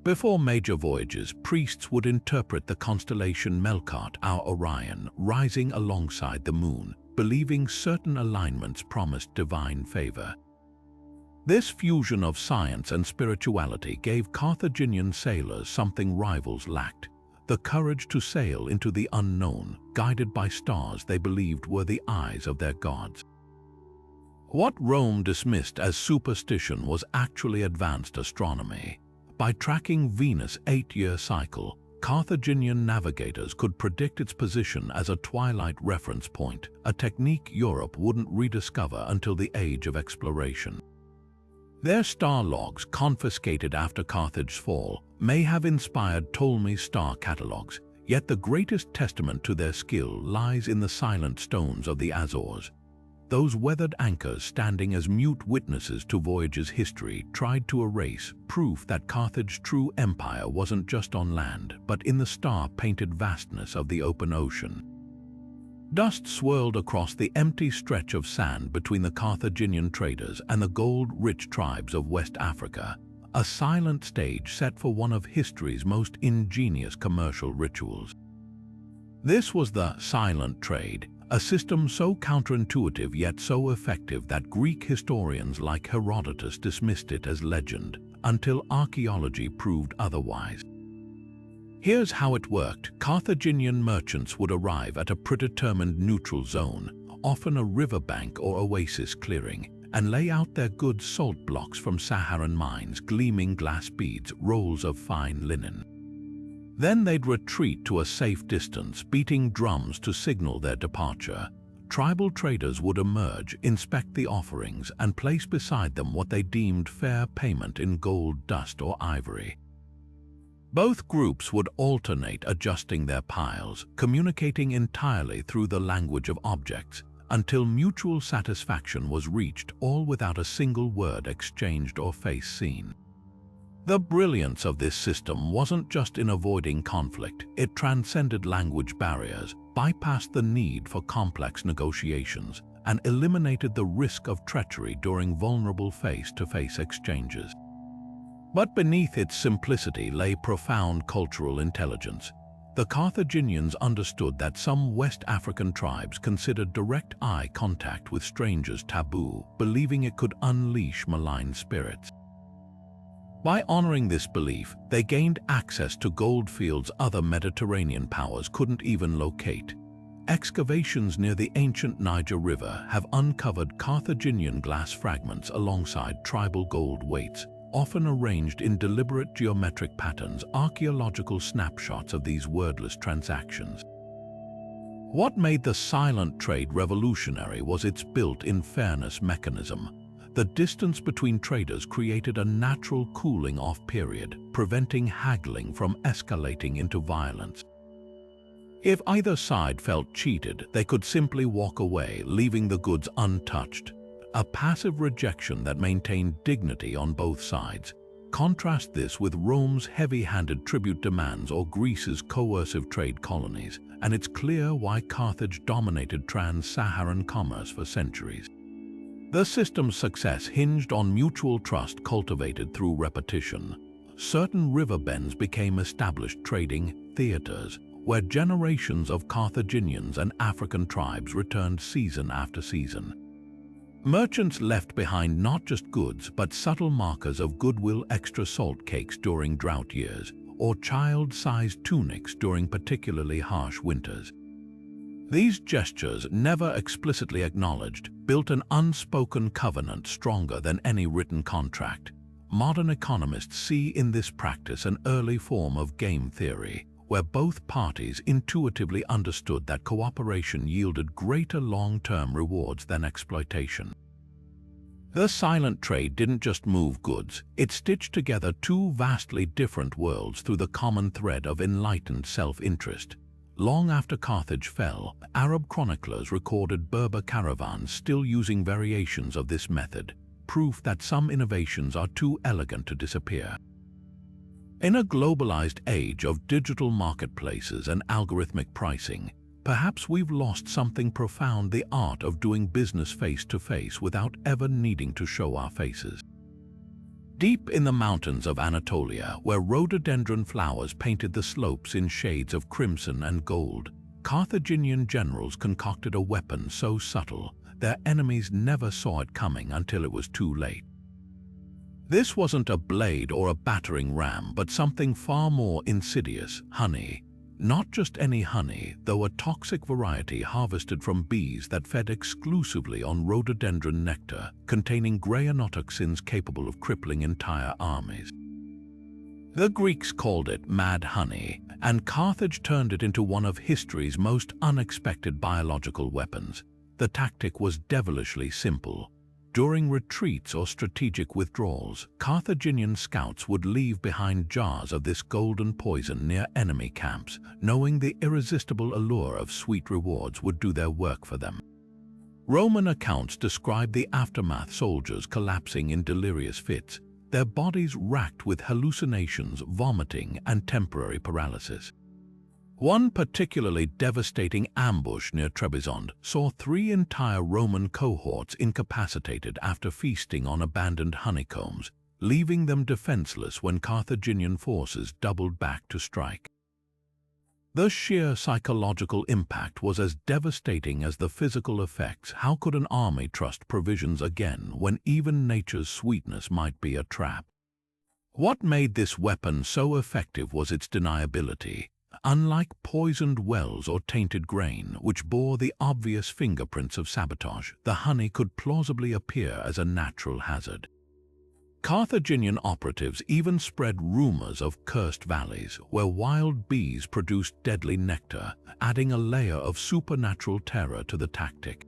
Before major voyages, priests would interpret the constellation Melkart, our Orion, rising alongside the moon, believing certain alignments promised divine favor. This fusion of science and spirituality gave Carthaginian sailors something rivals lacked: the courage to sail into the unknown, guided by stars they believed were the eyes of their gods. What Rome dismissed as superstition was actually advanced astronomy. By tracking Venus' 8-year cycle, Carthaginian navigators could predict its position as a twilight reference point, a technique Europe wouldn't rediscover until the age of exploration. Their star logs, confiscated after Carthage's fall, may have inspired Ptolemy's star catalogues, yet the greatest testament to their skill lies in the silent stones of the Azores. Those weathered anchors, standing as mute witnesses to voyages history tried to erase, proof that Carthage's true empire wasn't just on land, but in the star-painted vastness of the open ocean. Dust swirled across the empty stretch of sand between the Carthaginian traders and the gold-rich tribes of West Africa, a silent stage set for one of history's most ingenious commercial rituals. This was the silent trade, a system so counterintuitive yet so effective that Greek historians like Herodotus dismissed it as legend, until archaeology proved otherwise. Here's how it worked. Carthaginian merchants would arrive at a predetermined neutral zone, often a riverbank or oasis clearing, and lay out their goods: salt blocks from Saharan mines, gleaming glass beads, rolls of fine linen. Then they'd retreat to a safe distance, beating drums to signal their departure. Tribal traders would emerge, inspect the offerings, and place beside them what they deemed fair payment in gold, dust, or ivory. Both groups would alternate, adjusting their piles, communicating entirely through the language of objects, until mutual satisfaction was reached, all without a single word exchanged or face seen. The brilliance of this system wasn't just in avoiding conflict, it transcended language barriers, bypassed the need for complex negotiations, and eliminated the risk of treachery during vulnerable face-to-face exchanges. But beneath its simplicity lay profound cultural intelligence. The Carthaginians understood that some West African tribes considered direct eye contact with strangers taboo, believing it could unleash malign spirits. By honoring this belief, they gained access to gold fields other Mediterranean powers couldn't even locate. excavations near the ancient Niger River have uncovered Carthaginian glass fragments alongside tribal gold weights, often arranged in deliberate geometric patterns, archaeological snapshots of these wordless transactions. What made the silent trade revolutionary was its built-in fairness mechanism. The distance between traders created a natural cooling-off period, preventing haggling from escalating into violence. If either side felt cheated, they could simply walk away, leaving the goods untouched, a passive rejection that maintained dignity on both sides. Contrast this with Rome's heavy-handed tribute demands or Greece's coercive trade colonies, and it's clear why Carthage dominated trans-Saharan commerce for centuries. The system's success hinged on mutual trust cultivated through repetition. Certain river bends became established trading theaters, where generations of Carthaginians and African tribes returned season after season. Merchants left behind not just goods but subtle markers of goodwill: extra salt cakes during drought years, or child-sized tunics during particularly harsh winters. These gestures, never explicitly acknowledged, built an unspoken covenant stronger than any written contract. Modern economists see in this practice an early form of game theory, where both parties intuitively understood that cooperation yielded greater long-term rewards than exploitation. The silent trade didn't just move goods, it stitched together two vastly different worlds through the common thread of enlightened self-interest. Long after Carthage fell, Arab chroniclers recorded Berber caravans still using variations of this method, proof that some innovations are too elegant to disappear. In a globalized age of digital marketplaces and algorithmic pricing, perhaps we've lost something profound: the art of doing business face-to-face without ever needing to show our faces. Deep in the mountains of Anatolia, where rhododendron flowers painted the slopes in shades of crimson and gold, Carthaginian generals concocted a weapon so subtle their enemies never saw it coming until it was too late. This wasn't a blade or a battering ram, but something far more insidious: honey. Not just any honey, though a toxic variety harvested from bees that fed exclusively on rhododendron nectar, containing greanotoxins capable of crippling entire armies. The Greeks called it mad honey, and Carthage turned it into one of history's most unexpected biological weapons. The tactic was devilishly simple. During retreats or strategic withdrawals, Carthaginian scouts would leave behind jars of this golden poison near enemy camps, knowing the irresistible allure of sweet rewards would do their work for them. Roman accounts describe the aftermath: soldiers collapsing in delirious fits, their bodies racked with hallucinations, vomiting, and temporary paralysis. One particularly devastating ambush near Trebizond saw 3 entire Roman cohorts incapacitated after feasting on abandoned honeycombs, leaving them defenseless when Carthaginian forces doubled back to strike. The sheer psychological impact was as devastating as the physical effects. How could an army trust provisions again when even nature's sweetness might be a trap? What made this weapon so effective was its deniability. Unlike poisoned wells or tainted grain, which bore the obvious fingerprints of sabotage, the honey could plausibly appear as a natural hazard. Carthaginian operatives even spread rumors of cursed valleys, where wild bees produced deadly nectar, adding a layer of supernatural terror to the tactic.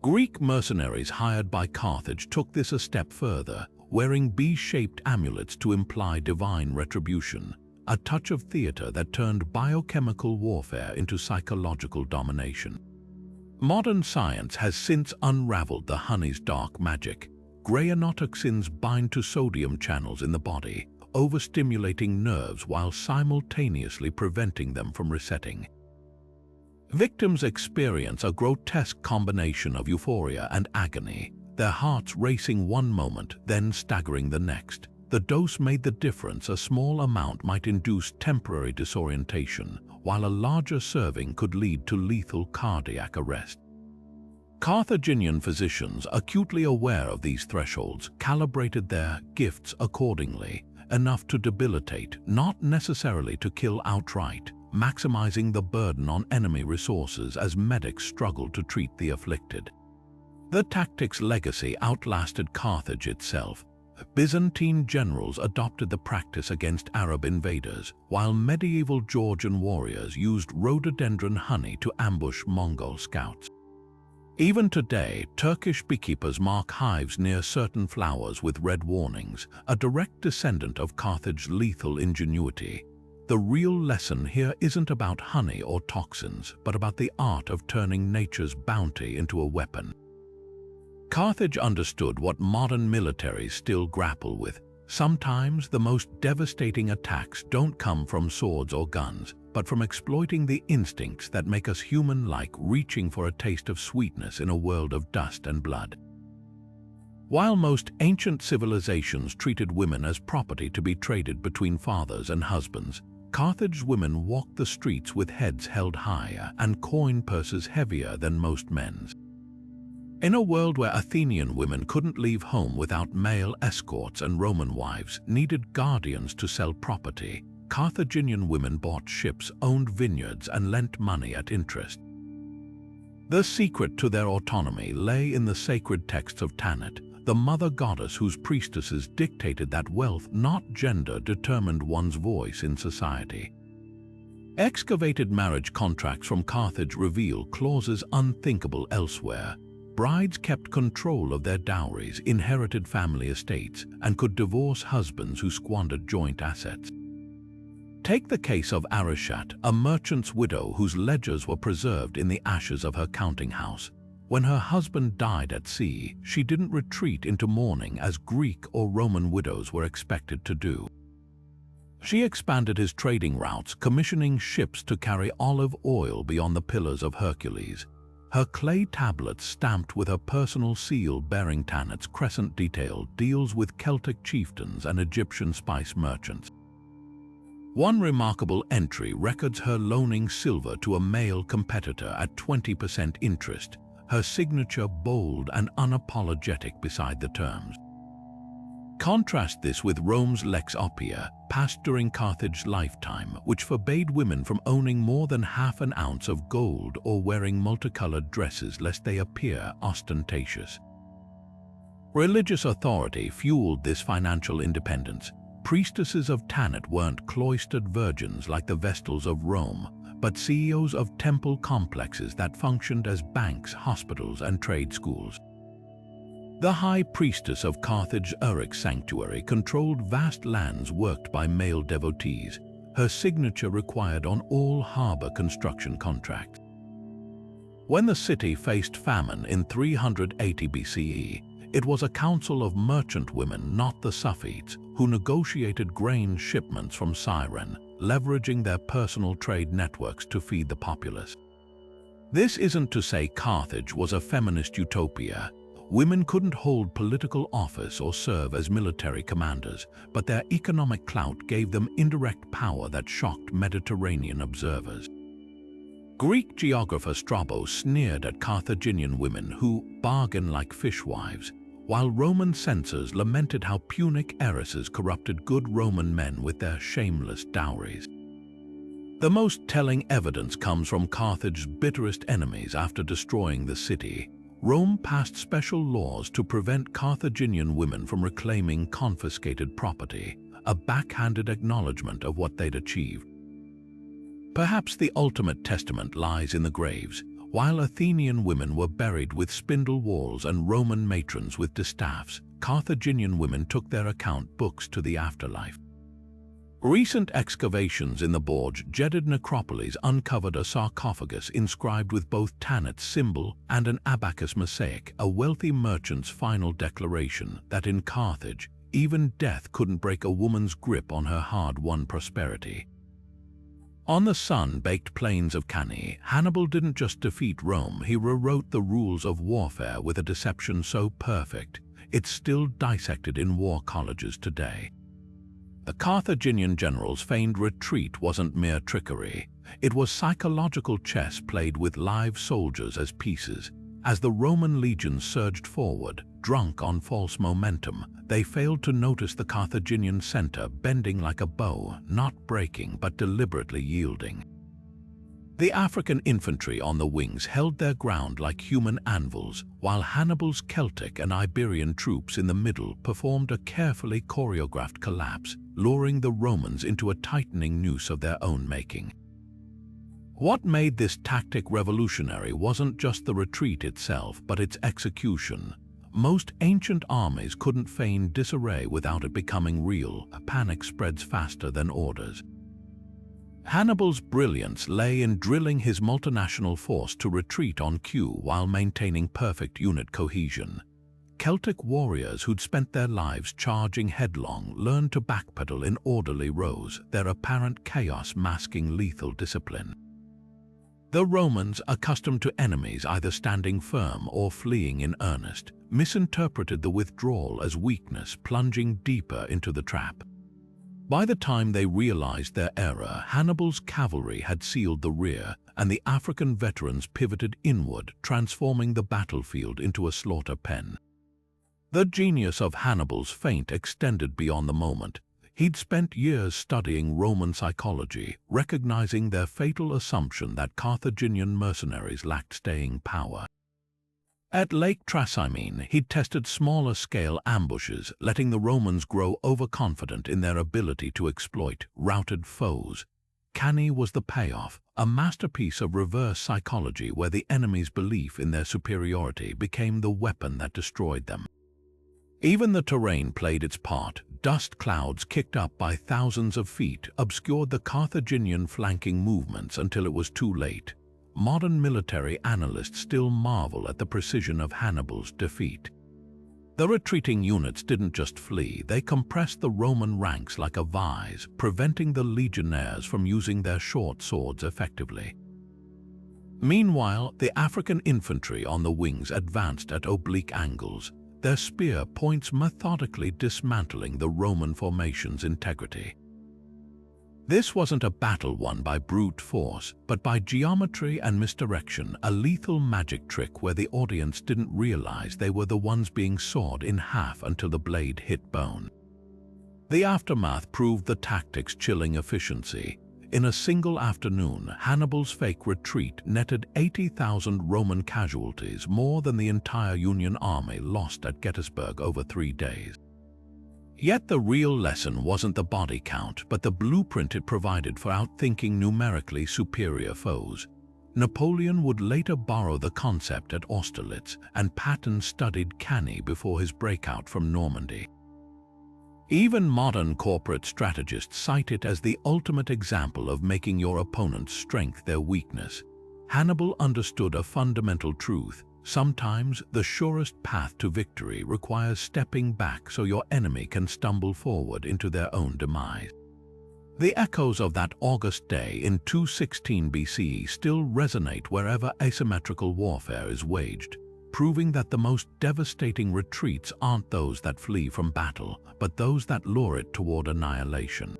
Greek mercenaries hired by Carthage took this a step further, wearing bee-shaped amulets to imply divine retribution, a touch of theater that turned biochemical warfare into psychological domination. Modern science has since unraveled the honey's dark magic. Greanotoxins bind to sodium channels in the body, overstimulating nerves while simultaneously preventing them from resetting. Victims experience a grotesque combination of euphoria and agony, their hearts racing one moment, then staggering the next. The dose made the difference. A small amount might induce temporary disorientation, while a larger serving could lead to lethal cardiac arrest. Carthaginian physicians, acutely aware of these thresholds, calibrated their gifts accordingly, enough to debilitate, not necessarily to kill outright. maximizing the burden on enemy resources as medics struggled to treat the afflicted. The tactic's legacy outlasted Carthage itself. Byzantine generals adopted the practice against Arab invaders, while medieval Georgian warriors used rhododendron honey to ambush Mongol scouts. Even today, Turkish beekeepers mark hives near certain flowers with red warnings, a direct descendant of Carthage's lethal ingenuity. The real lesson here isn't about honey or toxins, but about the art of turning nature's bounty into a weapon. Carthage understood what modern militaries still grapple with. Sometimes the most devastating attacks don't come from swords or guns, but from exploiting the instincts that make us human-like, reaching for a taste of sweetness in a world of dust and blood. While most ancient civilizations treated women as property to be traded between fathers and husbands, Carthage's women walked the streets with heads held higher and coin purses heavier than most men's. In a world where Athenian women couldn't leave home without male escorts and Roman wives needed guardians to sell property, Carthaginian women bought ships, owned vineyards, and lent money at interest. The secret to their autonomy lay in the sacred texts of Tanit, the mother goddess whose priestesses dictated that wealth, not gender, determined one's voice in society. Excavated marriage contracts from Carthage reveal clauses unthinkable elsewhere. Brides kept control of their dowries, inherited family estates, and could divorce husbands who squandered joint assets. Take the case of Arishat, a merchant's widow whose ledgers were preserved in the ashes of her counting house. When her husband died at sea, she didn't retreat into mourning as Greek or Roman widows were expected to do. She expanded his trading routes, commissioning ships to carry olive oil beyond the Pillars of Hercules. Her clay tablets, stamped with her personal seal bearing Tanit's crescent detail, deals with Celtic chieftains and Egyptian spice merchants. One remarkable entry records her loaning silver to a male competitor at 20% interest, her signature bold and unapologetic beside the terms. Contrast this with Rome's Lex Oppia, passed during Carthage's lifetime, which forbade women from owning more than half an ounce of gold or wearing multicolored dresses lest they appear ostentatious. Religious authority fueled this financial independence. Priestesses of Tanit weren't cloistered virgins like the Vestals of Rome, but CEOs of temple complexes that functioned as banks, hospitals, and trade schools. The high priestess of Carthage's Eryx sanctuary controlled vast lands worked by male devotees, her signature required on all harbor construction contracts. When the city faced famine in 380 BCE, it was a council of merchant women, not the Suffites, who negotiated grain shipments from Cyrene, leveraging their personal trade networks to feed the populace. This isn't to say Carthage was a feminist utopia. Women couldn't hold political office or serve as military commanders, but their economic clout gave them indirect power that shocked Mediterranean observers. Greek geographer Strabo sneered at Carthaginian women who bargain like fishwives, while Roman censors lamented how Punic heiresses corrupted good Roman men with their shameless dowries. The most telling evidence comes from Carthage's bitterest enemies after destroying the city. Rome passed special laws to prevent Carthaginian women from reclaiming confiscated property, a backhanded acknowledgement of what they'd achieved. Perhaps the ultimate testament lies in the graves. While Athenian women were buried with spindle walls and Roman matrons with distaffs, Carthaginian women took their account books to the afterlife. Recent excavations in the Borg Jedid necropolis uncovered a sarcophagus inscribed with both Tanit's symbol and an abacus mosaic, a wealthy merchant's final declaration that in Carthage, even death couldn't break a woman's grip on her hard-won prosperity. On the sun-baked plains of Cannae, Hannibal didn't just defeat Rome, he rewrote the rules of warfare with a deception so perfect, it's still dissected in war colleges today. The Carthaginian general's feigned retreat wasn't mere trickery. It was psychological chess played with live soldiers as pieces. As the Roman legions surged forward, drunk on false momentum, they failed to notice the Carthaginian center bending like a bow, not breaking but deliberately yielding. The African infantry on the wings held their ground like human anvils, while Hannibal's Celtic and Iberian troops in the middle performed a carefully choreographed collapse, luring the Romans into a tightening noose of their own making. What made this tactic revolutionary wasn't just the retreat itself, but its execution. Most ancient armies couldn't feign disarray without it becoming real. Panic spreads faster than orders. Hannibal's brilliance lay in drilling his multinational force to retreat on cue while maintaining perfect unit cohesion. Celtic warriors who'd spent their lives charging headlong learned to backpedal in orderly rows, their apparent chaos masking lethal discipline. The Romans, accustomed to enemies either standing firm or fleeing in earnest, misinterpreted the withdrawal as weakness, plunging deeper into the trap. By the time they realized their error, Hannibal's cavalry had sealed the rear, and the African veterans pivoted inward, transforming the battlefield into a slaughter pen. The genius of Hannibal's feint extended beyond the moment. He'd spent years studying Roman psychology, recognizing their fatal assumption that Carthaginian mercenaries lacked staying power. At Lake Trasimene, he'd tested smaller-scale ambushes, letting the Romans grow overconfident in their ability to exploit routed foes. Cannae was the payoff, a masterpiece of reverse psychology where the enemy's belief in their superiority became the weapon that destroyed them. Even the terrain played its part. Dust clouds kicked up by thousands of feet obscured the Carthaginian flanking movements until it was too late. Modern military analysts still marvel at the precision of Hannibal's defeat. The retreating units didn't just flee, they compressed the Roman ranks like a vise, preventing the legionnaires from using their short swords effectively. Meanwhile, the African infantry on the wings advanced at oblique angles, their spear points methodically dismantling the Roman formation's integrity. This wasn't a battle won by brute force, but by geometry and misdirection, a lethal magic trick where the audience didn't realize they were the ones being sawed in half until the blade hit bone. The aftermath proved the tactic's chilling efficiency. In a single afternoon, Hannibal's fake retreat netted 80,000 Roman casualties, more than the entire Union army lost at Gettysburg over 3 days. Yet the real lesson wasn't the body count, but the blueprint it provided for outthinking numerically superior foes. Napoleon would later borrow the concept at Austerlitz, and Patton studied Cannae before his breakout from Normandy. Even modern corporate strategists cite it as the ultimate example of making your opponent's strength their weakness. Hannibal understood a fundamental truth. Sometimes the surest path to victory requires stepping back so your enemy can stumble forward into their own demise. The echoes of that August day in 216 BCE still resonate wherever asymmetrical warfare is waged, proving that the most devastating retreats aren't those that flee from battle, but those that lure it toward annihilation.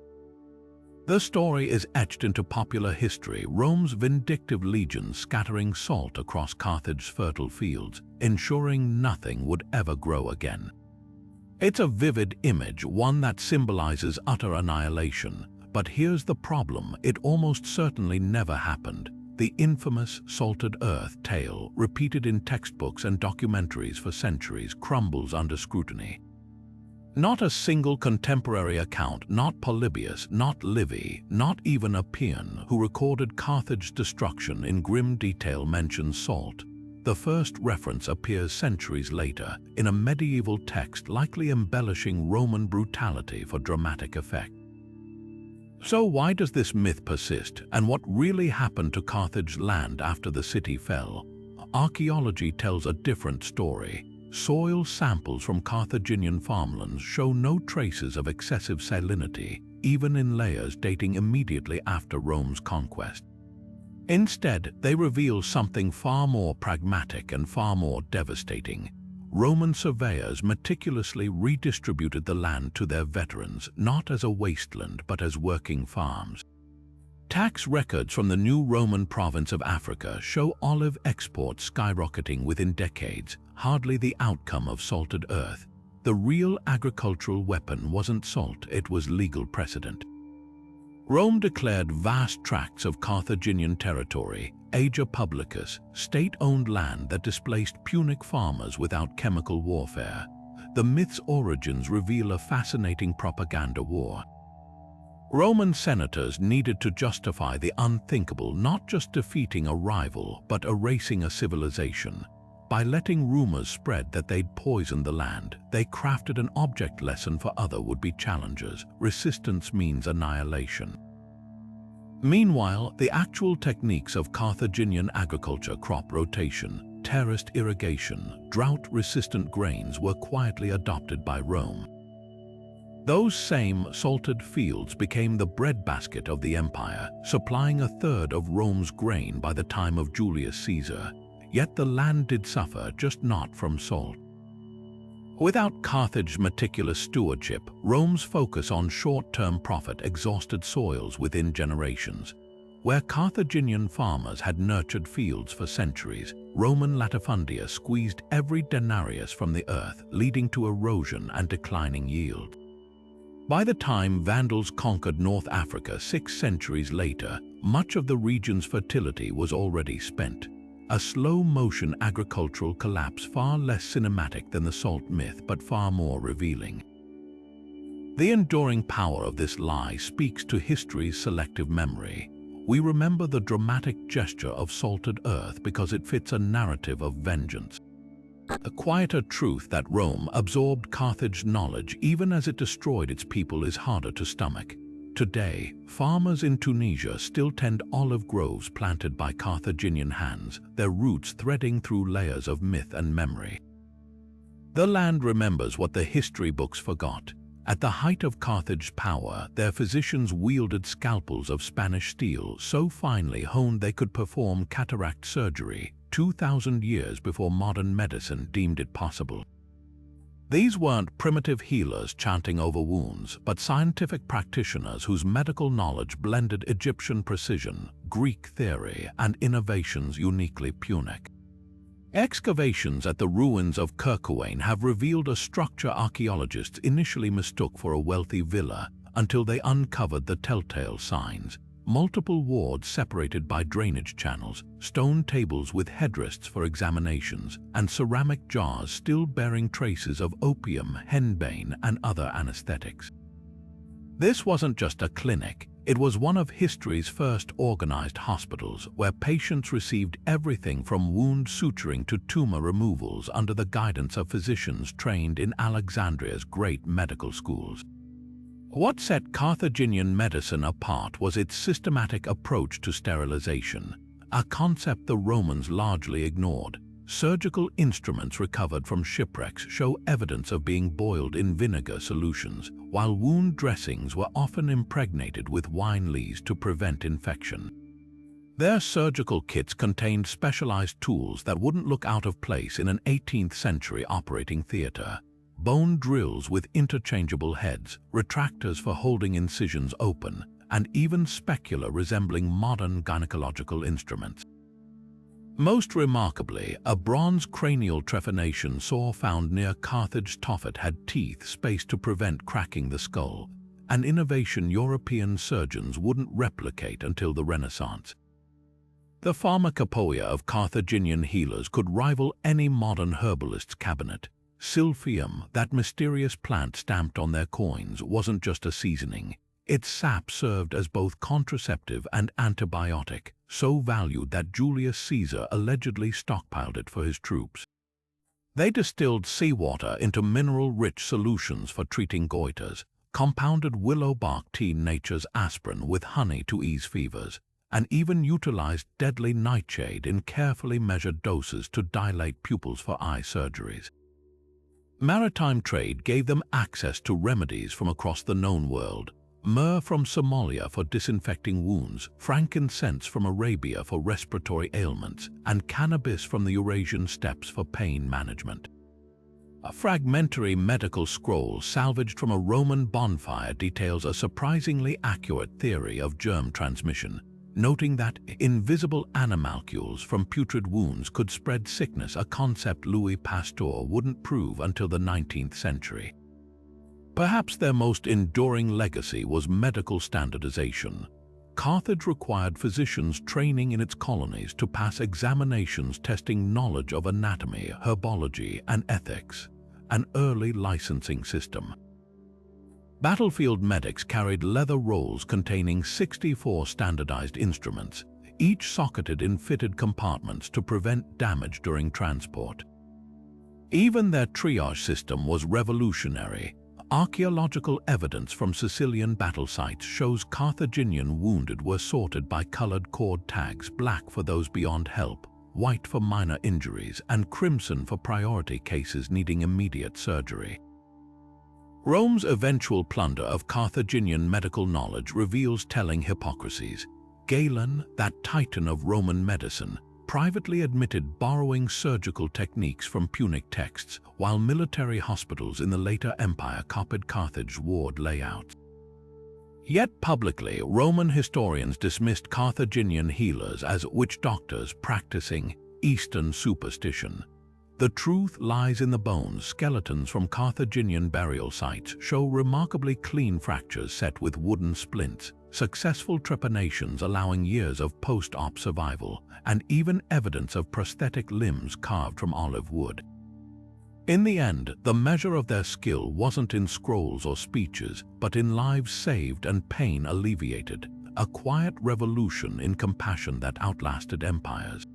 The story is etched into popular history, Rome's vindictive legions scattering salt across Carthage's fertile fields, ensuring nothing would ever grow again. It's a vivid image, one that symbolizes utter annihilation. But here's the problem, it almost certainly never happened. The infamous salted earth tale, repeated in textbooks and documentaries for centuries, crumbles under scrutiny. Not a single contemporary account, not Polybius, not Livy, not even Appian, who recorded Carthage's destruction in grim detail, mentions salt. The first reference appears centuries later, in a medieval text likely embellishing Roman brutality for dramatic effect. So why does this myth persist, and what really happened to Carthage's land after the city fell? Archaeology tells a different story. Soil samples from Carthaginian farmlands show no traces of excessive salinity, even in layers dating immediately after Rome's conquest. Instead, they reveal something far more pragmatic and far more devastating. Roman surveyors meticulously redistributed the land to their veterans, not as a wasteland but as working farms. Tax records from the new Roman province of Africa show olive exports skyrocketing within decades, hardly the outcome of salted earth. The real agricultural weapon wasn't salt, it was legal precedent. Rome declared vast tracts of Carthaginian territory, Ager Publicus, state-owned land that displaced Punic farmers without chemical warfare. The myth's origins reveal a fascinating propaganda war. Roman senators needed to justify the unthinkable, not just defeating a rival, but erasing a civilization. By letting rumors spread that they'd poisoned the land, they crafted an object lesson for other would-be challengers. Resistance means annihilation. Meanwhile, the actual techniques of Carthaginian agriculture, crop rotation, terraced irrigation, drought-resistant grains were quietly adopted by Rome. Those same salted fields became the breadbasket of the empire, supplying a third of Rome's grain by the time of Julius Caesar. Yet the land did suffer, just not from salt. Without Carthage's meticulous stewardship, Rome's focus on short-term profit exhausted soils within generations. Where Carthaginian farmers had nurtured fields for centuries, Roman latifundia squeezed every denarius from the earth, leading to erosion and declining yield. By the time Vandals conquered North Africa 6 centuries later, much of the region's fertility was already spent. A slow-motion agricultural collapse far less cinematic than the salt myth, but far more revealing. The enduring power of this lie speaks to history's selective memory. We remember the dramatic gesture of salted earth because it fits a narrative of vengeance. A quieter truth that Rome absorbed Carthage's knowledge even as it destroyed its people is harder to stomach. Today, farmers in Tunisia still tend olive groves planted by Carthaginian hands, their roots threading through layers of myth and memory. The land remembers what the history books forgot. At the height of Carthage's power, their physicians wielded scalpels of Spanish steel so finely honed they could perform cataract surgery 2,000 years before modern medicine deemed it possible. These weren't primitive healers chanting over wounds, but scientific practitioners whose medical knowledge blended Egyptian precision, Greek theory, and innovations uniquely Punic. Excavations at the ruins of Quinquereme have revealed a structure archaeologists initially mistook for a wealthy villa until they uncovered the telltale signs. Multiple wards separated by drainage channels, stone tables with headrests for examinations, and ceramic jars still bearing traces of opium, henbane, and other anesthetics. This wasn't just a clinic, it was one of history's first organized hospitals where patients received everything from wound suturing to tumor removals under the guidance of physicians trained in Alexandria's great medical schools. What set Carthaginian medicine apart was its systematic approach to sterilization, a concept the Romans largely ignored. Surgical instruments recovered from shipwrecks show evidence of being boiled in vinegar solutions, while wound dressings were often impregnated with wine lees to prevent infection. Their surgical kits contained specialized tools that wouldn't look out of place in an 18th century operating theater. Bone drills with interchangeable heads, retractors for holding incisions open, and even specula resembling modern gynecological instruments. Most remarkably, a bronze cranial trephination saw found near Carthage's Tophet had teeth spaced to prevent cracking the skull, an innovation European surgeons wouldn't replicate until the Renaissance. The pharmacopoeia of Carthaginian healers could rival any modern herbalist's cabinet. Silphium, that mysterious plant stamped on their coins, wasn't just a seasoning. Its sap served as both contraceptive and antibiotic, so valued that Julius Caesar allegedly stockpiled it for his troops. They distilled seawater into mineral-rich solutions for treating goiters, compounded willow bark tea, nature's aspirin, with honey to ease fevers, and even utilized deadly nightshade in carefully measured doses to dilate pupils for eye surgeries. Maritime trade gave them access to remedies from across the known world. Myrrh from Somalia for disinfecting wounds, frankincense from Arabia for respiratory ailments, and cannabis from the Eurasian steppes for pain management. A fragmentary medical scroll salvaged from a Roman bonfire details a surprisingly accurate theory of germ transmission, noting that invisible animalcules from putrid wounds could spread sickness, a concept Louis Pasteur wouldn't prove until the 19th century. Perhaps their most enduring legacy was medical standardization. Carthage required physicians training in its colonies to pass examinations testing knowledge of anatomy, herbology, and ethics, an early licensing system. Battlefield medics carried leather rolls containing 64 standardized instruments, each socketed in fitted compartments to prevent damage during transport. Even their triage system was revolutionary. Archaeological evidence from Sicilian battle sites shows Carthaginian wounded were sorted by colored cord tags, black for those beyond help, white for minor injuries, and crimson for priority cases needing immediate surgery. Rome's eventual plunder of Carthaginian medical knowledge reveals telling hypocrisies. Galen, that titan of Roman medicine, privately admitted borrowing surgical techniques from Punic texts, while military hospitals in the later empire copied Carthage's ward layouts. Yet publicly, Roman historians dismissed Carthaginian healers as witch doctors practicing Eastern superstition. The truth lies in the bones. Skeletons from Carthaginian burial sites show remarkably clean fractures set with wooden splints, successful trepanations allowing years of post-op survival, and even evidence of prosthetic limbs carved from olive wood. In the end, the measure of their skill wasn't in scrolls or speeches, but in lives saved and pain alleviated, a quiet revolution in compassion that outlasted empires.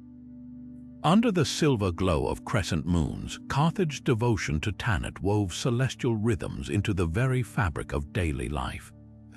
Under the silver glow of crescent moons, Carthage's devotion to Tanit wove celestial rhythms into the very fabric of daily life.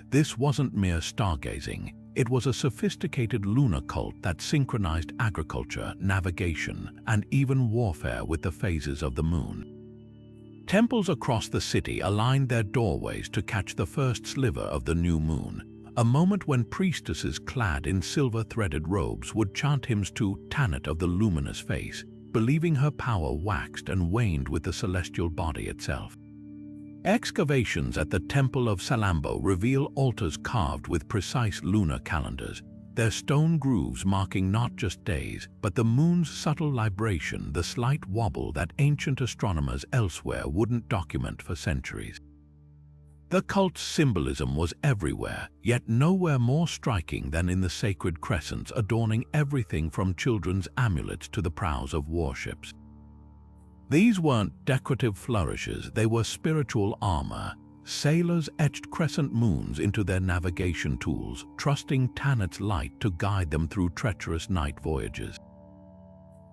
This wasn't mere stargazing, it was a sophisticated lunar cult that synchronized agriculture, navigation, and even warfare with the phases of the moon. Temples across the city aligned their doorways to catch the first sliver of the new moon, a moment when priestesses clad in silver-threaded robes would chant hymns to Tanit of the luminous face, believing her power waxed and waned with the celestial body itself. Excavations at the Temple of Salambo reveal altars carved with precise lunar calendars, their stone grooves marking not just days, but the moon's subtle libration, the slight wobble that ancient astronomers elsewhere wouldn't document for centuries. The cult's symbolism was everywhere, yet nowhere more striking than in the sacred crescents adorning everything from children's amulets to the prows of warships. These weren't decorative flourishes, they were spiritual armor. Sailors etched crescent moons into their navigation tools, trusting Tanit's light to guide them through treacherous night voyages.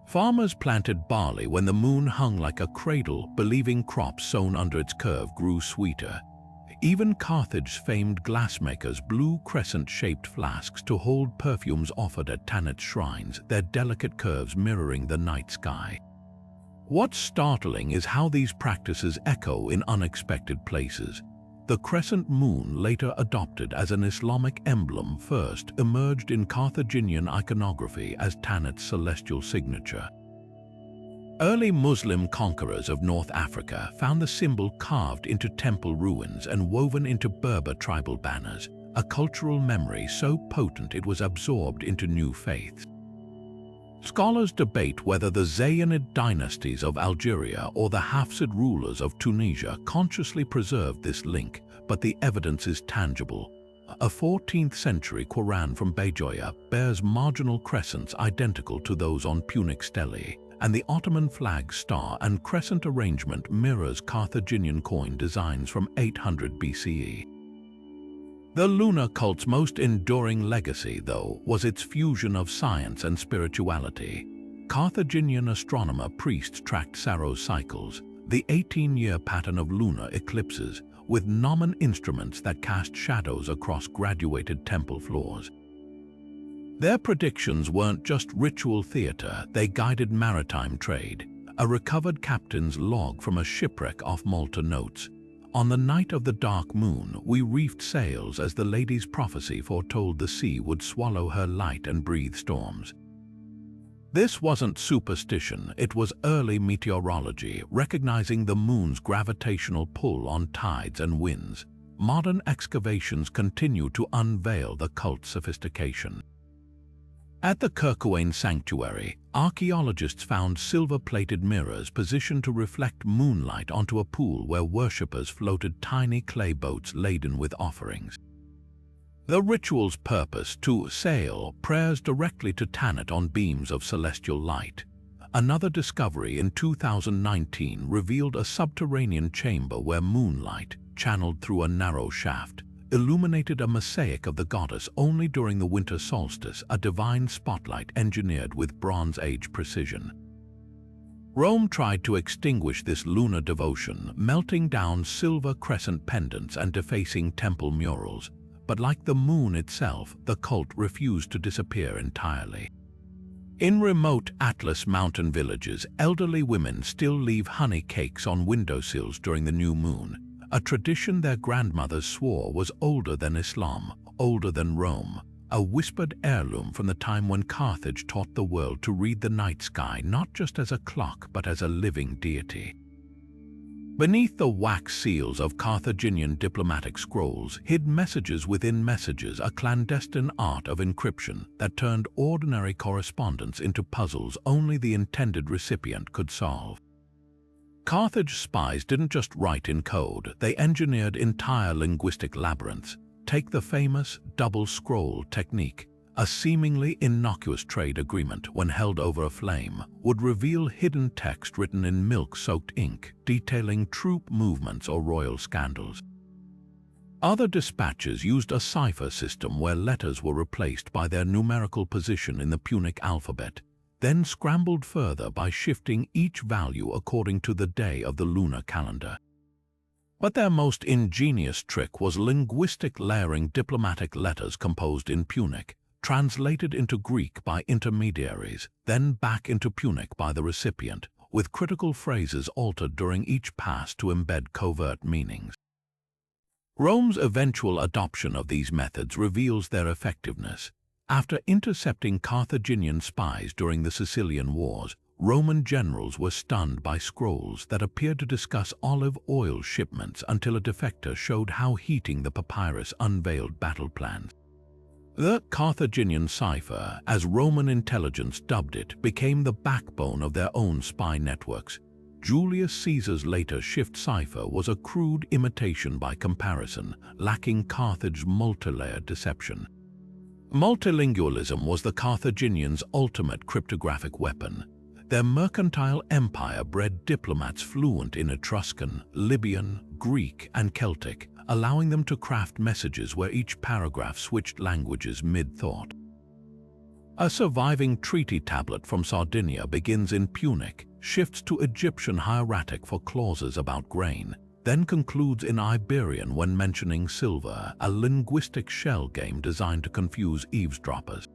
Farmers planted barley when the moon hung like a cradle, believing crops sown under its curve grew sweeter. Even Carthage's famed glassmakers blew crescent-shaped flasks to hold perfumes offered at Tanit's shrines, their delicate curves mirroring the night sky. What's startling is how these practices echo in unexpected places. The crescent moon, later adopted as an Islamic emblem, first emerged in Carthaginian iconography as Tanit's celestial signature. Early Muslim conquerors of North Africa found the symbol carved into temple ruins and woven into Berber tribal banners, a cultural memory so potent it was absorbed into new faiths. Scholars debate whether the Zayyanid dynasties of Algeria or the Hafsid rulers of Tunisia consciously preserved this link, but the evidence is tangible. A 14th-century Quran from Bejoya bears marginal crescents identical to those on Punic stelae, and the Ottoman flag's star and crescent arrangement mirrors Carthaginian coin designs from 800 BCE. The lunar cult's most enduring legacy, though, was its fusion of science and spirituality. Carthaginian astronomer priests tracked Saros cycles, the 18-year pattern of lunar eclipses, with gnomon instruments that cast shadows across graduated temple floors. Their predictions weren't just ritual theater, they guided maritime trade. A recovered captain's log from a shipwreck off Malta notes, "On the night of the dark moon, we reefed sails as the lady's prophecy foretold the sea would swallow her light and breathe storms." This wasn't superstition, it was early meteorology, recognizing the moon's gravitational pull on tides and winds. Modern excavations continue to unveil the cult's sophistication. At the Quinquereme sanctuary, Archaeologists found silver-plated mirrors positioned to reflect moonlight onto a pool where worshippers floated tiny clay boats laden with offerings. The ritual's purpose to sail prayers directly to Tanit on beams of celestial light. Another discovery in 2019 revealed a subterranean chamber where moonlight, channeled through a narrow shaft, illuminated a mosaic of the goddess only during the winter solstice, a divine spotlight engineered with Bronze Age precision. Rome tried to extinguish this lunar devotion, melting down silver crescent pendants and defacing temple murals, but like the moon itself, the cult refused to disappear entirely. In remote Atlas mountain villages, elderly women still leave honey cakes on windowsills during the new moon, a tradition their grandmothers swore was older than Islam, older than Rome, a whispered heirloom from the time when Carthage taught the world to read the night sky not just as a clock but as a living deity. Beneath the wax seals of Carthaginian diplomatic scrolls hid messages within messages, a clandestine art of encryption that turned ordinary correspondence into puzzles only the intended recipient could solve. Carthage spies didn't just write in code, they engineered entire linguistic labyrinths. Take the famous double scroll technique. A seemingly innocuous trade agreement, when held over a flame, would reveal hidden text written in milk-soaked ink, detailing troop movements or royal scandals. Other dispatches used a cipher system where letters were replaced by their numerical position in the Punic alphabet, then scrambled further by shifting each value according to the day of the lunar calendar. But their most ingenious trick was linguistic layering diplomatic letters composed in Punic, translated into Greek by intermediaries, then back into Punic by the recipient, with critical phrases altered during each pass to embed covert meanings. Rome's eventual adoption of these methods reveals their effectiveness. After intercepting Carthaginian spies during the Sicilian Wars, Roman generals were stunned by scrolls that appeared to discuss olive oil shipments until a defector showed how heating the papyrus unveiled battle plans. The Carthaginian cipher, as Roman intelligence dubbed it, became the backbone of their own spy networks. Julius Caesar's later shift cipher was a crude imitation by comparison, lacking Carthage's multilayered deception. Multilingualism was the Carthaginians' ultimate cryptographic weapon. Their mercantile empire bred diplomats fluent in Etruscan, Libyan, Greek, and Celtic, allowing them to craft messages where each paragraph switched languages mid-thought. A surviving treaty tablet from Sardinia begins in Punic, shifts to Egyptian hieratic for clauses about grain, then concludes in Iberian when mentioning silver, a linguistic shell game designed to confuse eavesdroppers.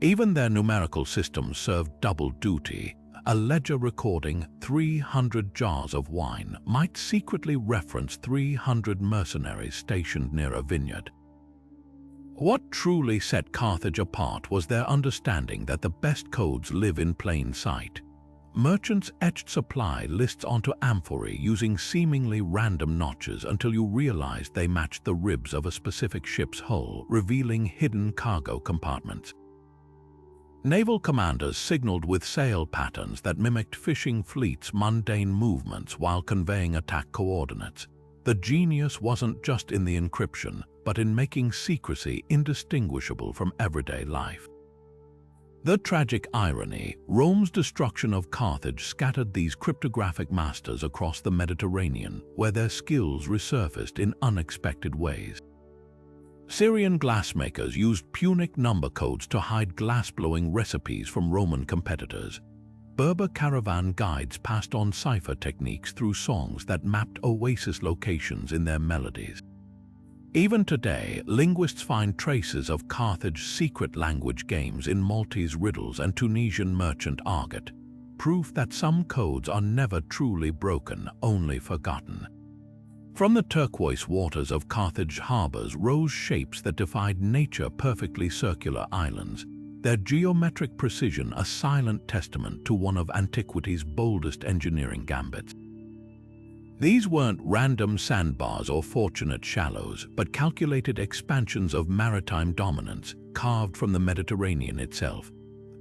Even their numerical systems served double duty. A ledger recording 300 jars of wine might secretly reference 300 mercenaries stationed near a vineyard. What truly set Carthage apart was their understanding that the best codes live in plain sight. Merchants etched supply lists onto amphorae using seemingly random notches until you realized they matched the ribs of a specific ship's hull, revealing hidden cargo compartments. Naval commanders signaled with sail patterns that mimicked fishing fleets' mundane movements while conveying attack coordinates. The genius wasn't just in the encryption, but in making secrecy indistinguishable from everyday life. The tragic irony, Rome's destruction of Carthage scattered these cryptographic masters across the Mediterranean, where their skills resurfaced in unexpected ways. Syrian glassmakers used Punic number codes to hide glass-blowing recipes from Roman competitors. Berber caravan guides passed on cipher techniques through songs that mapped oasis locations in their melodies. Even today, linguists find traces of Carthage's secret language games in Maltese riddles and Tunisian merchant argot, proof that some codes are never truly broken, only forgotten. From the turquoise waters of Carthage harbors rose shapes that defied nature, perfectly circular islands, their geometric precision a silent testament to one of antiquity's boldest engineering gambits. These weren't random sandbars or fortunate shallows, but calculated expansions of maritime dominance carved from the Mediterranean itself.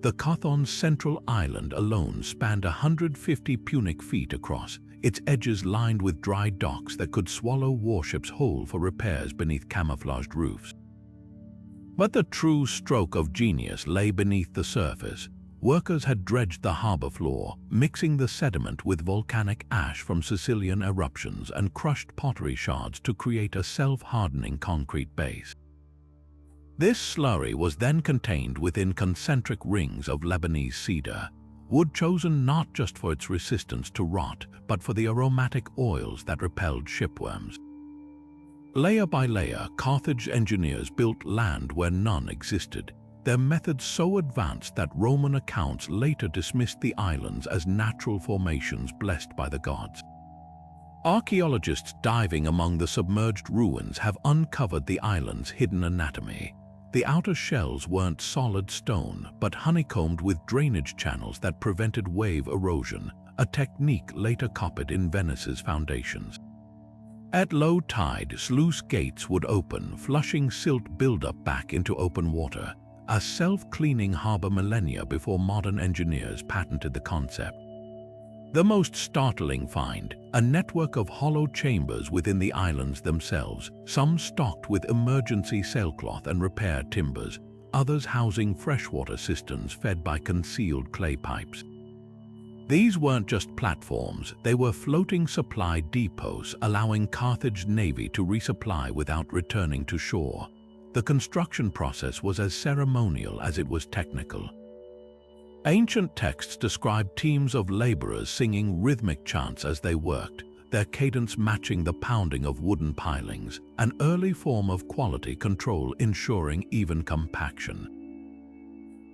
The Chthon's central island alone spanned 150 Punic feet across, its edges lined with dry docks that could swallow warships whole for repairs beneath camouflaged roofs. But the true stroke of genius lay beneath the surface. Workers had dredged the harbor floor, mixing the sediment with volcanic ash from Sicilian eruptions and crushed pottery shards to create a self-hardening concrete base. This slurry was then contained within concentric rings of Lebanese cedar, wood chosen not just for its resistance to rot, but for the aromatic oils that repelled shipworms. Layer by layer, Carthage engineers built land where none existed, their methods so advanced that Roman accounts later dismissed the islands as natural formations blessed by the gods. Archaeologists diving among the submerged ruins have uncovered the island's hidden anatomy. The outer shells weren't solid stone, but honeycombed with drainage channels that prevented wave erosion, a technique later copied in Venice's foundations. At low tide, sluice gates would open, flushing silt buildup back into open water, a self-cleaning harbor millennia before modern engineers patented the concept. The most startling find, a network of hollow chambers within the islands themselves, some stocked with emergency sailcloth and repair timbers, others housing freshwater cisterns fed by concealed clay pipes. These weren't just platforms, they were floating supply depots allowing Carthage's navy to resupply without returning to shore. The construction process was as ceremonial as it was technical. Ancient texts describe teams of laborers singing rhythmic chants as they worked, their cadence matching the pounding of wooden pilings, an early form of quality control ensuring even compaction.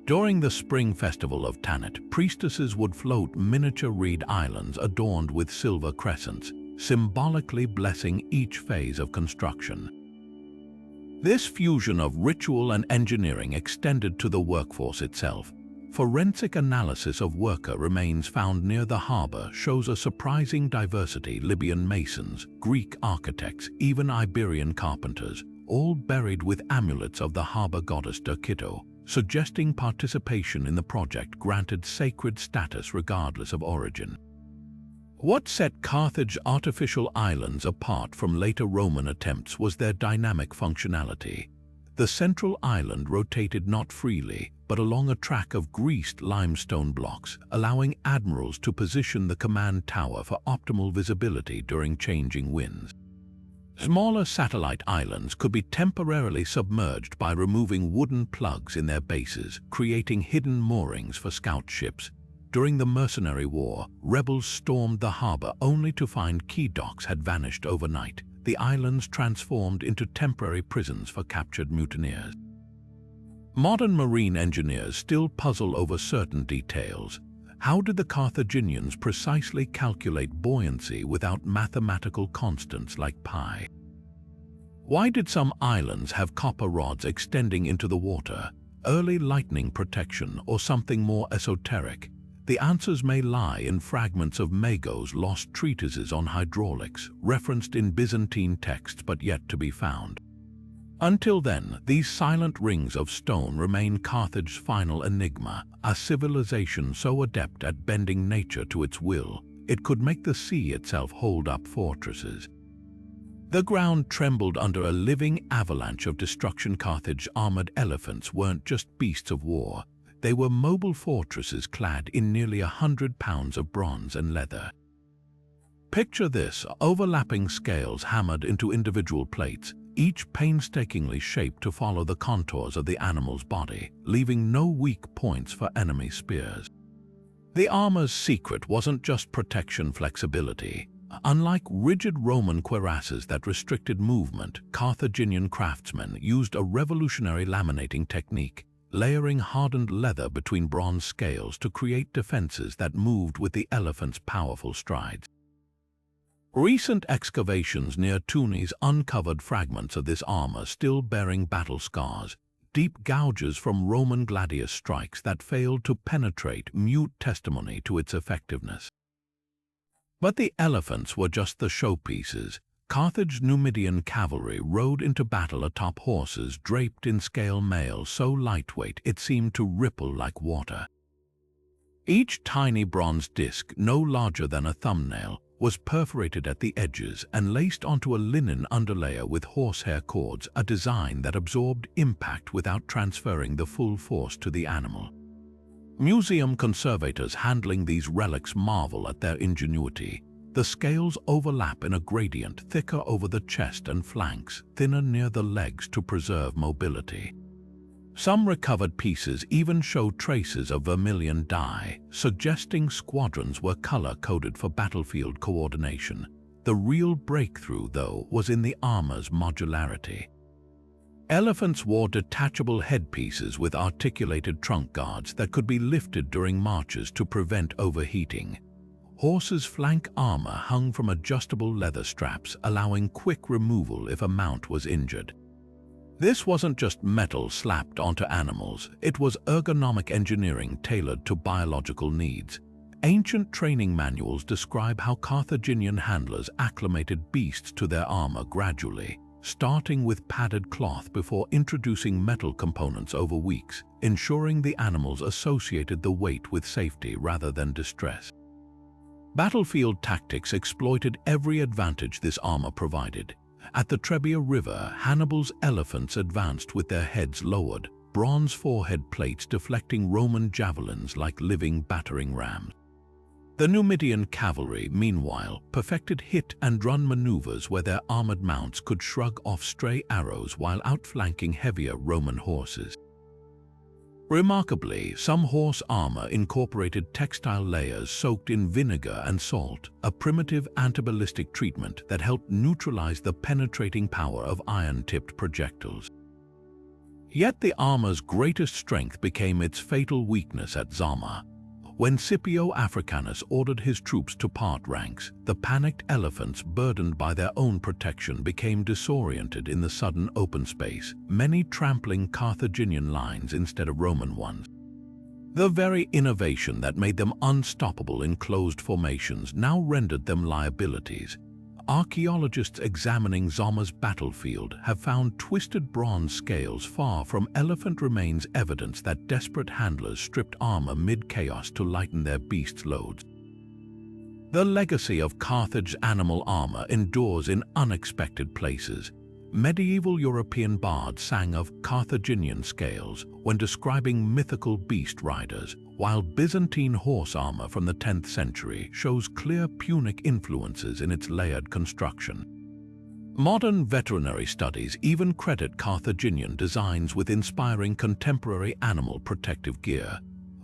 During the spring festival of Tanit, priestesses would float miniature reed islands adorned with silver crescents, symbolically blessing each phase of construction. This fusion of ritual and engineering extended to the workforce itself. Forensic analysis of worker remains found near the harbor shows a surprising diversity: Libyan masons, Greek architects, even Iberian carpenters, all buried with amulets of the harbor goddess Derkito, suggesting participation in the project granted sacred status regardless of origin. What set Carthage artificial islands apart from later Roman attempts was their dynamic functionality. The central island rotated not freely, but along a track of greased limestone blocks, allowing admirals to position the command tower for optimal visibility during changing winds. Smaller satellite islands could be temporarily submerged by removing wooden plugs in their bases, creating hidden moorings for scout ships. During the Mercenary War, rebels stormed the harbor only to find key docks had vanished overnight, the islands transformed into temporary prisons for captured mutineers. Modern marine engineers still puzzle over certain details. How did the Carthaginians precisely calculate buoyancy without mathematical constants like pi? Why did some islands have copper rods extending into the water, early lightning protection, or something more esoteric? The answers may lie in fragments of Mago's lost treatises on hydraulics, referenced in Byzantine texts but yet to be found. Until then, these silent rings of stone remain Carthage's final enigma, a civilization so adept at bending nature to its will, it could make the sea itself hold up fortresses. The ground trembled under a living avalanche of destruction. Carthage's armored elephants weren't just beasts of war. They were mobile fortresses clad in nearly 100 pounds of bronze and leather. Picture this: overlapping scales hammered into individual plates, each painstakingly shaped to follow the contours of the animal's body, leaving no weak points for enemy spears. The armor's secret wasn't just protection flexibility. Unlike rigid Roman cuirasses that restricted movement, Carthaginian craftsmen used a revolutionary laminating technique, layering hardened leather between bronze scales to create defenses that moved with the elephant's powerful strides. Recent excavations near Tunis uncovered fragments of this armor still bearing battle scars, deep gouges from Roman gladius strikes that failed to penetrate, mute testimony to its effectiveness. But the elephants were just the showpieces. Carthage's Numidian cavalry rode into battle atop horses draped in scale mail so lightweight it seemed to ripple like water. Each tiny bronze disc, no larger than a thumbnail, was perforated at the edges and laced onto a linen underlayer with horsehair cords, a design that absorbed impact without transferring the full force to the animal. Museum conservators handling these relics marvel at their ingenuity. The scales overlap in a gradient, thicker over the chest and flanks, thinner near the legs to preserve mobility. Some recovered pieces even show traces of vermilion dye, suggesting squadrons were color-coded for battlefield coordination. The real breakthrough, though, was in the armor's modularity. Elephants wore detachable headpieces with articulated trunk guards that could be lifted during marches to prevent overheating. Horses' flank armor hung from adjustable leather straps, allowing quick removal if a mount was injured. This wasn't just metal slapped onto animals, it was ergonomic engineering tailored to biological needs. Ancient training manuals describe how Carthaginian handlers acclimated beasts to their armor gradually, starting with padded cloth before introducing metal components over weeks, ensuring the animals associated the weight with safety rather than distress. Battlefield tactics exploited every advantage this armor provided. At the Trebia River, Hannibal's elephants advanced with their heads lowered, bronze forehead plates deflecting Roman javelins like living battering rams. The Numidian cavalry, meanwhile, perfected hit-and-run maneuvers where their armored mounts could shrug off stray arrows while outflanking heavier Roman horses. Remarkably, some horse armor incorporated textile layers soaked in vinegar and salt, a primitive antiballistic treatment that helped neutralize the penetrating power of iron-tipped projectiles. Yet the armor's greatest strength became its fatal weakness at Zama. When Scipio Africanus ordered his troops to part ranks, the panicked elephants, burdened by their own protection, became disoriented in the sudden open space, many trampling Carthaginian lines instead of Roman ones. The very innovation that made them unstoppable in closed formations now rendered them liabilities. Archaeologists examining Zama's battlefield have found twisted bronze scales far from elephant remains, evidence that desperate handlers stripped armor mid-chaos to lighten their beasts' loads. The legacy of Carthage's animal armor endures in unexpected places. Medieval European bards sang of Carthaginian scales when describing mythical beast riders, while Byzantine horse armor from the 10th century shows clear Punic influences in its layered construction. Modern veterinary studies even credit Carthaginian designs with inspiring contemporary animal protective gear,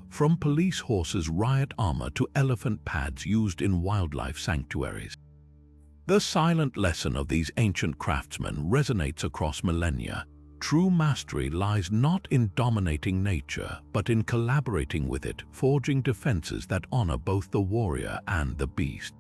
from police horses' riot armor to elephant pads used in wildlife sanctuaries. The silent lesson of these ancient craftsmen resonates across millennia. True mastery lies not in dominating nature, but in collaborating with it, forging defenses that honor both the warrior and the beast.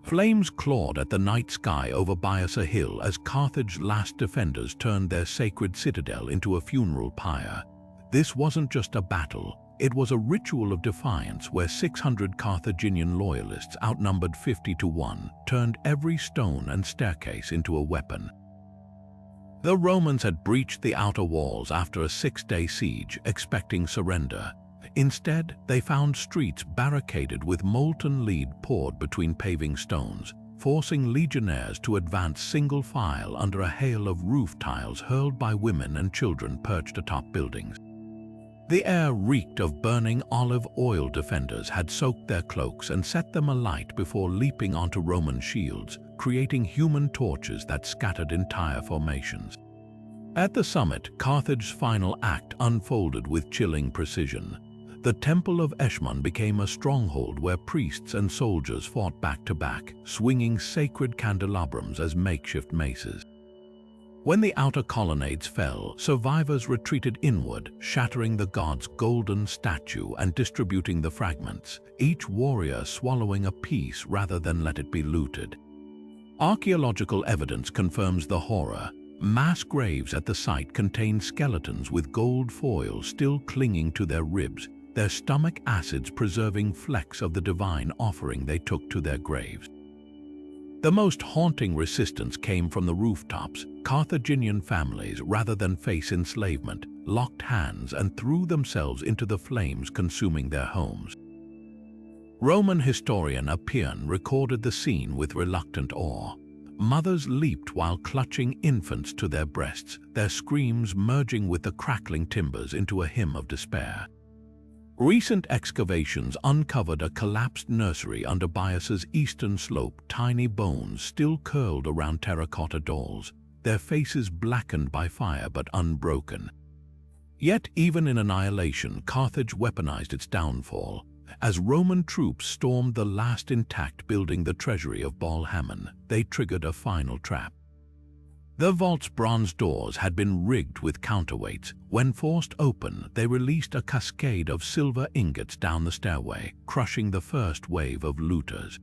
Flames clawed at the night sky over Biasa Hill as Carthage's last defenders turned their sacred citadel into a funeral pyre. This wasn't just a battle. It was a ritual of defiance where 600 Carthaginian loyalists, outnumbered 50 to 1, turned every stone and staircase into a weapon. The Romans had breached the outer walls after a 6-day siege, expecting surrender. Instead, they found streets barricaded with molten lead poured between paving stones, forcing legionnaires to advance single file under a hail of roof tiles hurled by women and children perched atop buildings. The air reeked of burning olive oil. Defenders had soaked their cloaks and set them alight before leaping onto Roman shields, creating human torches that scattered entire formations. At the summit, Carthage's final act unfolded with chilling precision. The Temple of Eshmun became a stronghold where priests and soldiers fought back to back, swinging sacred candelabras as makeshift maces. When the outer colonnades fell, survivors retreated inward, shattering the god's golden statue and distributing the fragments, each warrior swallowing a piece rather than let it be looted. Archaeological evidence confirms the horror. Mass graves at the site contain skeletons with gold foil still clinging to their ribs, their stomach acids preserving flecks of the divine offering they took to their graves. The most haunting resistance came from the rooftops. Carthaginian families, rather than face enslavement, locked hands and threw themselves into the flames consuming their homes. Roman historian Appian recorded the scene with reluctant awe. Mothers leaped while clutching infants to their breasts, their screams merging with the crackling timbers into a hymn of despair. Recent excavations uncovered a collapsed nursery under Bias's eastern slope, tiny bones still curled around terracotta dolls, their faces blackened by fire but unbroken. Yet even in annihilation, Carthage weaponized its downfall. As Roman troops stormed the last intact building, the treasury of Balhamon, they triggered a final trap. The vault's bronze doors had been rigged with counterweights. When forced open, they released a cascade of silver ingots down the stairway, crushing the first wave of looters.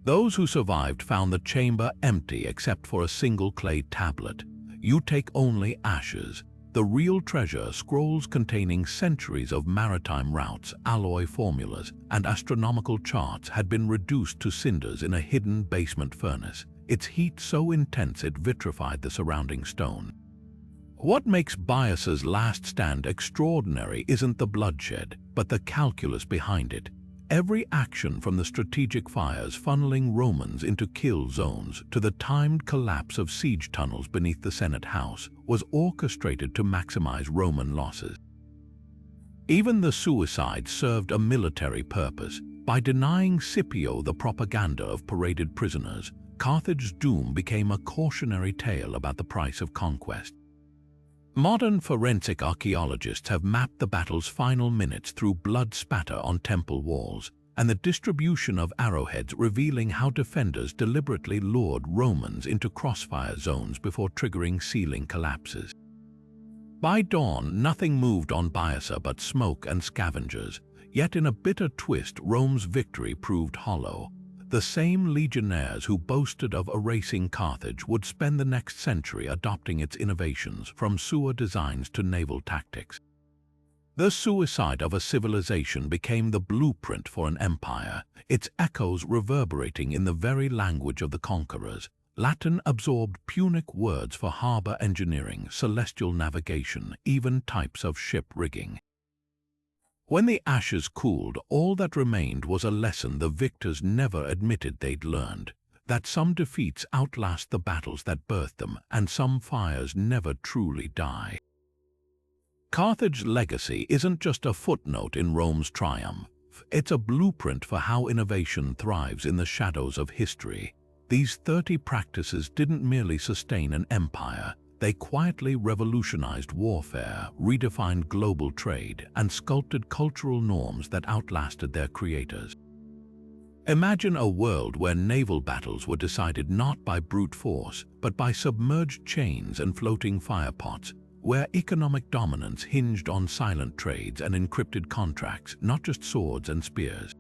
Those who survived found the chamber empty except for a single clay tablet. "You take only ashes." The real treasure, scrolls containing centuries of maritime routes, alloy formulas, and astronomical charts, had been reduced to cinders in a hidden basement furnace, its heat so intense it vitrified the surrounding stone. What makes Bias's last stand extraordinary isn't the bloodshed, but the calculus behind it. Every action, from the strategic fires funneling Romans into kill zones to the timed collapse of siege tunnels beneath the Senate House, was orchestrated to maximize Roman losses. Even the suicide served a military purpose. By denying Scipio the propaganda of paraded prisoners, Carthage's doom became a cautionary tale about the price of conquest. Modern forensic archaeologists have mapped the battle's final minutes through blood spatter on temple walls and the distribution of arrowheads, revealing how defenders deliberately lured Romans into crossfire zones before triggering ceiling collapses. By dawn, nothing moved on Biasa but smoke and scavengers, yet in a bitter twist, Rome's victory proved hollow. The same legionnaires who boasted of erasing Carthage would spend the next century adopting its innovations, from sewer designs to naval tactics. The suicide of a civilization became the blueprint for an empire, its echoes reverberating in the very language of the conquerors. Latin absorbed Punic words for harbor engineering, celestial navigation, even types of ship rigging. When the ashes cooled, all that remained was a lesson the victors never admitted they'd learned, that some defeats outlast the battles that birthed them, and some fires never truly die. Carthage's legacy isn't just a footnote in Rome's triumph. It's a blueprint for how innovation thrives in the shadows of history. These 30 practices didn't merely sustain an empire. They quietly revolutionized warfare, redefined global trade, and sculpted cultural norms that outlasted their creators. Imagine a world where naval battles were decided not by brute force, but by submerged chains and floating firepots, where economic dominance hinged on silent trades and encrypted contracts, not just swords and spears.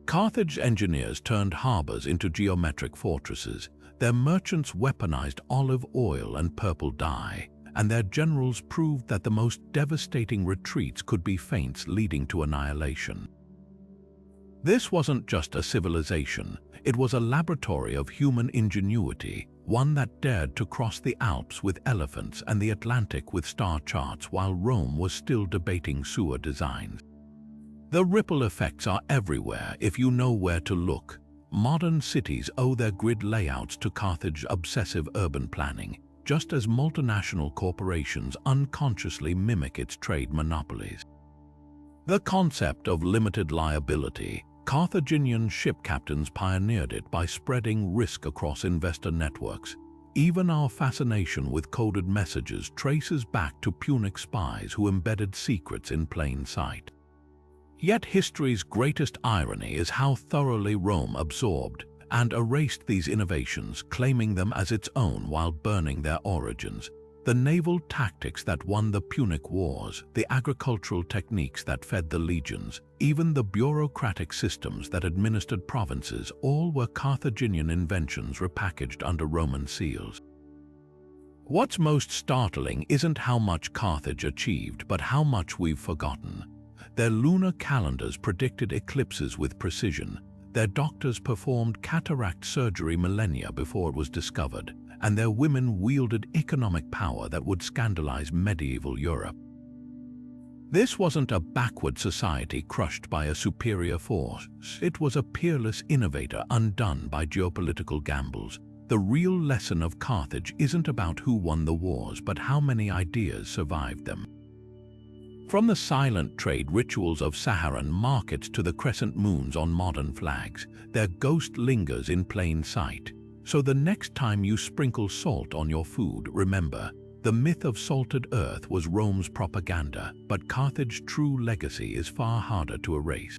Carthage engineers turned harbors into geometric fortresses. Their merchants weaponized olive oil and purple dye, and their generals proved that the most devastating retreats could be feints leading to annihilation. This wasn't just a civilization, it was a laboratory of human ingenuity, one that dared to cross the Alps with elephants and the Atlantic with star charts while Rome was still debating sewer designs. The ripple effects are everywhere if you know where to look. Modern cities owe their grid layouts to Carthage's obsessive urban planning, just as multinational corporations unconsciously mimic its trade monopolies. The concept of limited liability, Carthaginian ship captains pioneered it by spreading risk across investor networks. Even our fascination with coded messages traces back to Punic spies who embedded secrets in plain sight. Yet history's greatest irony is how thoroughly Rome absorbed and erased these innovations, claiming them as its own while burning their origins. The naval tactics that won the Punic Wars, the agricultural techniques that fed the legions, even the bureaucratic systems that administered provinces, all were Carthaginian inventions repackaged under Roman seals. What's most startling isn't how much Carthage achieved, but how much we've forgotten. Their lunar calendars predicted eclipses with precision. Their doctors performed cataract surgery millennia before it was discovered, and their women wielded economic power that would scandalize medieval Europe. This wasn't a backward society crushed by a superior force. It was a peerless innovator undone by geopolitical gambles. The real lesson of Carthage isn't about who won the wars, but how many ideas survived them. From the silent trade rituals of Saharan markets to the crescent moons on modern flags, their ghost lingers in plain sight. So the next time you sprinkle salt on your food, remember, the myth of salted earth was Rome's propaganda, but Carthage's true legacy is far harder to erase.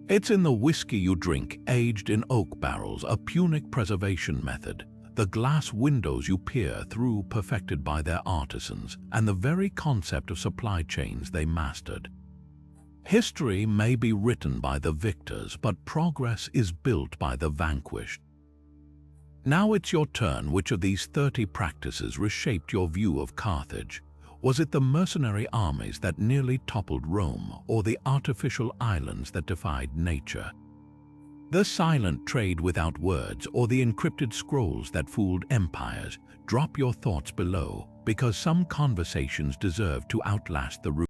It's in the whiskey you drink, aged in oak barrels, a Punic preservation method, the glass windows you peer through perfected by their artisans, and the very concept of supply chains they mastered. History may be written by the victors, but progress is built by the vanquished. Now it's your turn. Which of these 30 practices reshaped your view of Carthage? Was it the mercenary armies that nearly toppled Rome, or the artificial islands that defied nature? The silent trade without words, or the encrypted scrolls that fooled empires? Drop your thoughts below, because some conversations deserve to outlast the room.